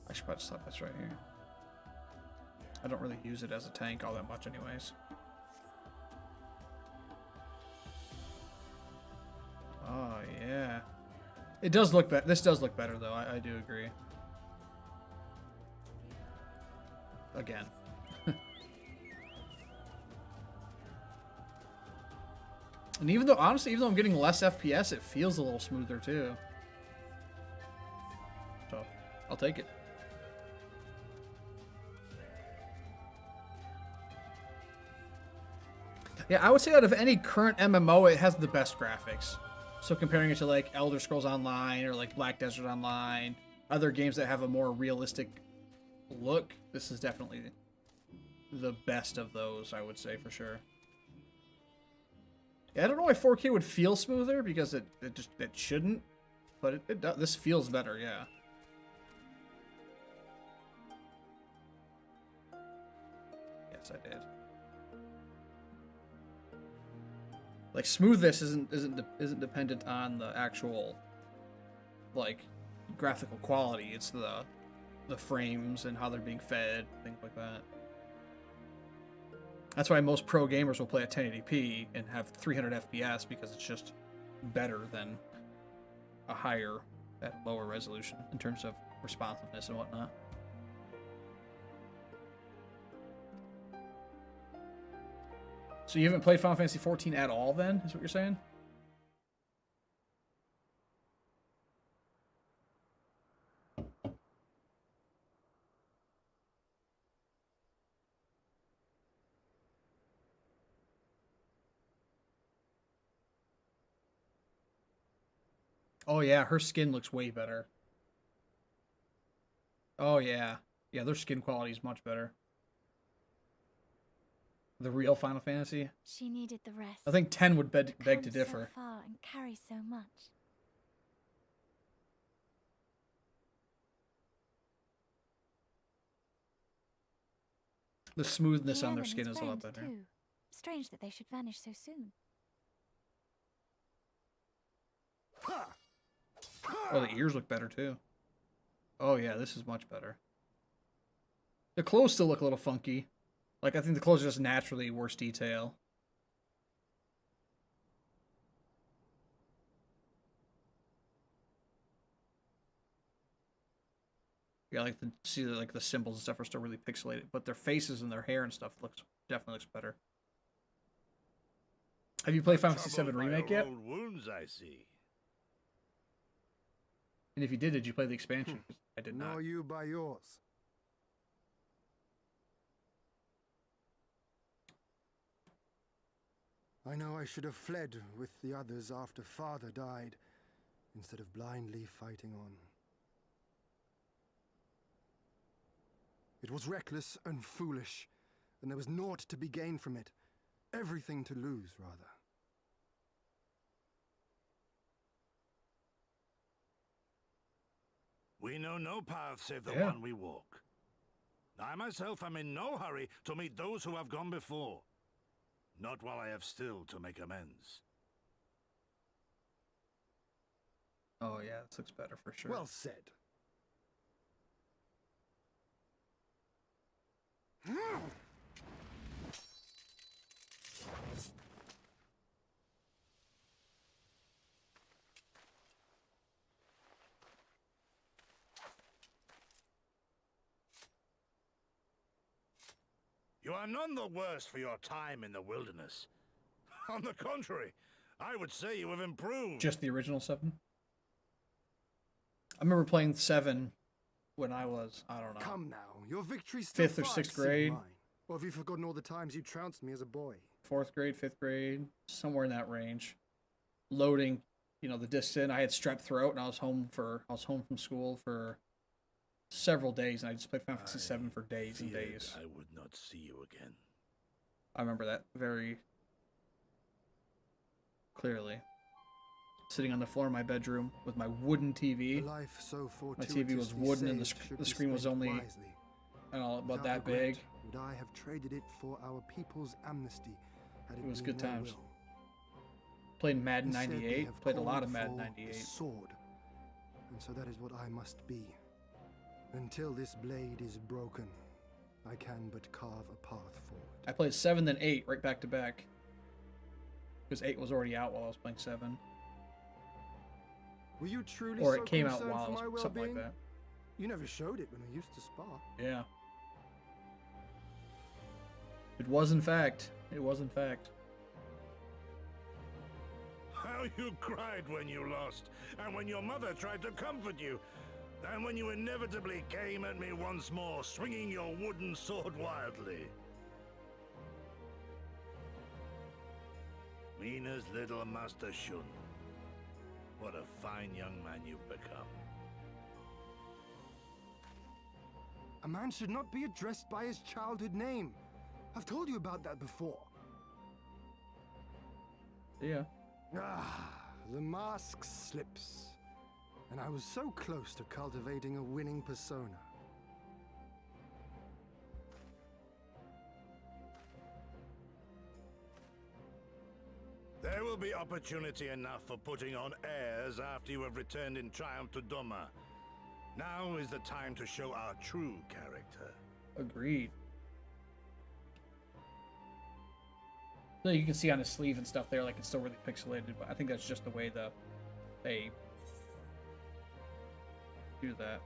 [SPEAKER 1] I should probably slap this right here. I don't really use it as a tank all that much anyways. Oh, yeah. It does look better. This does look better, though. I do agree. Again. And even though, honestly, even though I'm getting less FPS, it feels a little smoother, too. So, I'll take it. Yeah, I would say out of any current MMO, it has the best graphics. So comparing it to like Elder Scrolls Online or like Black Desert Online, other games that have a more realistic look, this is definitely the best of those, I would say, for sure. Yeah, I don't know why 4K would feel smoother, because it shouldn't, but it does. This feels better, yeah. Yes, I did. Like smoothness isn't dependent on the actual like graphical quality. It's the frames and how they're being fed, things like that. That's why most pro gamers will play at 1080p and have 300 FPS, because it's just better than a higher at lower resolution in terms of responsiveness and whatnot. So you haven't played Final Fantasy XIV at all, then, is what you're saying? Oh yeah, her skin looks way better. Oh yeah. Yeah, their skin quality is much better. The real Final Fantasy?
[SPEAKER 14] She needed the rest.
[SPEAKER 1] I think 10 would beg to differ.
[SPEAKER 14] So far and carry so much.
[SPEAKER 1] The smoothness on their
[SPEAKER 14] Leanne and
[SPEAKER 1] skin
[SPEAKER 14] his
[SPEAKER 1] is a lot
[SPEAKER 14] friend,
[SPEAKER 1] better.
[SPEAKER 14] too. Strange that they should vanish so soon.
[SPEAKER 1] Oh, the ears look better too. Oh yeah, this is much better. The clothes still look a little funky. Like, I think the clothes are just naturally worse detail. Yeah, like the symbols and stuff are still really pixelated, but their faces and their hair and stuff definitely looks better. Have you played Final Fantasy VII Remake yet?
[SPEAKER 9] Old wounds, I see.
[SPEAKER 1] And if you did you play the expansion? I did not.
[SPEAKER 16] Nor you by yours. I know I should have fled with the others after Father died, instead of blindly fighting on. It was reckless and foolish, and there was naught to be gained from it. Everything to lose, rather.
[SPEAKER 9] We know no path save the
[SPEAKER 1] Yeah.
[SPEAKER 9] one we walk. I myself am in no hurry to meet those who have gone before. Not while I have still to make amends.
[SPEAKER 1] Oh yeah, this looks better for sure.
[SPEAKER 16] Well said.
[SPEAKER 9] You are none the worse for your time in the wilderness. On the contrary, I would say you have improved.
[SPEAKER 1] Just the original 7? I remember playing 7 when I was, I don't know.
[SPEAKER 16] Come now, your victory's still
[SPEAKER 1] 5th or
[SPEAKER 16] far
[SPEAKER 1] 6th grade.
[SPEAKER 16] exceeding mine. Or have you forgotten all the times you trounced me as a boy?
[SPEAKER 1] 4th grade, 5th grade, somewhere in that range. Loading, you know, the discs in. I had strep throat, and I was home from school for several days, and I just played Final Fantasy 7 for days and days.
[SPEAKER 9] I would not see you again.
[SPEAKER 1] I remember that very clearly. Sitting on the floor of my bedroom with my wooden TV.
[SPEAKER 16] Life so
[SPEAKER 1] My TV was wooden, and the screen was only, I don't know, about that big.
[SPEAKER 16] Would I have traded it for our people's amnesty had
[SPEAKER 1] It was
[SPEAKER 16] been
[SPEAKER 1] good
[SPEAKER 16] their
[SPEAKER 1] times.
[SPEAKER 16] will?
[SPEAKER 1] Played Madden
[SPEAKER 16] Instead, they
[SPEAKER 1] 98.
[SPEAKER 16] have
[SPEAKER 1] Played a lot
[SPEAKER 16] called
[SPEAKER 1] of Madden
[SPEAKER 16] for
[SPEAKER 1] 98.
[SPEAKER 16] the sword, and so that is what I must be. Until this blade is broken, I can but carve a path forward.
[SPEAKER 1] I played 7 then 8 right back to back. Because 8 was already out while I was playing 7.
[SPEAKER 16] Were you truly
[SPEAKER 1] Or
[SPEAKER 16] so
[SPEAKER 1] it came out
[SPEAKER 16] concerned
[SPEAKER 1] while
[SPEAKER 16] for
[SPEAKER 1] I
[SPEAKER 16] my
[SPEAKER 1] was something like
[SPEAKER 16] well-being?
[SPEAKER 1] that.
[SPEAKER 16] You never showed it when we used to spar.
[SPEAKER 1] Yeah. It was in fact. It was in fact.
[SPEAKER 9] How you cried when you lost, and when your mother tried to comfort you, and when you inevitably came at me once more, swinging your wooden sword wildly. Mina's little Master Shun. What a fine young man you've become.
[SPEAKER 16] A man should not be addressed by his childhood name. I've told you about that before.
[SPEAKER 1] Yeah.
[SPEAKER 16] Ah, the mask slips. And I was so close to cultivating a winning persona.
[SPEAKER 9] There will be opportunity enough for putting on airs after you have returned in triumph to Doma. Now is the time to show our true character.
[SPEAKER 1] Agreed. So you can see on his sleeve and stuff there, like it's still really pixelated, but I think that's just the way they do that.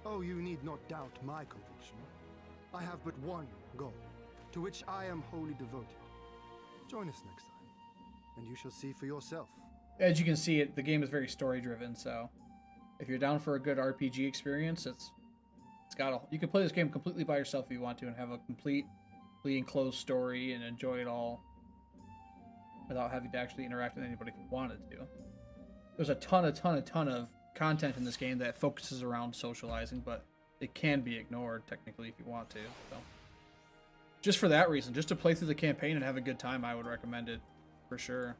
[SPEAKER 16] Oh, you need not doubt my conviction. I have but one goal, to which I am wholly devoted. Join us next time, and you shall see for yourself.
[SPEAKER 1] As you can see, the game is very story-driven, so if you're down for a good RPG experience, it's got you can play this game completely by yourself if you want to, and have a completely enclosed story and enjoy it all without having to actually interact with anybody if you wanted to. There's a ton of content in this game that focuses around socializing, but it can be ignored technically if you want to. So Just for that reason, just to play through the campaign and have a good time, I would recommend it for sure.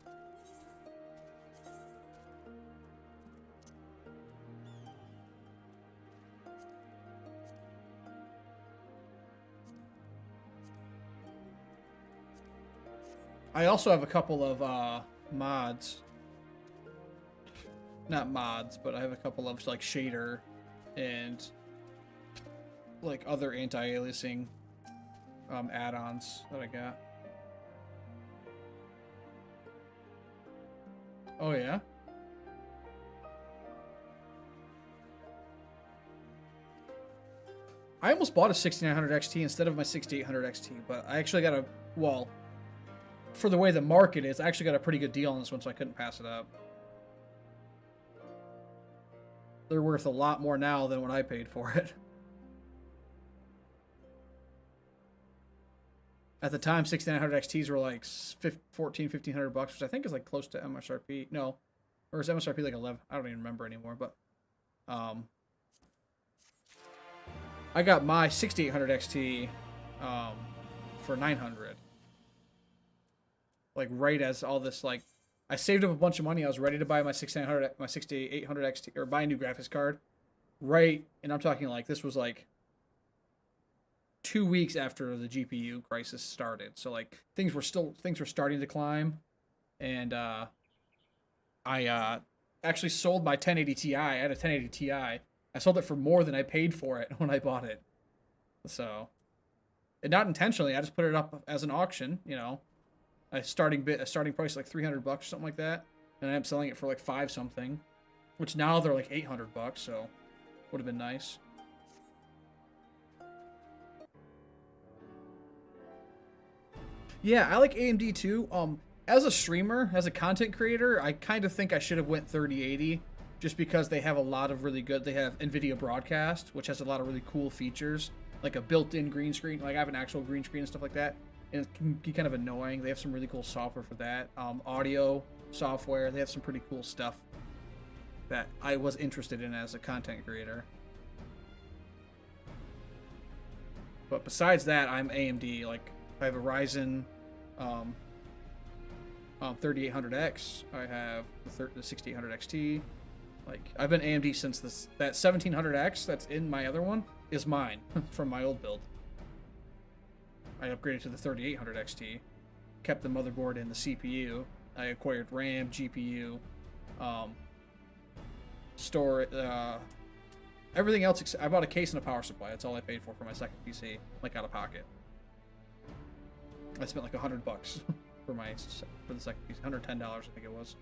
[SPEAKER 1] I also have a couple of mods. Not mods, but I have a couple of like shader and like other anti-aliasing add-ons that I got. Oh yeah? I almost bought a 6900 XT instead of my 6800 XT, but I actually got a, well, for the way the market is, I actually got a pretty good deal on this one, so I couldn't pass it up. They're worth a lot more now than what I paid for it. At the time, 6900 XTs were like $1,400-1,500 bucks, which I think is like close to MSRP. No, or is MSRP like 11? I don't even remember anymore. But I got my 6800 XT for $900. Like right as all this, like, I saved up a bunch of money. I was ready to buy my 6800 XT, or buy a new graphics card. Right, and I'm talking like this was like 2 weeks after the GPU crisis started. So like things were starting to climb, and I actually sold my 1080 Ti. I had a 1080 Ti. I sold it for more than I paid for it when I bought it. So, and not intentionally. I just put it up as an auction. You know, a starting price like $300 or something like that, and I ended up selling it for like $5 something, which now they're like $800. So, would have been nice. Yeah, I like AMD too. As a streamer, as a content creator, I kind of think I should have went 3080, just because they have a lot of really good. They have NVIDIA Broadcast, which has a lot of really cool features, like a built-in green screen. Like I have an actual green screen and stuff like that, and it can be kind of annoying. They have some really cool software for that. Audio software. They have some pretty cool stuff that I was interested in as a content creator. But besides that, I'm AMD. Like, I have a Ryzen 3800X. I have the 6800 XT. Like, I've been AMD since that 1700X that's in my other one is mine from my old build. I upgraded to the 3800 XT, kept the motherboard and the CPU. I acquired RAM, GPU, everything else. I bought a case and a power supply. That's all I paid for my second PC, like out of pocket. I spent like $100 for the second piece, $110 I think it was.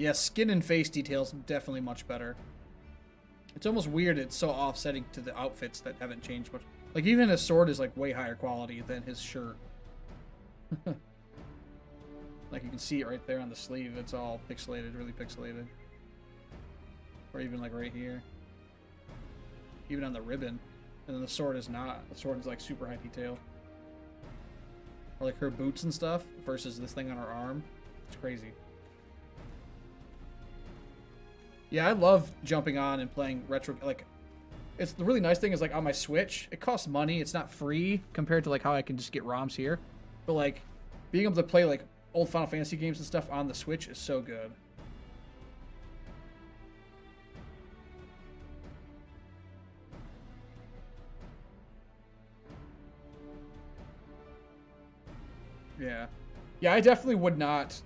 [SPEAKER 1] Yeah, skin and face details definitely much better. It's almost weird it's so offsetting to the outfits that haven't changed much. Like, even his sword is like way higher quality than his shirt. Like, you can see it right there on the sleeve. It's all pixelated, really pixelated. Or even like right here. Even on the ribbon. And then the sword is not. The sword is like super high detail. Or like her boots and stuff versus this thing on her arm. It's crazy. Yeah, I love jumping on and playing retro. Like, it's the really nice thing is like on my Switch, it costs money. It's not free compared to like how I can just get ROMs here. But like being able to play like old Final Fantasy games and stuff on the Switch is so good. Yeah. Yeah, I definitely would not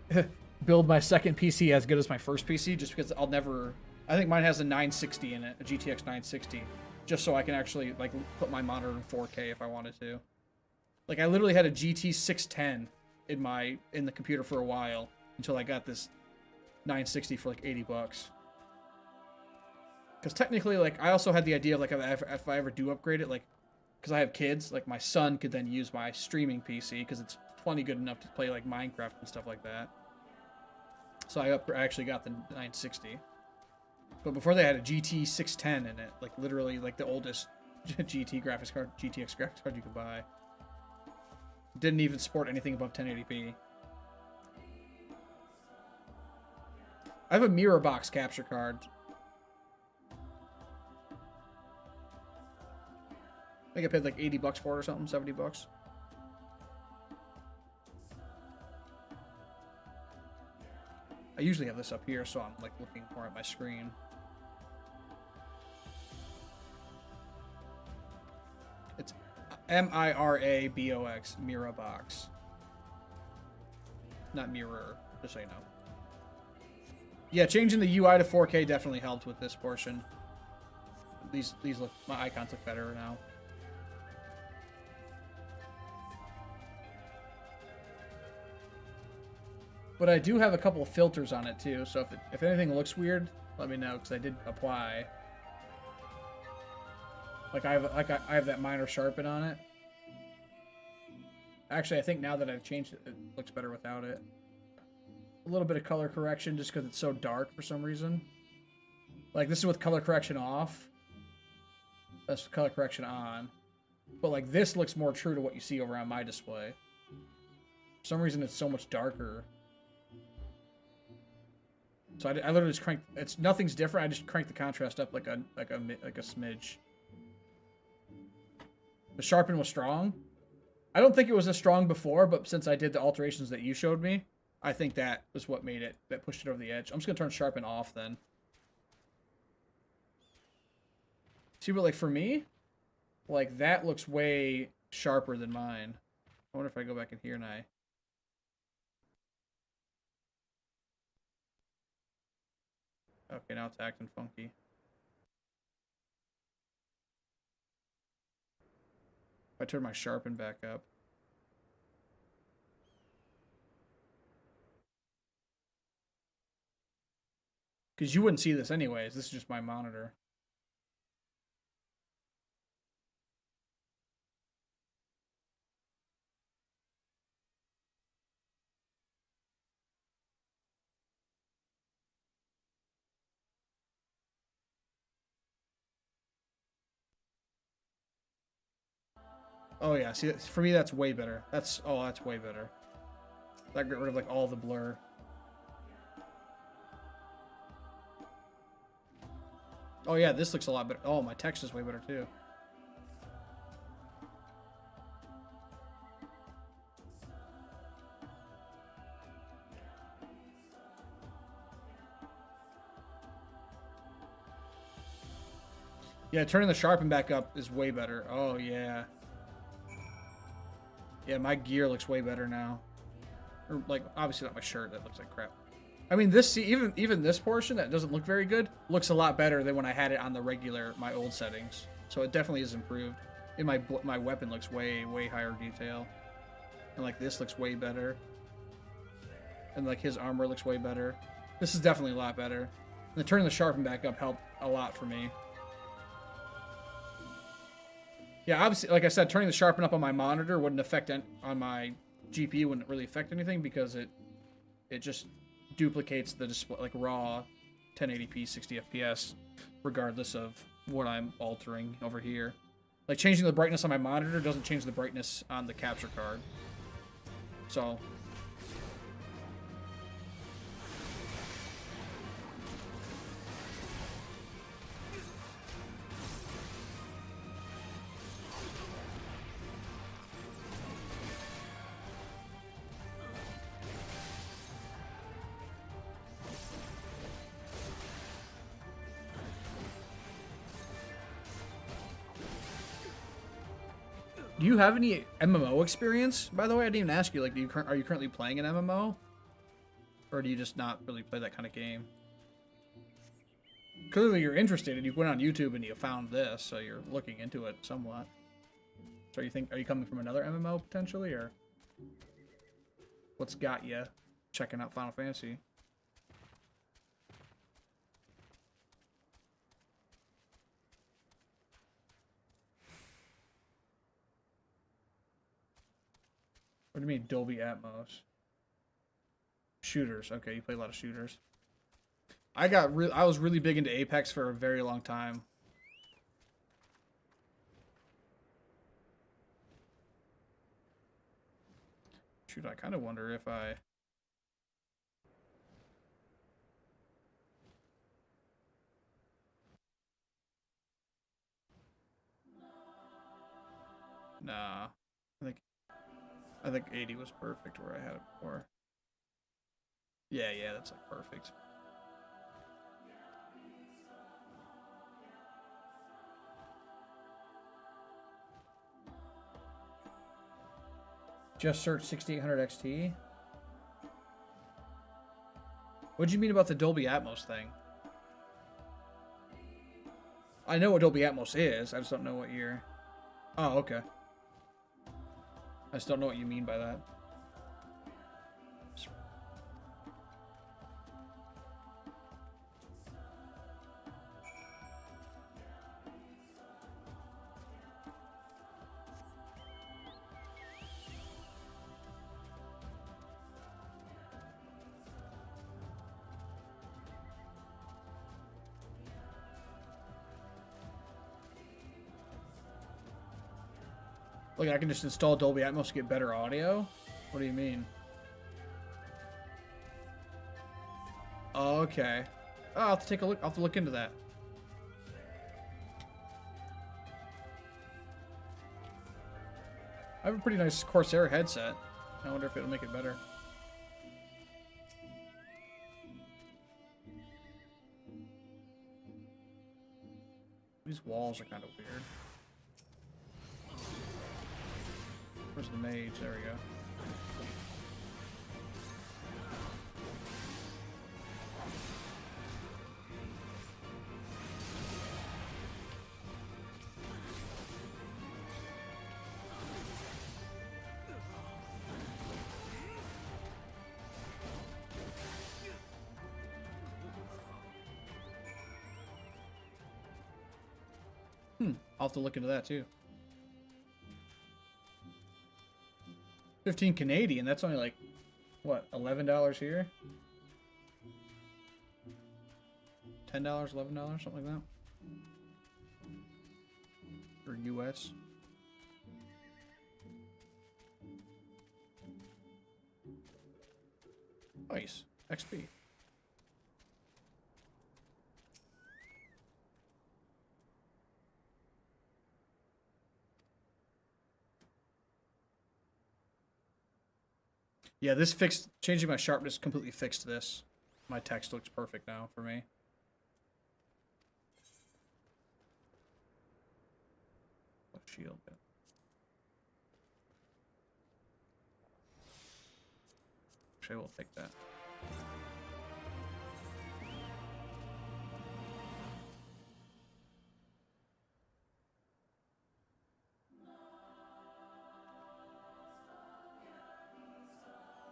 [SPEAKER 1] build my second PC as good as my first PC, just because I'll never. I think mine has a 960 in it, a GTX 960, just so I can actually like put my monitor in 4K if I wanted to. Like, I literally had a GT 610 in the computer for a while until I got this 960 for like $80. Because technically, like, I also had the idea of like if I ever do upgrade it, like, because I have kids, like my son could then use my streaming PC because it's plenty good enough to play like Minecraft and stuff like that. So I actually got the 960. But before they had a GT 610 in it, like literally like the oldest GT graphics card, GTX graphics card you could buy. Didn't even support anything above 1080p. I have a mirror box capture card. I think I paid like 80 bucks for it or something, 70 bucks. I usually have this up here, so I'm like looking more at my screen. It's MIRABOX, Mirror Box. Not mirror, just so you know. Yeah, changing the UI to 4K definitely helped with this portion. These look, my icons look better now. But I do have a couple of filters on it too, so if anything looks weird, let me know, because I did apply. Like I have that minor sharpen on it. Actually, I think now that I've changed it, it looks better without it. A little bit of color correction just because it's so dark for some reason. Like this is with color correction off. That's color correction on. But like this looks more true to what you see over on my display. For some reason it's so much darker. So I literally just cranked. It's nothing's different. I just cranked the contrast up like a smidge. The sharpen was strong. I don't think it was as strong before, but since I did the alterations that you showed me, I think that was what made it, that pushed it over the edge. I'm just gonna turn sharpen off then. See, but like for me, like that looks way sharper than mine. I wonder if I go back in here and I. Okay, now it's acting funky. If I turn my sharpen back up. Because you wouldn't see this anyways. This is just my monitor. Oh yeah, see, for me that's way better. That's way better. That got rid of like all the blur. Oh yeah, this looks a lot better. Oh, my text is way better too. Yeah, turning the sharpen back up is way better. Oh yeah. Yeah, my gear looks way better now. Or, like, obviously not my shirt. That looks like crap. I mean, this even this portion that doesn't look very good looks a lot better than when I had it on the regular, my old settings. So it definitely is improved. And my weapon looks way higher detail. And like this looks way better. And like his armor looks way better. This is definitely a lot better. And turning the sharpen back up helped a lot for me. Yeah, obviously, like I said, turning the sharpen up on my monitor wouldn't affect on my GPU wouldn't really affect anything because it just duplicates the display, like raw 1080p 60 FPS, regardless of what I'm altering over here. Like changing the brightness on my monitor doesn't change the brightness on the capture card. So. Do you have any MMO experience? By the way, I didn't even ask you. Like, are you currently playing an MMO, or do you just not really play that kind of game? Clearly, you're interested, and you went on YouTube and you found this, so you're looking into it somewhat. So, are you coming from another MMO potentially, or what's got you checking out Final Fantasy? What do you mean Dolby Atmos? Shooters. Okay, you play a lot of shooters. I was really big into Apex for a very long time. Shoot, I kind of wonder if I... Nah. I think 80 was perfect where I had it before. Yeah, that's like perfect. Just search 6800 XT. What do you mean about the Dolby Atmos thing? I know what Dolby Atmos is. I just don't know what year. Oh, okay. I just don't know what you mean by that. Like, I can just install Dolby Atmos to get better audio? What do you mean? Okay. Oh, I'll have to take a look. I'll have to look into that. I have a pretty nice Corsair headset. I wonder if it'll make it better. These walls are kind of weird. Where's the mage? There we go. I'll have to look into that too. 15 Canadian, that's only like, what, $11 here? $10, $11, something like that? For US. Nice. XP. Yeah, this fixed, changing my sharpness completely fixed this. My text looks perfect now for me. Shield. Actually, we'll take that.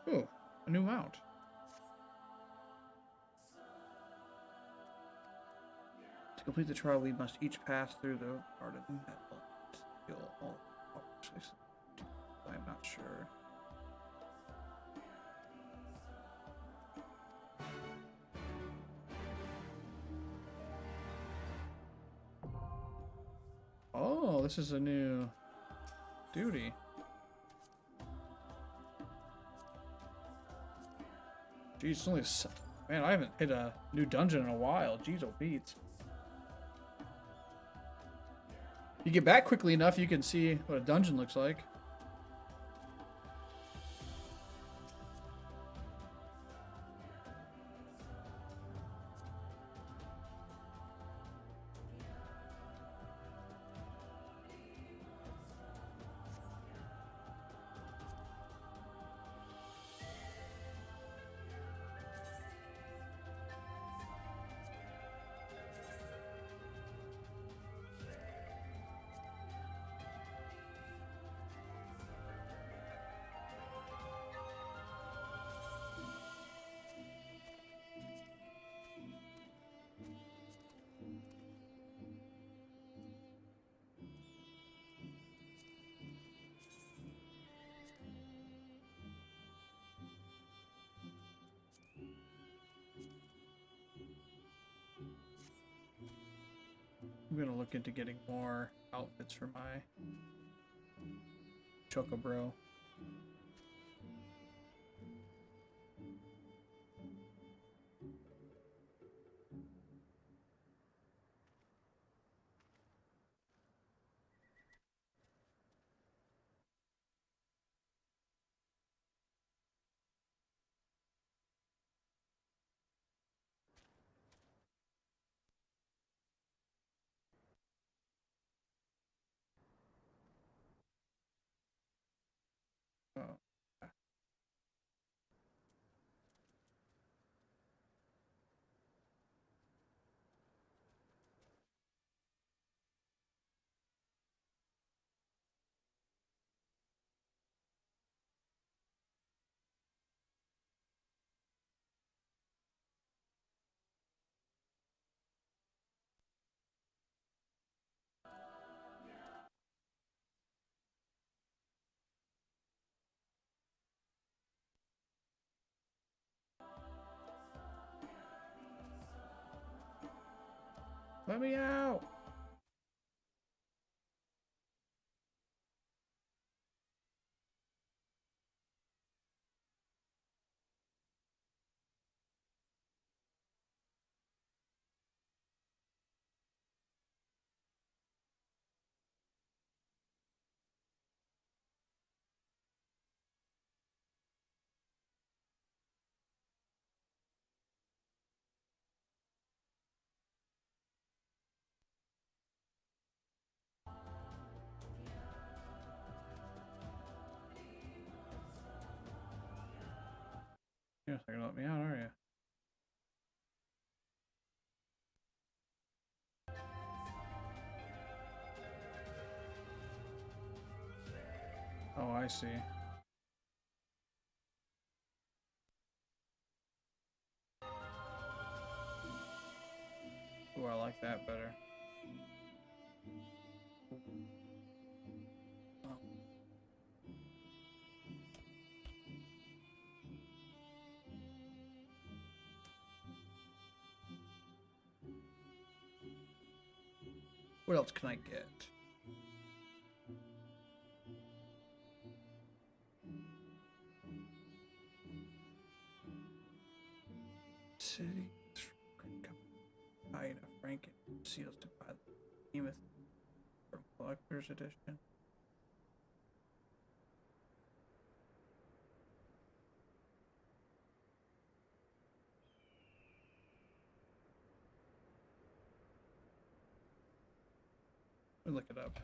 [SPEAKER 1] Ooh, a new mount. To complete the trial, we must each pass through the part of the metal. I'm not sure. Oh, this is a new duty. Jeez, it's only man, I haven't hit a new dungeon in a while. Jeez, oh Pete. You get back quickly enough, you can see what a dungeon looks like. gonna look into getting more outfits for my Chocobro. Oh. Let me out! You're not gonna let me out, are you? Oh, I see. Ooh, I like that better. Oh. What else can I get? City. Hide a Franken seals to buy the behemoth from Collector's Edition. Let me look it up.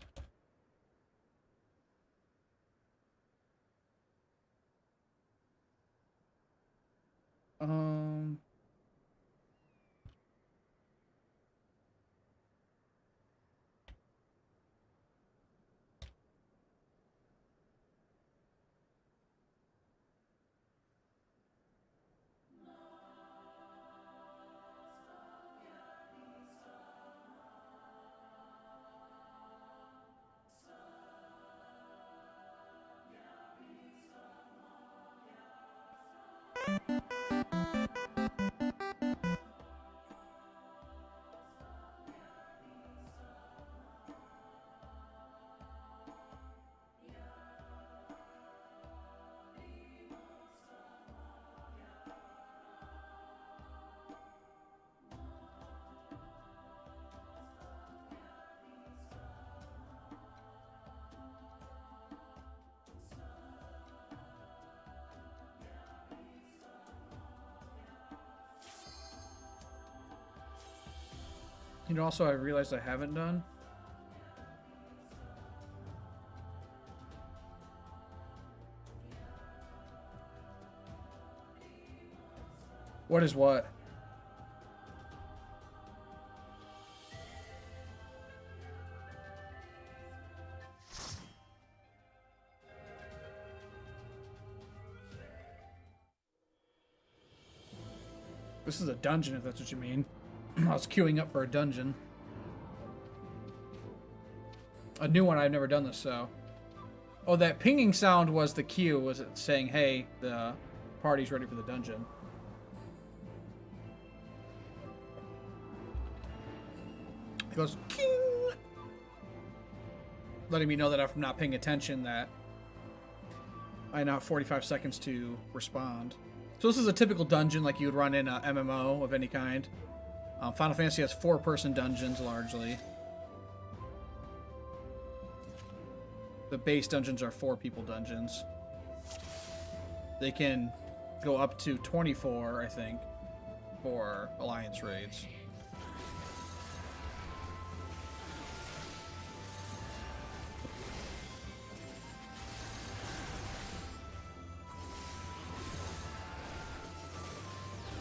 [SPEAKER 1] You know, also I realized I haven't done. What is what? This is a dungeon, if that's what you mean. I was queuing up for a dungeon. A new one, I've never done this, so. Oh, that pinging sound was the queue. Was it saying, hey, the party's ready for the dungeon? It goes, king! letting me know that if I'm not paying attention that I now have 45 seconds to respond. So this is a typical dungeon like you would run in a MMO of any kind. Final Fantasy has 4-person dungeons largely. The base dungeons are 4-people dungeons. They can go up to 24, I think, for Alliance raids.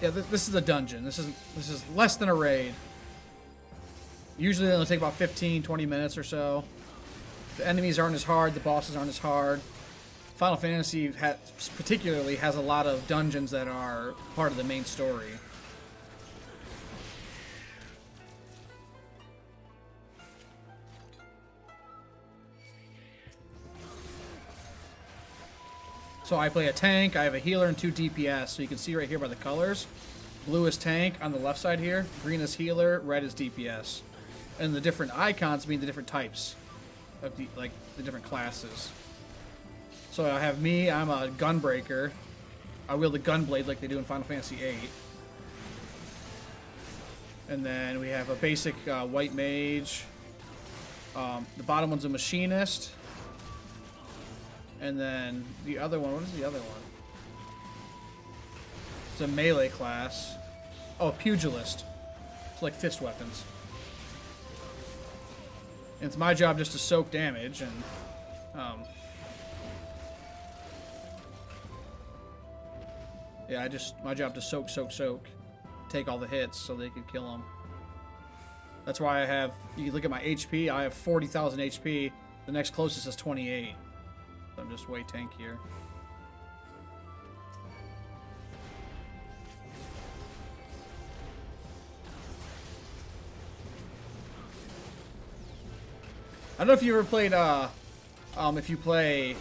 [SPEAKER 1] Yeah, this is a dungeon. This is less than a raid. Usually they'll take about 15, 20 minutes or so. The enemies aren't as hard, the bosses aren't as hard. Final Fantasy particularly has a lot of dungeons that are part of the main story. So I play a tank, I have a healer and 2 DPS, so you can see right here by the colors. Blue is tank on the left side here, green is healer, red is DPS. And the different icons mean the different types of the different classes. So I have me, I'm a gunbreaker. I wield a gunblade like they do in Final Fantasy VIII. And then we have a basic white mage. The bottom one's a machinist. And then the other one, what is the other one? It's a melee class. Oh, pugilist. It's like fist weapons. And it's my job just to soak damage and yeah, my job to soak, take all the hits so they can kill them. That's why I have, you can look at my HP, I have 40,000 HP. The next closest is 28. So I'm just way tankier. I don't know if you ever played, if you play,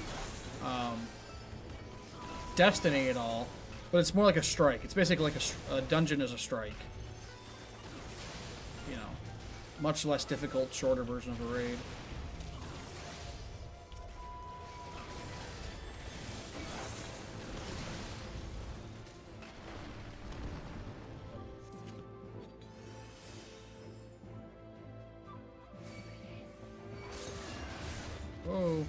[SPEAKER 1] Destiny at all, but it's more like a strike. It's basically like a dungeon is a strike. You know, much less difficult, shorter version of a raid. Whoa.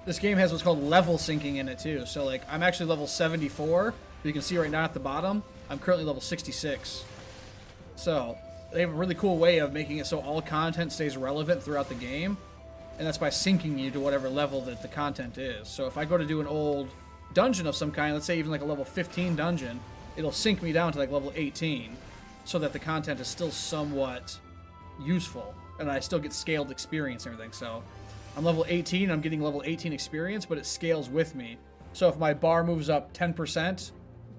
[SPEAKER 1] This game has what's called level syncing in it too. So like I'm actually level 74. You can see right now at the bottom, I'm currently level 66. So they have a really cool way of making it so all content stays relevant throughout the game. And that's by syncing you to whatever level that the content is. So if I go to do an old dungeon of some kind, let's say even like a level 15 dungeon, it'll sync me down to like level 18 so that the content is still somewhat useful. And I still get scaled experience and everything. So I'm level 18, I'm getting level 18 experience, but it scales with me. So if my bar moves up 10%,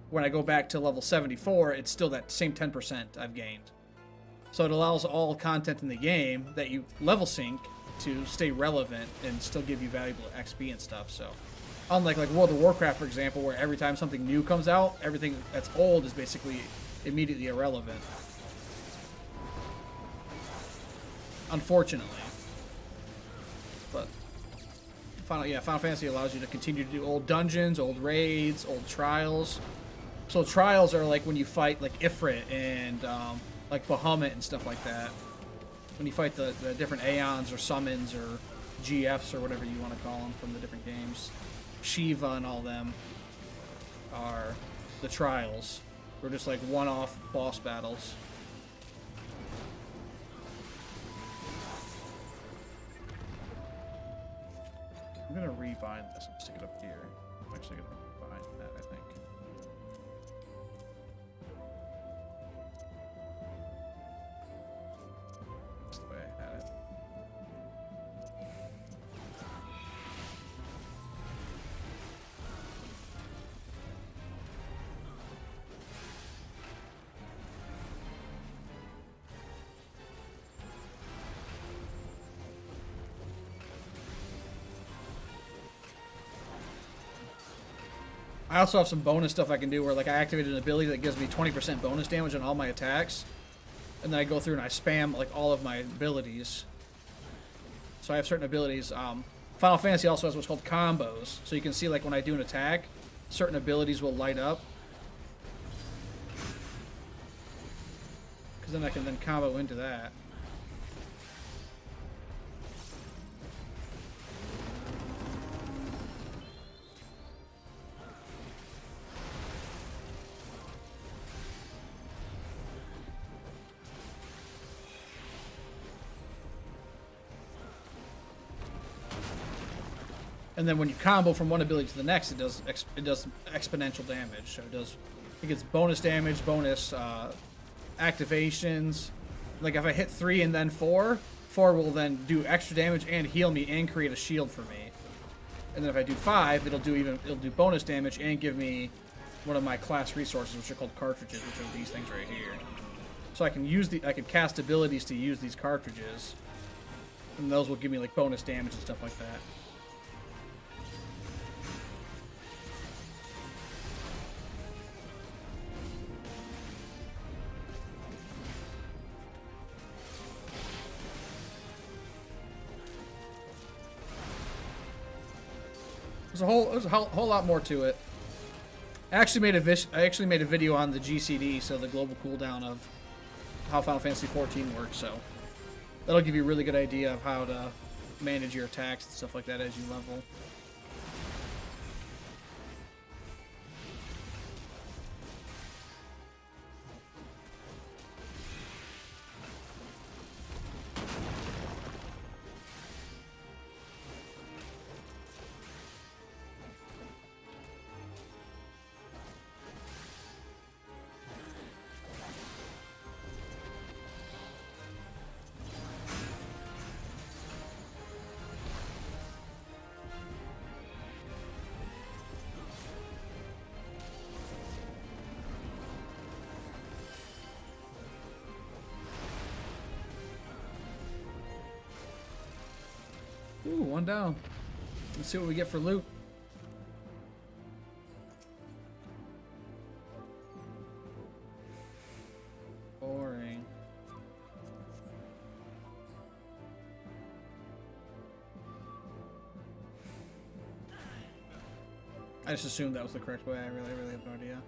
[SPEAKER 1] when I go back to level 74, it's still that same 10% I've gained. So it allows all content in the game that you level sync to stay relevant and still give you valuable XP and stuff. So unlike like World of Warcraft, for example, where every time something new comes out, everything that's old is basically immediately irrelevant. Unfortunately. But Final Fantasy allows you to continue to do old dungeons, old raids, old trials. So trials are like when you fight like Ifrit and like Bahamut and stuff like that. When you fight the different Aeons or Summons or GFs or whatever you want to call them from the different games. Shiva and all them are the trials. They're just like one-off boss battles. I'm gonna rebind this and stick it up here. I'm actually gonna rebind that, I think. That's the way I had it. I also have some bonus stuff I can do where like I activated an ability that gives me 20% bonus damage on all my attacks. And then I go through and I spam like all of my abilities. So I have certain abilities. Final Fantasy also has what's called combos. So you can see like when I do an attack, certain abilities will light up. Because then I can then combo into that. And then when you combo from one ability to the next, it does exponential damage. So it gets bonus damage, bonus activations. Like if I hit 3 and then 4 will then do extra damage and heal me and create a shield for me. And then if I do 5, it'll do bonus damage and give me one of my class resources, which are called cartridges, which are these things right here. So I can cast abilities to use these cartridges, and those will give me like bonus damage and stuff like that. There's a whole lot more to it. I actually made a video on the GCD, so the global cooldown of how Final Fantasy XIV works. So that'll give you a really good idea of how to manage your attacks and stuff like that as you level. Ooh, one down. Let's see what we get for loot. Boring. I just assumed that was the correct way. I really have no idea.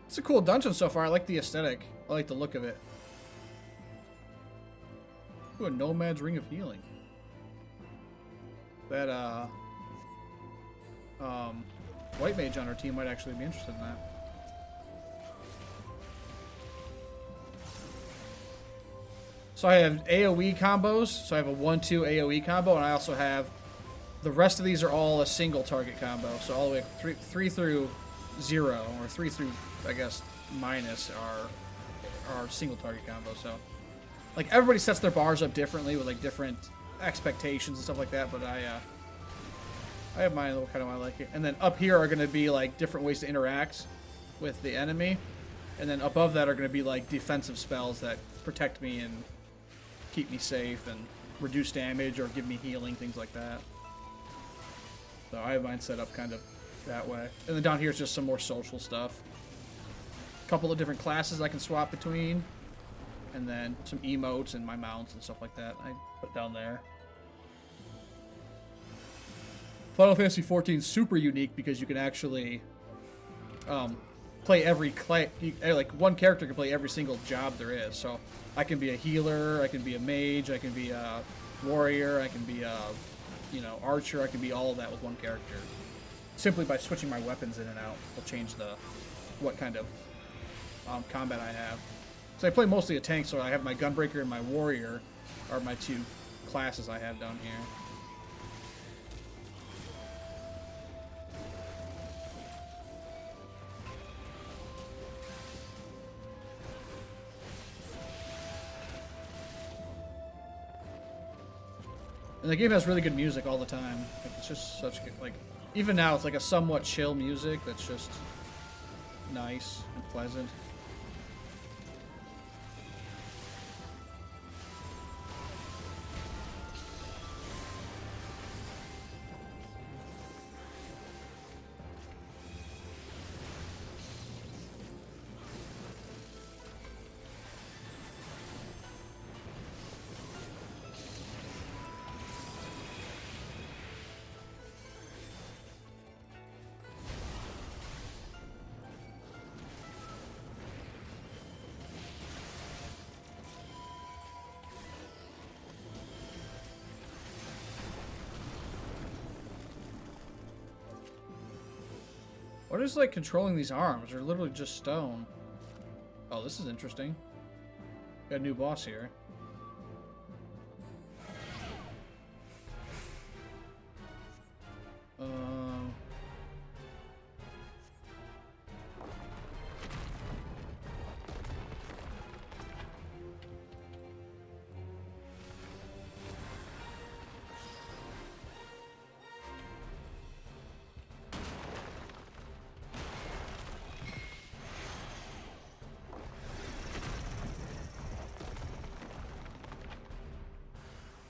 [SPEAKER 1] It's a cool dungeon so far. I like the aesthetic. I like the look of it. Ooh, a Nomad's Ring of Healing. That White Mage on our team might actually be interested in that. So I have AoE combos. So I have a 1-2 AoE combo, and I also have the rest of these are all a single target combo. So all the way 3 through 0, or 3 through I guess minus are single target combo. So like everybody sets their bars up differently with like different expectations and stuff like that, but I have mine a little kind of I like it. And then up here are going to be like different ways to interact with the enemy, and then above that are going to be like defensive spells that protect me and keep me safe and reduce damage or give me healing, things like that. So I have mine set up kind of that way. And then down here is just some more social stuff. A couple of different classes I can swap between. And then some emotes and my mounts and stuff like that I put down there. Final Fantasy XIV is super unique because you can actually play every like one character can play every single job there is. So I can be a healer, I can be a mage, I can be a warrior, I can be a archer, I can be all of that with one character. Simply by switching my weapons in and out will change what kind of combat I have. So I play mostly a tank, so I have my Gunbreaker and my Warrior are my 2 classes I have down here. And the game has really good music all the time. Like, it's just such good, like, even now it's like a somewhat chill music that's just nice and pleasant. What is, like, controlling these arms? They're literally just stone. Oh, this is interesting. Got a new boss here.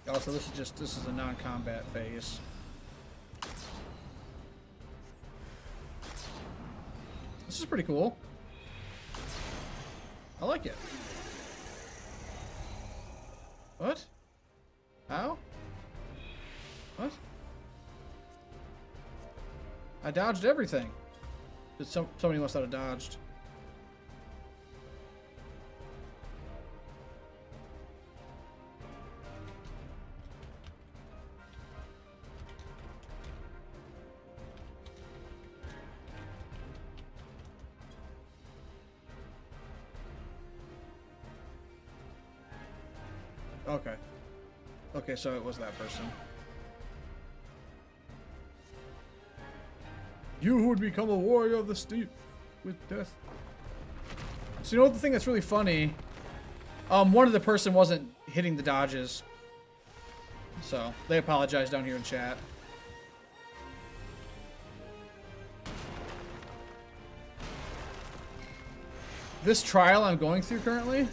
[SPEAKER 1] Oh, so this is a non-combat phase. This is pretty cool. I like it. What? How? What? I dodged everything. Somebody must have dodged. Okay. Okay, so it was that person. You who would become a warrior of the steep with death. So you know what the thing that's really funny? One of the person wasn't hitting the dodges. So they apologize down here in chat. This trial I'm going through currently,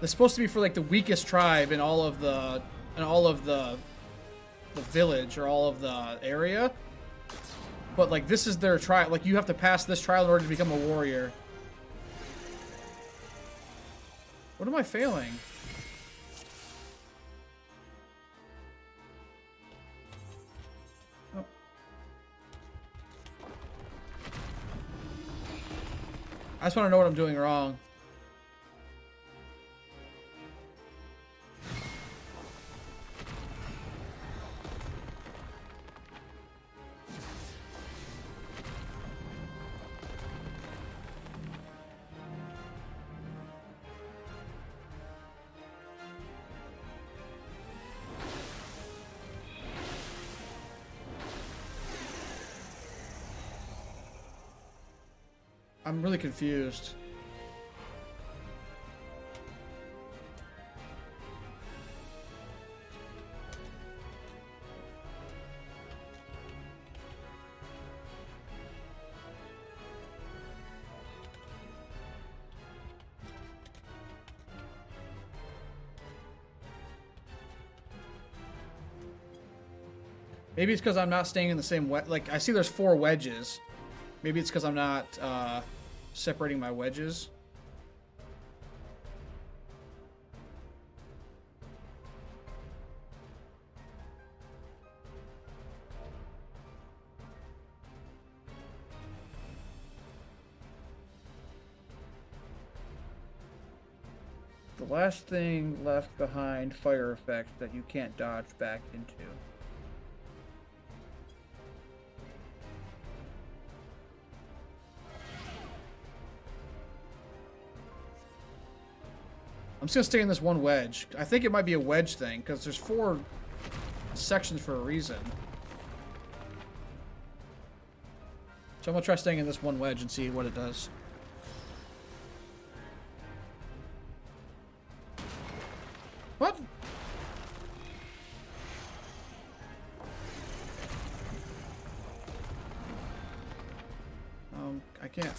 [SPEAKER 1] it's supposed to be for like the weakest tribe in all of the village or all of the area. But like this is their trial. Like you have to pass this trial in order to become a warrior. What am I failing? Oh. I just want to know what I'm doing wrong. I'm really confused. Maybe it's because I'm not staying in the same wedge. Like, I see there's 4 wedges. Maybe it's because I'm not separating my wedges. The last thing left behind, fire effect that you can't dodge back into. I'm just gonna stay in this one wedge. I think it might be a wedge thing, because there's 4 sections for a reason. So I'm gonna try staying in this one wedge and see what it does. What? I can't.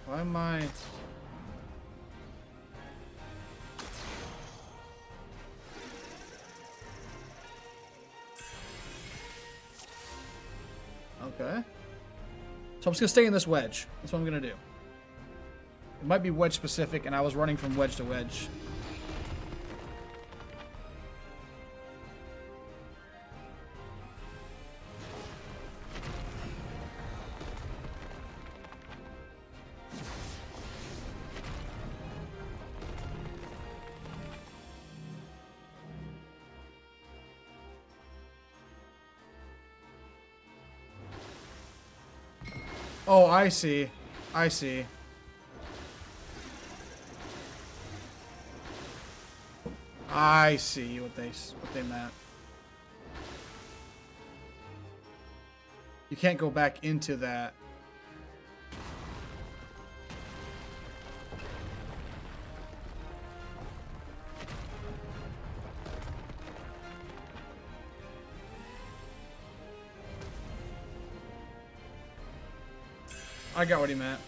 [SPEAKER 1] Why am I... Okay. So I'm just gonna stay in this wedge. That's what I'm gonna do. It might be wedge specific, and I was running from wedge to wedge. Oh, I see. I see. I see what they meant. You can't go back into that. I got what he meant.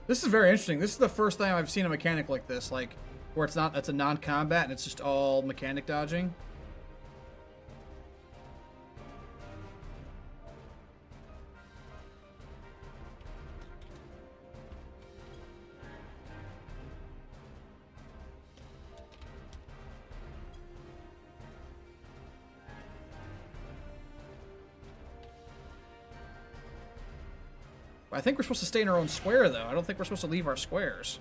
[SPEAKER 1] This is very interesting. This is the first time I've seen a mechanic like this, like where it's a non-combat and it's just all mechanic dodging. I think we're supposed to stay in our own square, though. I don't think we're supposed to leave our squares.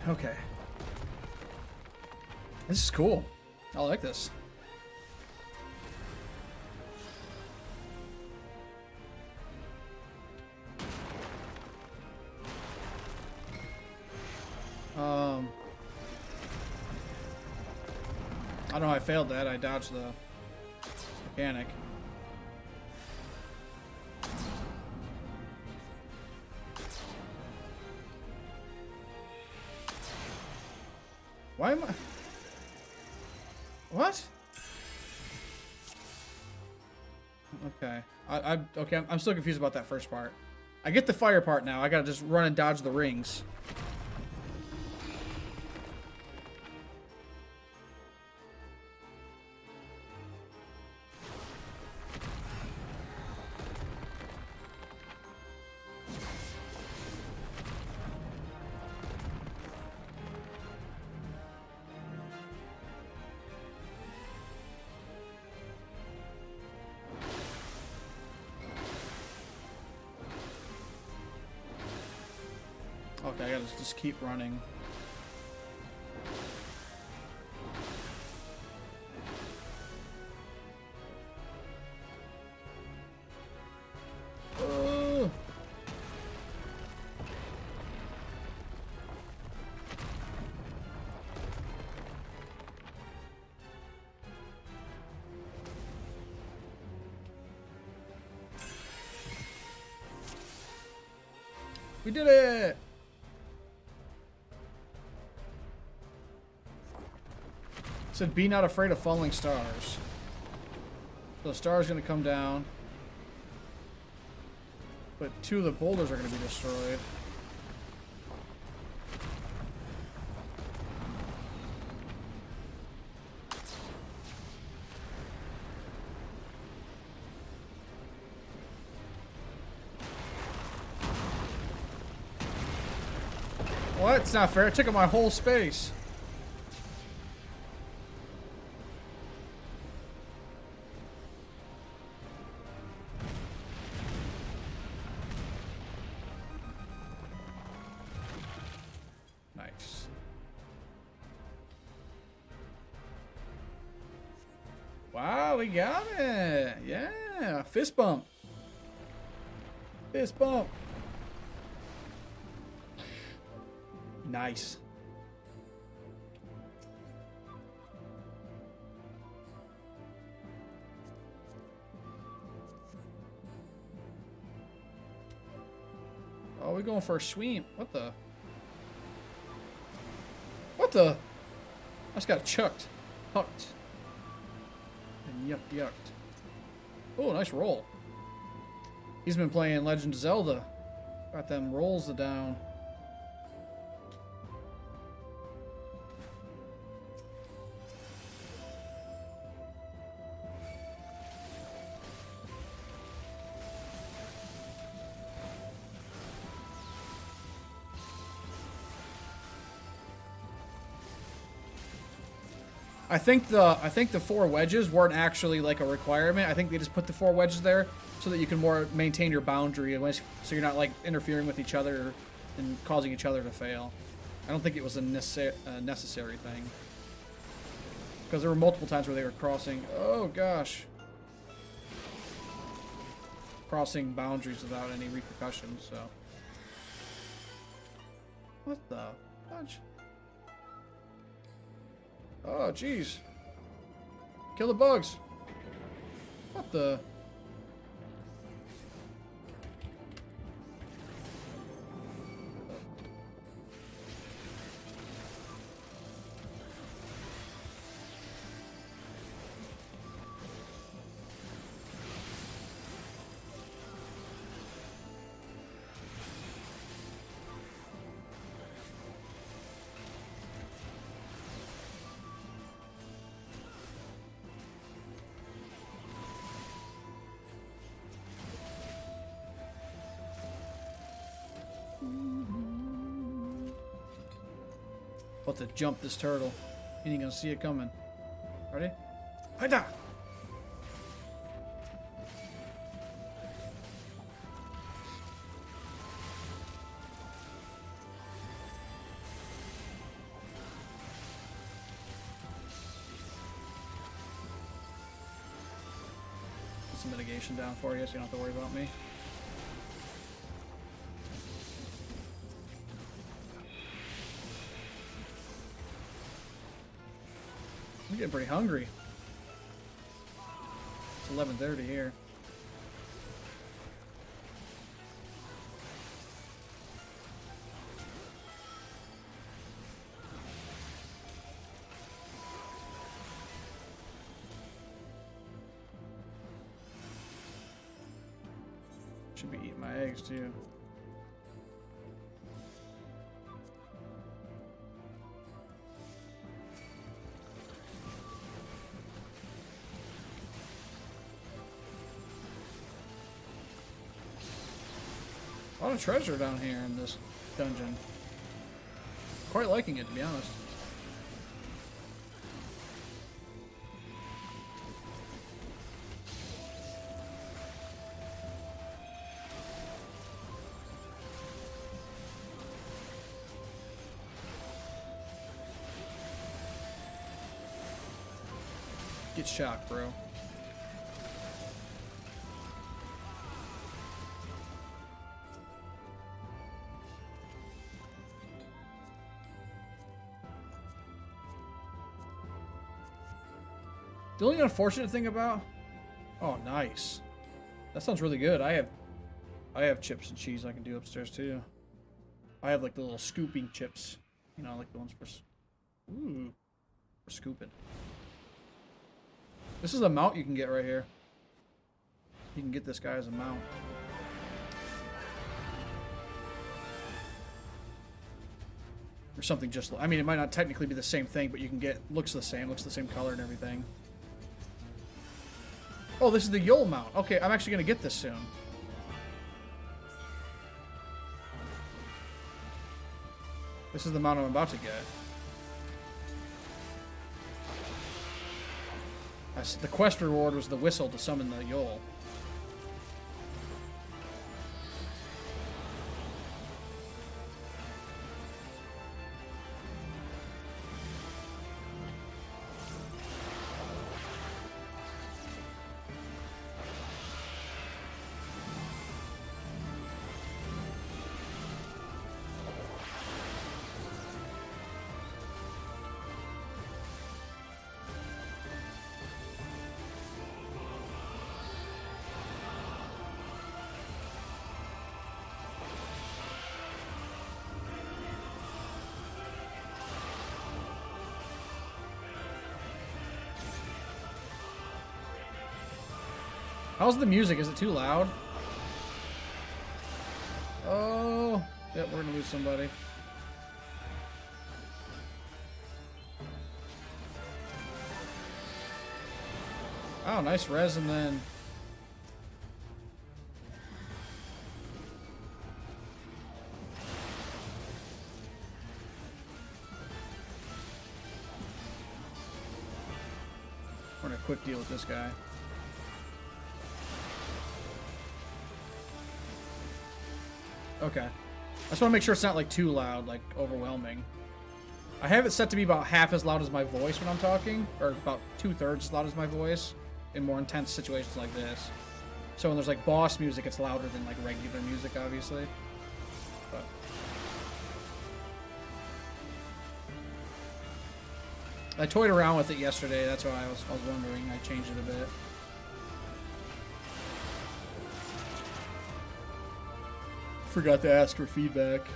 [SPEAKER 1] Okay. This is cool. I like this. I don't know how I failed that. I dodged the mechanic. Why am I... What? Okay. I'm still confused about that first part. I get the fire part now. I gotta just run and dodge the rings. Okay, I gotta just keep running. We did it! Said, be not afraid of falling stars. So the star's gonna come down. But 2 of the boulders are gonna be destroyed. What? It's not fair. It took up my whole space. Nice. Wow, we got it. Yeah. Fist bump. Fist bump. Nice. we going for a swing? What the? What the? I just got chucked. Hucked. And yucked. Oh, nice roll. He's been playing Legend of Zelda. Got them rolls down. I think the 4 wedges weren't actually like a requirement. I think they just put the 4 wedges there so that you can more maintain your boundary, so you're not like interfering with each other and causing each other to fail. I don't think it was a necessary thing, because there were multiple times where they were crossing. Oh gosh, crossing boundaries without any repercussions. So what the fudge? Oh, jeez. Kill the bugs. What the? About to jump this turtle. You ain't gonna see it coming. Ready? Hi-da! Put some mitigation down for you so you don't have to worry about me. I'm getting pretty hungry. It's 11:30 here. Should be eating my eggs too. A lot of treasure down here in this dungeon. Quite liking it, to be honest. Get shocked, bro. The only unfortunate thing about... Oh, nice. That sounds really good. I have chips and cheese I can do upstairs, too. I have, like, the little scooping chips. You know, like the ones for... Ooh. For scooping. This is a mount you can get right here. You can get this guy as a mount. Or something just... I mean, it might not technically be the same thing, but you can get... Looks the same color and everything. Oh, this is the Yole mount. Okay, I'm actually going to get this soon. This is the mount I'm about to get. The quest reward was the whistle to summon the Yole. How's the music? Is it too loud? Oh, yep, we're gonna lose somebody. Oh, nice res, and then we're gonna quick deal with this guy. Okay. I just want to make sure it's not like too loud, like overwhelming. I have it set to be about half as loud as my voice when I'm talking, or about 2/3 as loud as my voice in more intense situations like this. So when there's like boss music, it's louder than like regular music, obviously. But I toyed around with it yesterday. That's why I was wondering. I changed it a bit. Forgot to ask for feedback.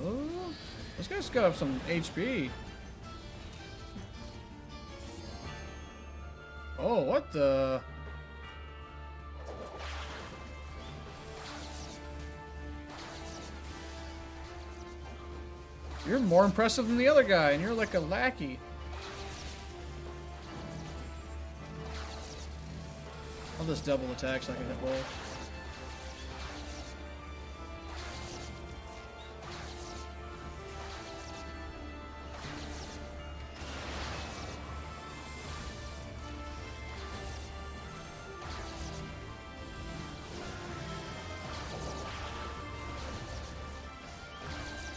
[SPEAKER 1] Oh, this guy's got some HP. Oh, what the? You're more impressive than the other guy, and you're like a lackey. I'll just double attack so I can hit both.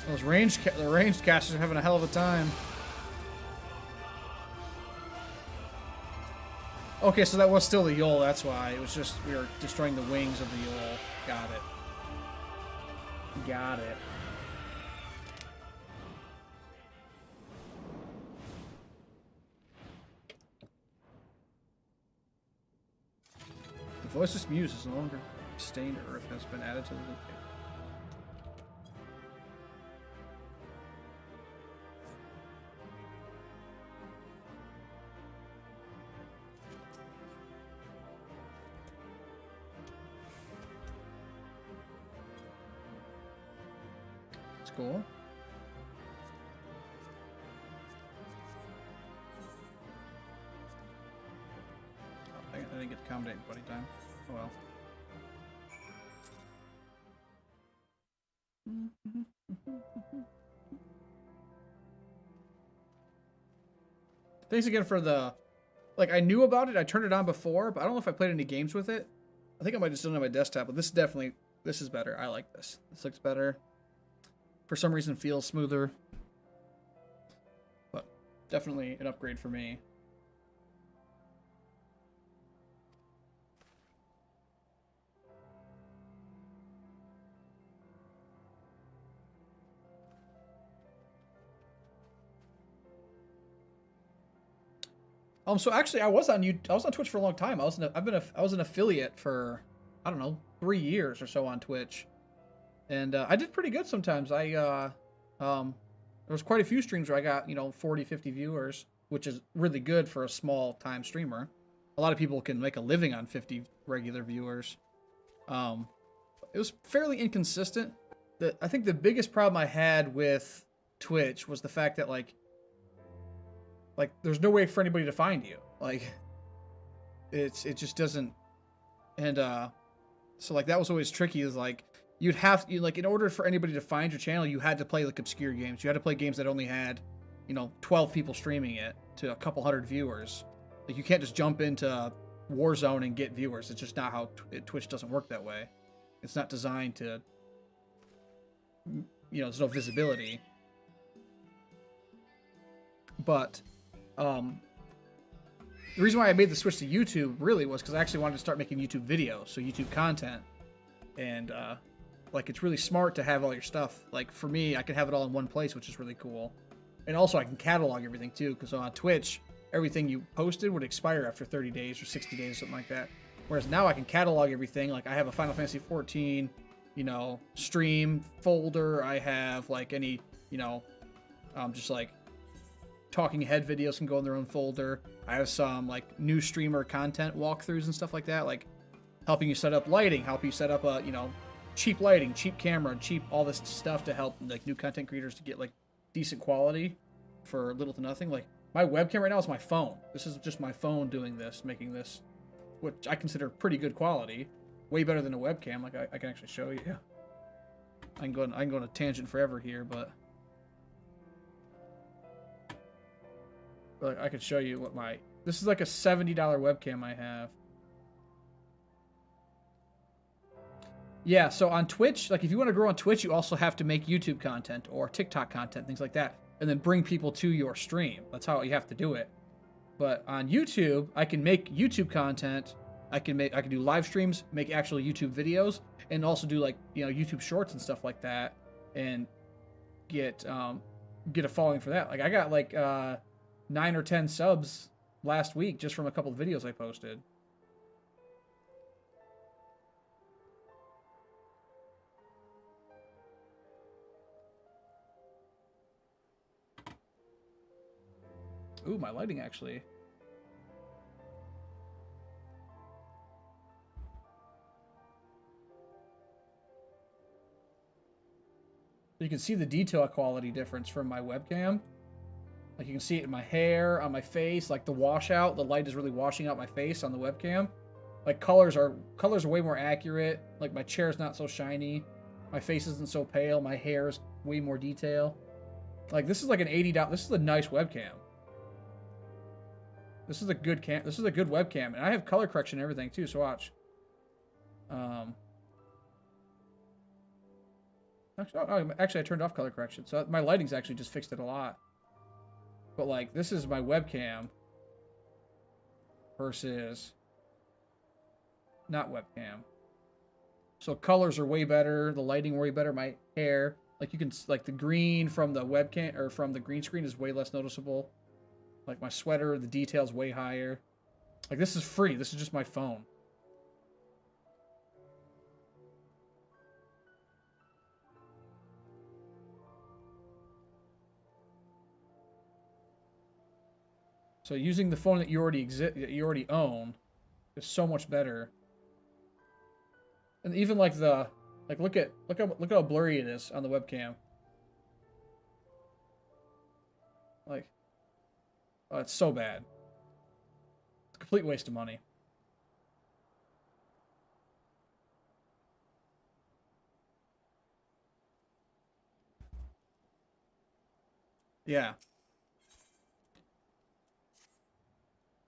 [SPEAKER 1] Those the ranged casters are having a hell of a time. Okay, so that was still the Yol, that's why. It was just, we were destroying the wings of the Yol. Got it. Got it. The Voiceless Muse is no longer stained earth has been added to the... Cool. Oh, I didn't get to accommodate anybody time. Oh well. Thanks again for the... Like, I knew about it. I turned it on before, but I don't know if I played any games with it. I think I might just done it on my desktop, but this is definitely... This is better. I like this. This looks better. For some reason feels smoother, but definitely an upgrade for me. So actually I was on Twitch for a long time. I was an affiliate for, I don't know, 3 years or so on Twitch. And I did pretty good sometimes. There was quite a few streams where I got, 40, 50 viewers, which is really good for a small time streamer. A lot of people can make a living on 50 regular viewers. It was fairly inconsistent. I think the biggest problem I had with Twitch was the fact that like there's no way for anybody to find you. Like it just doesn't. And so like that was always tricky. Is like in order for anybody to find your channel, you had to play like obscure games. You had to play games that only had, 12 people streaming it to a couple hundred viewers. Like you can't just jump into Warzone and get viewers. It's just not how Twitch doesn't work that way. It's not designed to you know, there's no visibility. But the reason why I made the switch to YouTube really was because I actually wanted to start making YouTube videos, so YouTube content. And like, it's really smart to have all your stuff. Like, for me, I can have it all in one place, which is really cool. And also, I can catalog everything too, because on Twitch, everything you posted would expire after 30 days or 60 days, something like that. Whereas now I can catalog everything. Like, I have a Final Fantasy XIV, you know, stream folder. I have, like, any, you know, just, like, talking head videos can go in their own folder. I have some, like, new streamer content walkthroughs and stuff like that, like helping you set up lighting, help you set up a, you know, cheap lighting, cheap camera, cheap all this stuff to help, like, new content creators to get, like, decent quality for little to nothing. Like, my webcam right now is my phone. This is just my phone doing this, making this, which I consider pretty good quality. Way better than a webcam. Like, I can actually show you. I can go on a tangent forever here, but I could show you what my... This is like a $70 webcam I have. Yeah, so on Twitch, like, if you want to grow on Twitch, you also have to make YouTube content or TikTok content, things like that, and then bring people to your stream. That's how you have to do it. But on YouTube, I can make YouTube content. I can do live streams, make actual YouTube videos, and also do, like, you know, YouTube shorts and stuff like that, and get a following for that. Like, I got like 9 or 10 subs last week just from a couple of videos I posted. Ooh, my lighting actually. You can see the detail quality difference from my webcam. Like, you can see it in my hair, on my face, like the washout, the light is really washing out my face on the webcam. Like, colors are way more accurate. Like, my chair's not so shiny. My face isn't so pale. My hair is way more detail. Like, this is like an $80, this is a nice webcam. This is a good this is a good webcam, and I have color correction and everything too, so watch. Actually, I turned off color correction, so my lighting's actually just fixed it a lot. But, like, this is my webcam versus not webcam. So colors are way better, the lighting way better, my hair, like, you can, like, the green from the webcam or from the green screen is way less noticeable. Like, my sweater, the detail's way higher. Like, this is free. This is just my phone. So using the phone that you already own is so much better. And even like look how blurry it is on the webcam. Like, oh, it's so bad. It's a complete waste of money. Yeah.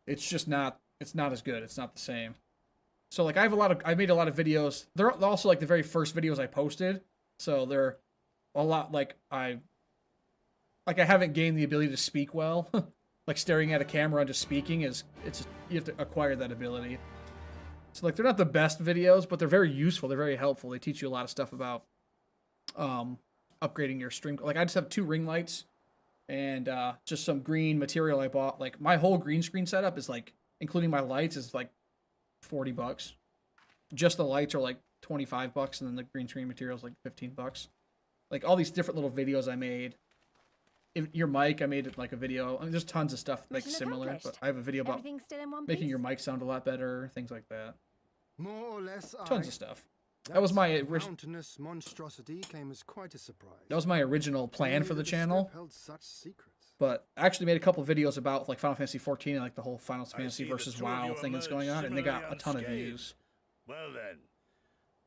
[SPEAKER 1] It's just not, it's not as good. It's not the same. So, like, I made a lot of videos. They're also, like, the very first videos I posted. So they're a lot, like, I haven't gained the ability to speak well. Like, staring at a camera and just speaking you have to acquire that ability. So, like, they're not the best videos, but they're very useful. They're very helpful. They teach you a lot of stuff about upgrading your stream. Like, I just have 2 ring lights and just some green material I bought. Like, my whole green screen setup is, like, including my lights, is like $40. Just the lights are like $25, and then the green screen material is like $15. Like, all these different little videos I made. Your mic, I made like a video. I mean, there's tons of stuff like similar, but I have a video about making your mic sound a lot better, things like that.
[SPEAKER 16] More or less,
[SPEAKER 1] tons of stuff. That was my
[SPEAKER 16] mountainous monstrosity came as quite a surprise.
[SPEAKER 1] That was my original plan for the channel.
[SPEAKER 16] Held such secrets.
[SPEAKER 1] But I actually made a couple videos about, like, Final Fantasy XIV and, like, the whole Final Fantasy versus WoW thing that's going on, and they got a ton of views.
[SPEAKER 9] Well then,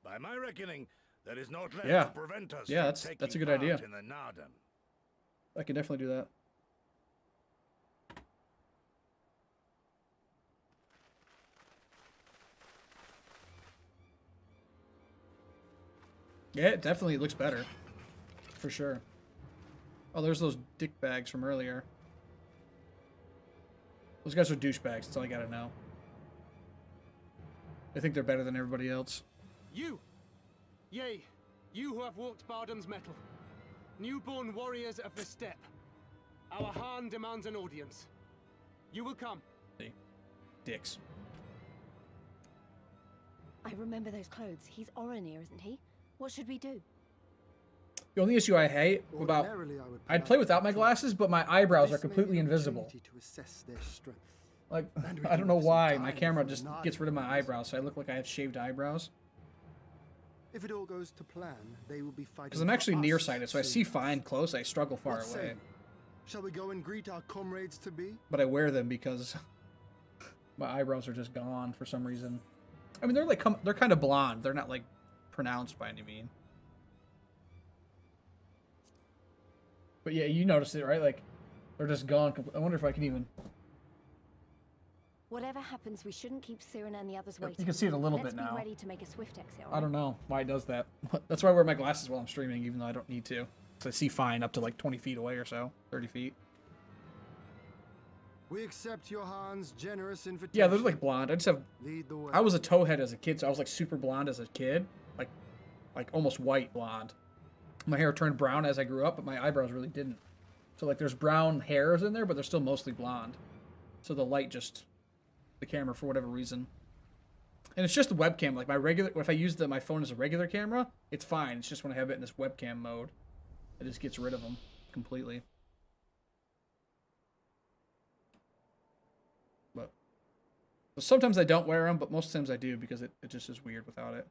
[SPEAKER 9] by my reckoning, there is not left
[SPEAKER 1] Yeah.
[SPEAKER 9] to prevent us
[SPEAKER 1] Yeah,
[SPEAKER 9] from
[SPEAKER 1] that's a
[SPEAKER 9] taking
[SPEAKER 1] good
[SPEAKER 9] part
[SPEAKER 1] idea.
[SPEAKER 9] in the Narden.
[SPEAKER 1] I can definitely do that. Yeah, it definitely looks better. For sure. Oh, there's those dick bags from earlier. Those guys are douchebags, that's all I gotta know. They think they're better than everybody else.
[SPEAKER 2] You! Yea, you who have walked Bardam's metal. Newborn warriors of the steppe. Our Khan demands an audience. You will come.
[SPEAKER 1] See. Dicks.
[SPEAKER 4] I remember those clothes. He's Oranir, isn't he? What should we do?
[SPEAKER 1] The only issue I hate about... I'd play without my glasses, but my eyebrows are completely invisible. Like, I don't know why. My camera just gets rid of my eyebrows, so I look like I have shaved eyebrows.
[SPEAKER 16] If it all goes to plan, they will be fighting.
[SPEAKER 1] Because I'm actually nearsighted, so I see fine close, I struggle far
[SPEAKER 16] What
[SPEAKER 1] away.
[SPEAKER 16] say? Shall we go and greet our comrades to be?
[SPEAKER 1] But I wear them because my eyebrows are just gone for some reason. I mean, they're like they're kind of blonde. They're not like pronounced by any means. But yeah, you noticed it, right? Like they're just gone. I wonder if I can even.
[SPEAKER 4] Whatever happens, we shouldn't keep Cyrano and the others waiting.
[SPEAKER 1] You can see it a little
[SPEAKER 4] Let's
[SPEAKER 1] bit now.
[SPEAKER 4] Be ready to make a swift exit.
[SPEAKER 1] I don't know why it does that. That's why I wear my glasses while I'm streaming, even though I don't need to. Because I see fine up to like 20 feet away or so, 30 feet.
[SPEAKER 16] We accept Johan's generous invitation.
[SPEAKER 1] Yeah, they're like blonde. I just have.
[SPEAKER 16] Lead the way.
[SPEAKER 1] I was a towhead as a kid, so I was like super blonde as a kid, like almost white blonde. My hair turned brown as I grew up, but my eyebrows really didn't. So like there's brown hairs in there, but they're still mostly blonde. So the light just, the camera for whatever reason. And it's just the webcam. Like my regular, if I use my phone as a regular camera, it's fine. It's just when I have it in this webcam mode, it just gets rid of them completely. But sometimes I don't wear them, but most times I do because it just is weird without it.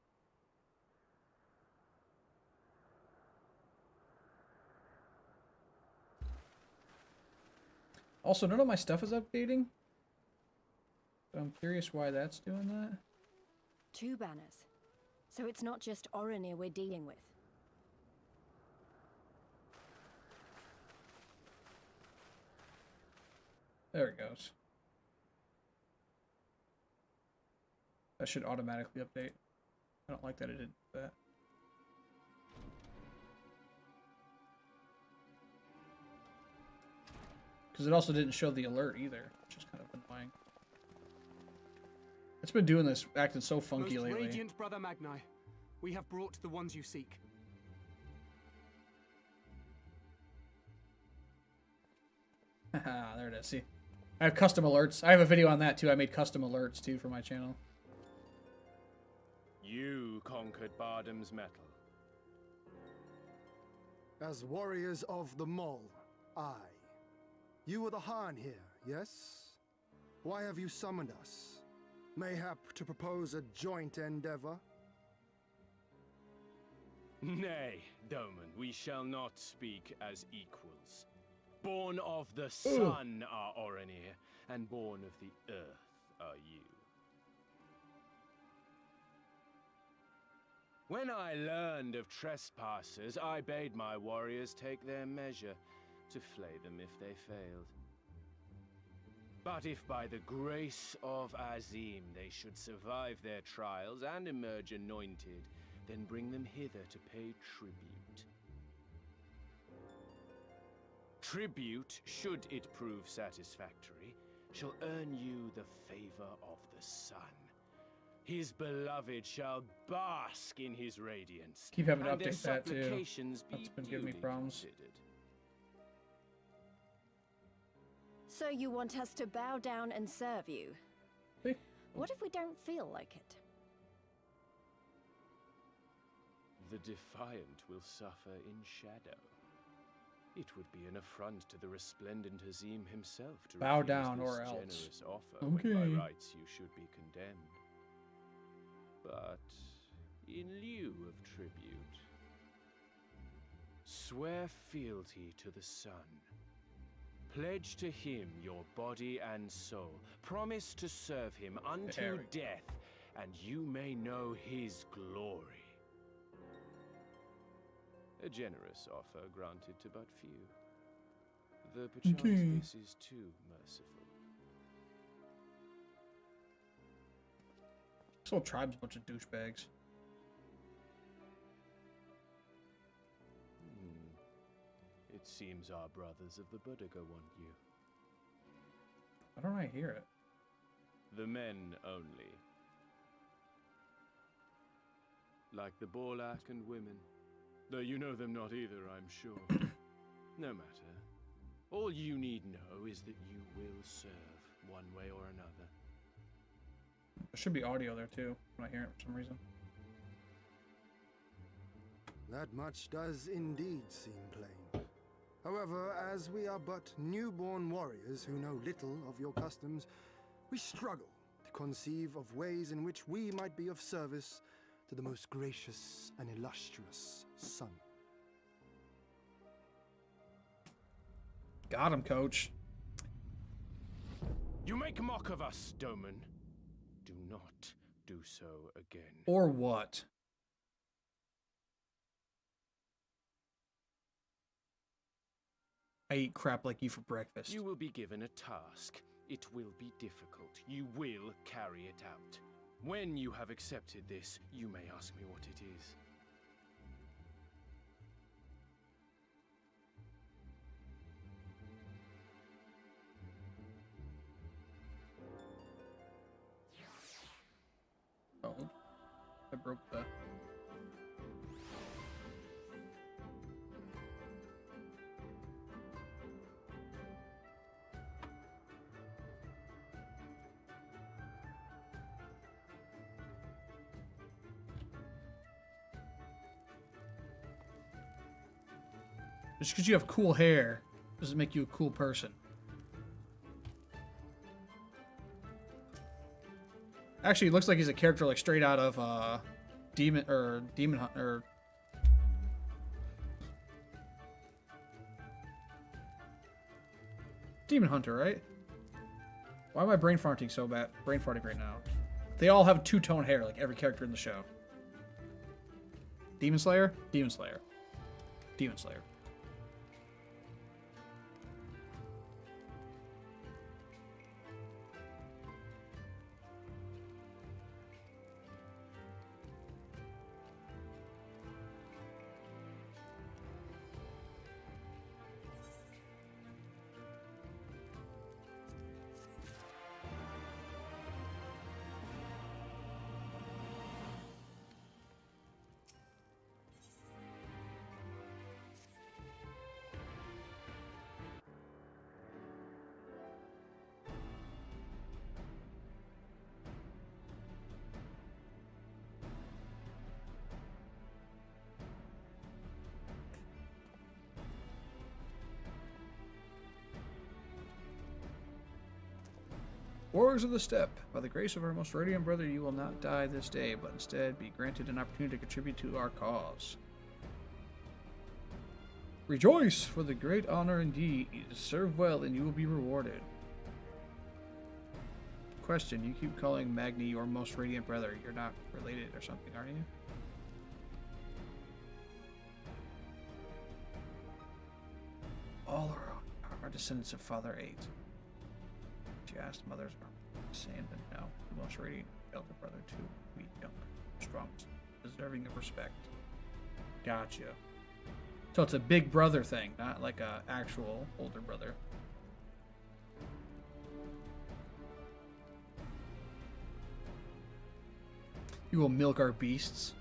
[SPEAKER 1] Also, none of my stuff is updating. So I'm curious why that's doing that.
[SPEAKER 4] 2 banners. So it's not just Oranir we're dealing with.
[SPEAKER 1] There it goes. That should automatically update. I don't like that it did that. Because it also didn't show the alert either, which is kind of annoying. It's been doing this, acting so funky
[SPEAKER 2] Most
[SPEAKER 1] lately.
[SPEAKER 2] radiant brother Magni, we have brought the ones you seek.
[SPEAKER 1] Haha, there it is. See, I have custom alerts. I have a video on that too. I made custom alerts too for my channel.
[SPEAKER 15] You conquered Bardam's metal.
[SPEAKER 16] As warriors of the Mole, aye. You are the Khan here, yes? Why have you summoned us? Mayhap to propose a joint endeavor?
[SPEAKER 15] Nay, Doman, we shall not speak as equals. Born of the sun are Oranir, and born of the earth are you. When I learned of trespassers, I bade my warriors take their measure, to flay them if they failed. But if by the grace of Azim they should survive their trials and emerge anointed, then bring them hither to pay tribute. Tribute, should it prove satisfactory, shall earn you the favor of the sun. His beloved shall bask in his radiance.
[SPEAKER 1] Keep having to
[SPEAKER 15] and their
[SPEAKER 1] update that too.
[SPEAKER 15] supplications
[SPEAKER 1] That's
[SPEAKER 15] be
[SPEAKER 1] been giving me
[SPEAKER 15] duly
[SPEAKER 1] problems.
[SPEAKER 15] considered.
[SPEAKER 4] So you want us to bow down and serve you?
[SPEAKER 1] See?
[SPEAKER 4] What if we don't feel like it?
[SPEAKER 15] The defiant will suffer in shadow. It would be an affront to the resplendent Azim himself to
[SPEAKER 1] Bow
[SPEAKER 15] refuse
[SPEAKER 1] down
[SPEAKER 15] this
[SPEAKER 1] or else.
[SPEAKER 15] generous offer when by
[SPEAKER 1] Okay.
[SPEAKER 15] rights you should be condemned. But in lieu of tribute, swear fealty to the sun. Pledge to him your body and soul. Promise to serve him until death, and you may know his glory. A generous offer granted to but few. Though perchance this is too merciful.
[SPEAKER 1] This whole tribe's a bunch of douchebags.
[SPEAKER 15] It seems our brothers of the Buddha want you.
[SPEAKER 1] Why don't I hear it?
[SPEAKER 15] The men only. Like the Borlak and women. Though you know them not either, I'm sure. No matter. All you need know is that you will serve one way or another.
[SPEAKER 1] There should be audio there too. I'm not hearing it for some reason.
[SPEAKER 16] That much does indeed seem plain. However, as we are but newborn warriors who know little of your customs, we struggle to conceive of ways in which we might be of service to the most gracious and illustrious son.
[SPEAKER 1] Got him, coach.
[SPEAKER 15] You make mock of us, Doman. Do not do so again.
[SPEAKER 1] Or what? I eat crap like you for breakfast.
[SPEAKER 15] You will be given a task. It will be difficult. You will carry it out. When you have accepted this, you may ask me what it is.
[SPEAKER 1] Oh, I broke the... Just because you have cool hair doesn't make you a cool person. Actually, it looks like he's a character like straight out of Demon Hunter. Demon Hunter, right? Why am I brain farting so bad? Brain farting right now. They all have two-tone hair, like every character in the show. Demon Slayer? Demon Slayer. Demon Slayer. Warriors of the Steppe, by the grace of our most radiant brother, you will not die this day, but instead be granted an opportunity to contribute to our cause. Rejoice for the great honor indeed. Serve well and you will be rewarded. Question, you keep calling Magni your most radiant brother. You're not related or something, are you? All are descendants of Father 8. She asked mothers are saying that no, the most radiant elder brother too weak, younger, strong, deserving of respect. Gotcha. So it's a big brother thing, not like a actual older brother. You will milk our beasts.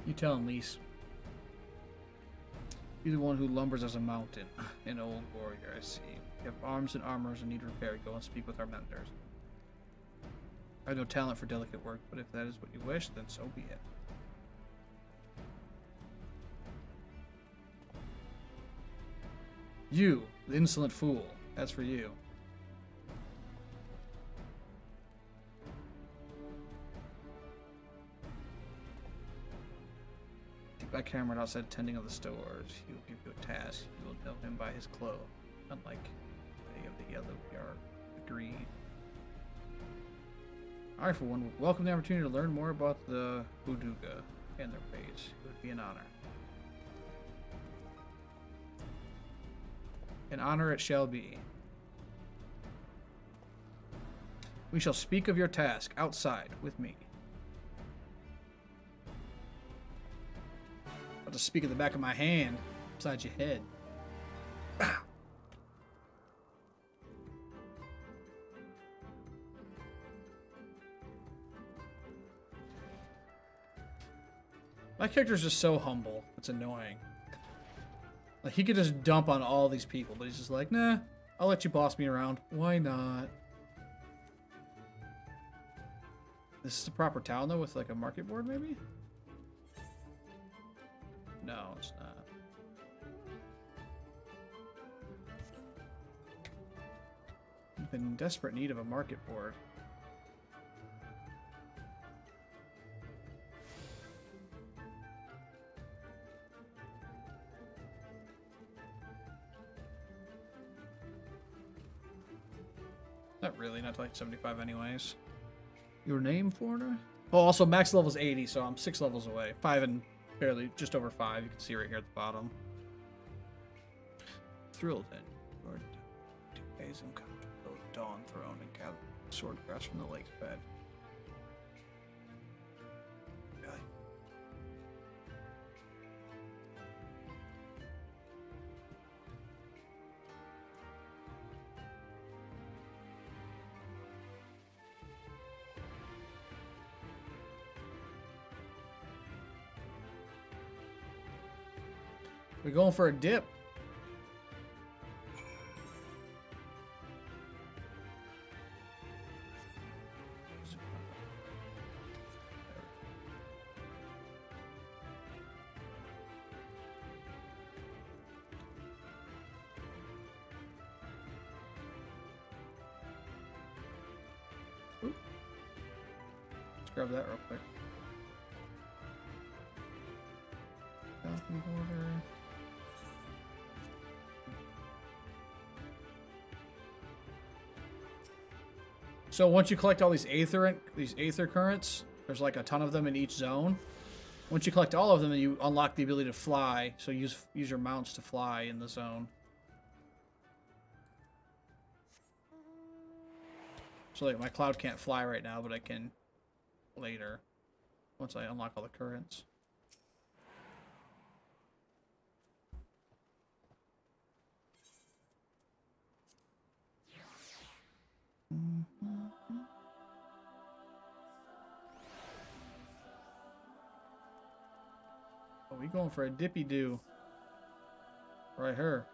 [SPEAKER 1] You tell him, Lise. You're the one who lumbers as a mountain. An old warrior, I see. You have arms and armors and need repair. Go and speak with our mentors. I have no talent for delicate work, but if that is what you wish, then so be it. You, the insolent fool. That's for you. By Cameron outside tending of the stores. He will give you a task. You will know him by his clothes. Unlike any of the yellow, we are the green. I, for one, would welcome the opportunity to learn more about the Buduga and their ways. It would be an honor. An honor it shall be. We shall speak of your task outside with me. I'll just speak at the back of my hand, beside your head. My character's just so humble. It's annoying. Like, he could just dump on all these people, but he's just like, nah, I'll let you boss me around. Why not? This is the proper town, though, with, like, a market board, maybe? No, it's not. I'm in desperate need of a market board. Not really, not like 75 anyways. Your name, foreigner? Oh, also max level is 80, so I'm 6 levels away. 5 and barely, just over 5. You can see right here at the bottom. Thrilled then. Lord, 2 days and come to the Dawn Throne and gather sword grass from the lake's bed. Really? We're going for a dip. Ooh. Let's grab that real quick. Falcon border. So once you collect all these aether currents, there's like a ton of them in each zone. Once you collect all of them, you unlock the ability to fly. So use your mounts to fly in the zone. So like my cloud can't fly right now, but I can later once I unlock all the currents. Oh, we going for a dippy do right here.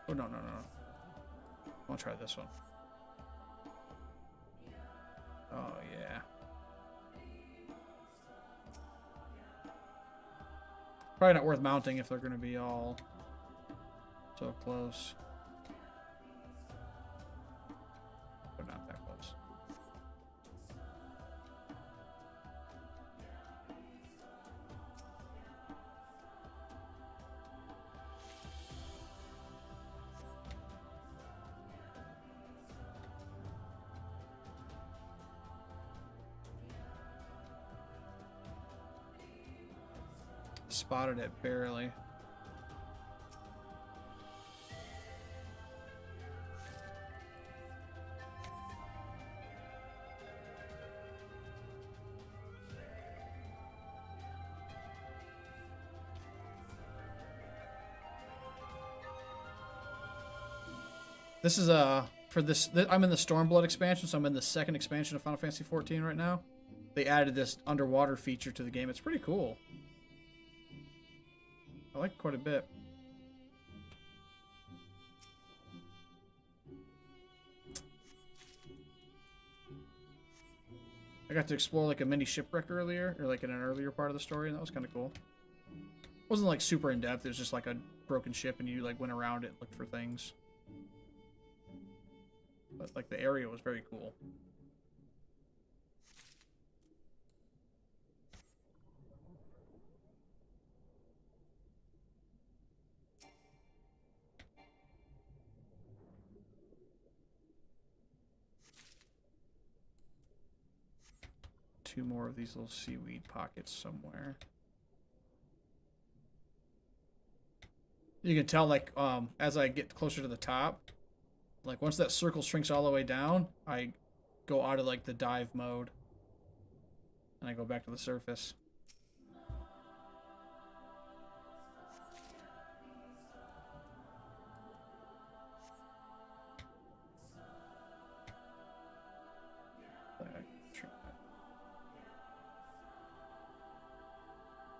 [SPEAKER 1] Oh no. I'll try this one. Oh yeah. Probably not worth mounting if they're going to be all so close. But not that close. Spotted it barely. This is for this I'm in the Stormblood expansion, so I'm in the second expansion of Final Fantasy XIV right now. They added this underwater feature to the game. It's pretty cool. I like it quite a bit. I got to explore like a mini shipwreck earlier, or like in an earlier part of the story, and that was kind of cool. It wasn't like super in depth. It was just like a broken ship, and you like went around it, looked for things. But like the area was very cool. Two more of these little seaweed pockets somewhere. You can tell, like, as I get closer to the top, like, once that circle shrinks all the way down, I go out of, like, the dive mode. And I go back to the surface.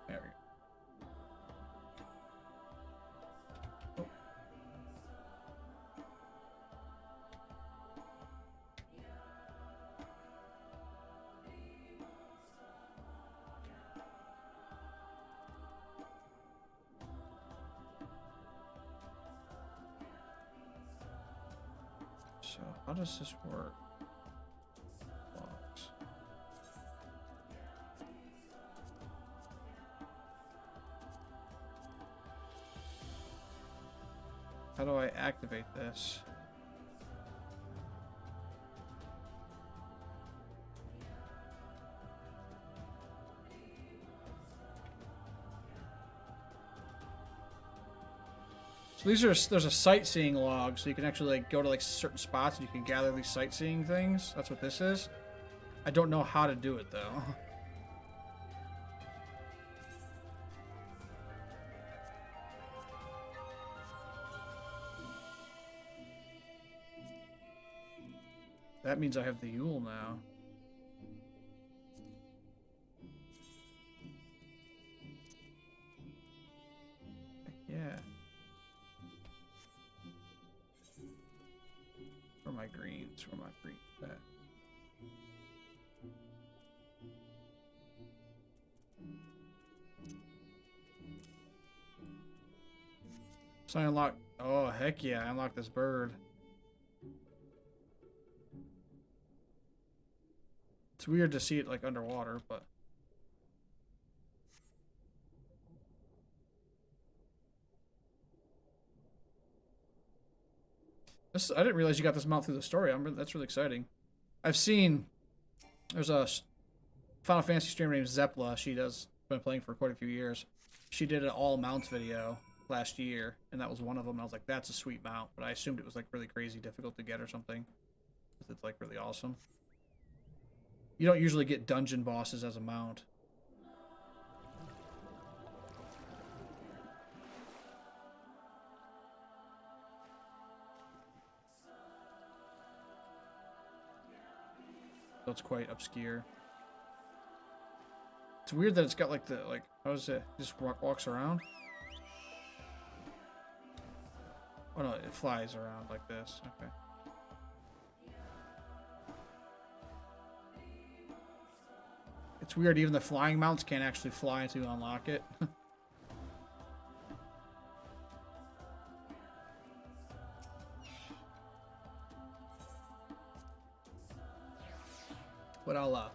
[SPEAKER 1] There we go. So, how does this work? Logs. How do I activate this? So these are, there's a sightseeing log, so you can actually like go to like certain spots and you can gather these sightseeing things. That's what this is. I don't know how to do it though. That means I have the Yule now. Yeah. Where are my greens? Where are my greens at? So I unlock. Oh, heck yeah. I unlocked this bird. It's weird to see it like underwater, but. This, I didn't realize you got this mount through the story. That's really exciting. I've seen. There's a Final Fantasy streamer named Zepla. She does been playing for quite a few years. She did an all mounts video last year, and that was one of them. And I was like, that's a sweet mount, but I assumed it was like really crazy difficult to get or something. It's like really awesome. You don't usually get dungeon bosses as a mount. So it's quite obscure. It's weird that it's got like the, like, how is it? Just walks around? Oh no, it flies around like this. Okay. It's weird, even the flying mounts can't actually fly until you unlock it. But I'll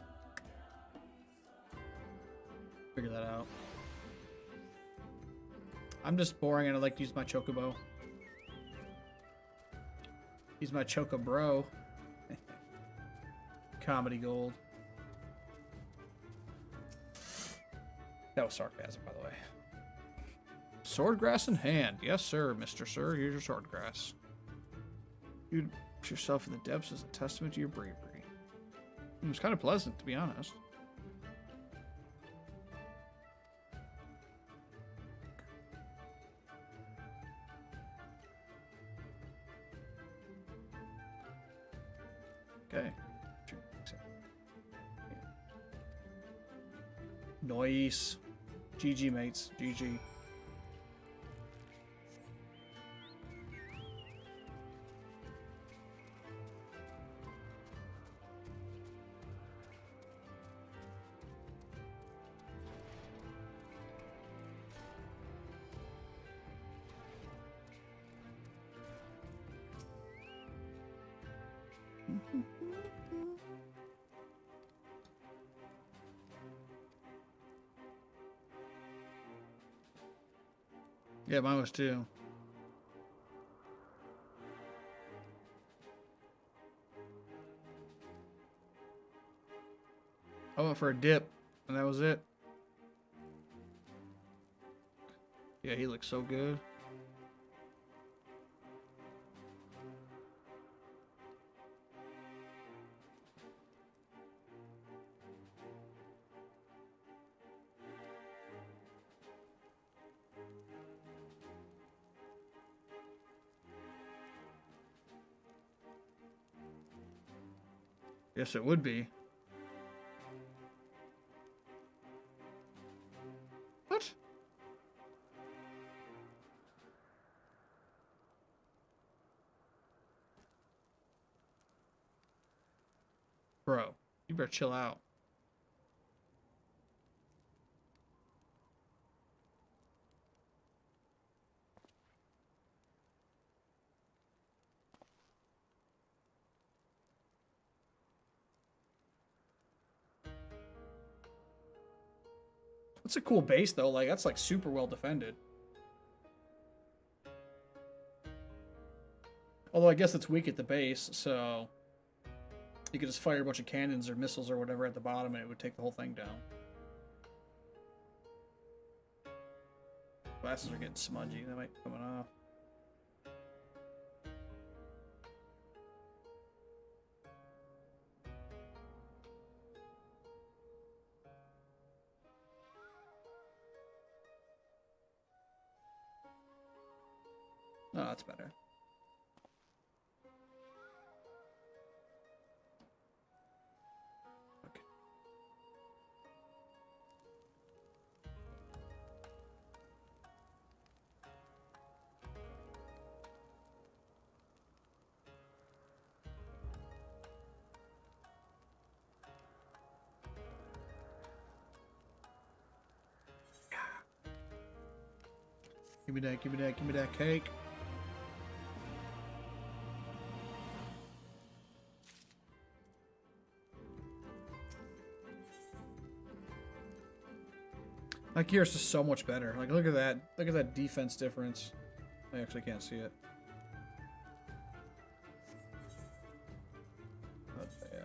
[SPEAKER 1] figure that out. I'm just boring and I like to use my chocobo. Use my chocobro. Comedy gold. That was sarcasm, by the way. Swordgrass in hand. Yes, sir, Mr. Sir. Here's your swordgrass. You put yourself in the depths as a testament to your bravery. It was kind of pleasant, to be honest. Okay. Nice. GG, mates. GG. Yeah, mine was too. I went for a dip, and that was it. Yeah, he looks so good. Guess it would be. What? Bro, you better chill out. That's a cool base, though. Like, that's, like, super well defended. Although, I guess it's weak at the base, so... You could just fire a bunch of cannons or missiles or whatever at the bottom, and it would take the whole thing down. Glasses are getting smudgy. They might be coming off. Oh, that's better. Okay. Give me that, give me that, give me that cake. My gear is just so much better. Like, look at that. Look at that defense difference. I actually can't see it. But, yeah.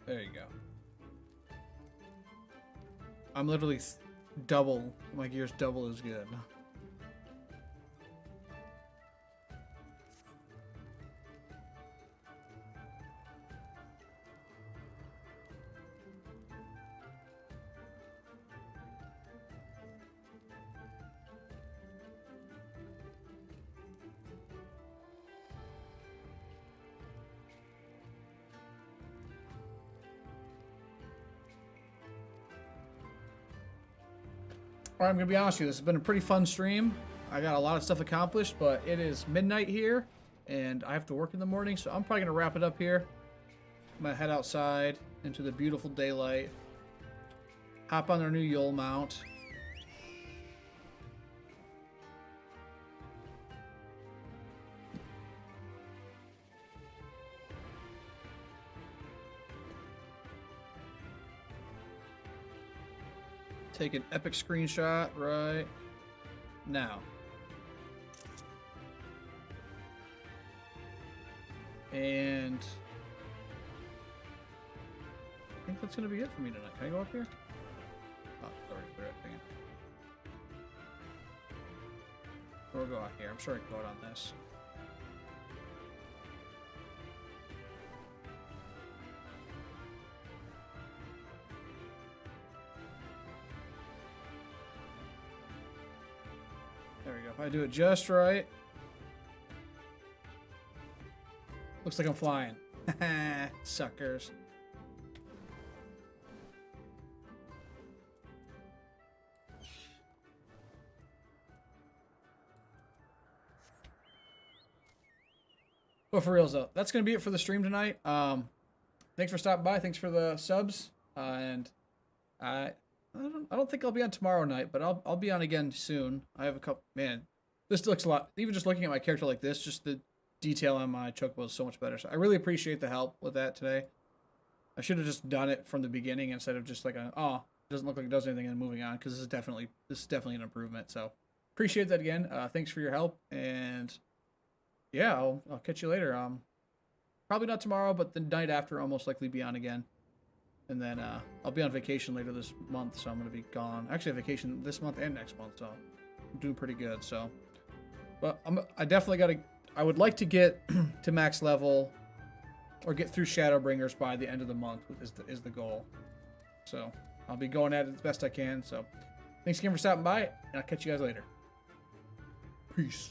[SPEAKER 1] There you go. I'm literally double. My gear's double as good. Alright, I'm going to be honest with you, this has been a pretty fun stream. I got a lot of stuff accomplished, but it is midnight here, and I have to work in the morning, so I'm probably going to wrap it up here. I'm going to head outside into the beautiful daylight, hop on our new Yule mount. Take an epic screenshot right now. And I think that's going to be it for me tonight. Can I go up here? Oh, sorry. We'll go out here. I'm sure I can go out on this. There we go. If I do it just right. Looks like I'm flying. Suckers. But for reals though, that's gonna be it for the stream tonight. Thanks for stopping by. Thanks for the subs. And I don't think I'll be on tomorrow night, but I'll be on again soon. I have a couple. Man, this looks a lot. Even just looking at my character like this, just the detail on my chocobo is so much better. So I really appreciate the help with that today. I should have just done it from the beginning instead of just like it doesn't look like it does anything and moving on, because this is definitely an improvement. So appreciate that again. Thanks for your help, and yeah, I'll catch you later. Probably not tomorrow, but the night after I'll most likely be on again. And then I'll be on vacation later this month, so I'm going to be gone. Actually, I have vacation this month and next month, so I'm doing pretty good. So, but I definitely got to. I would like to get to max level, or get through Shadowbringers by the end of the month is the goal. So I'll be going at it as best I can. So thanks again for stopping by, and I'll catch you guys later. Peace.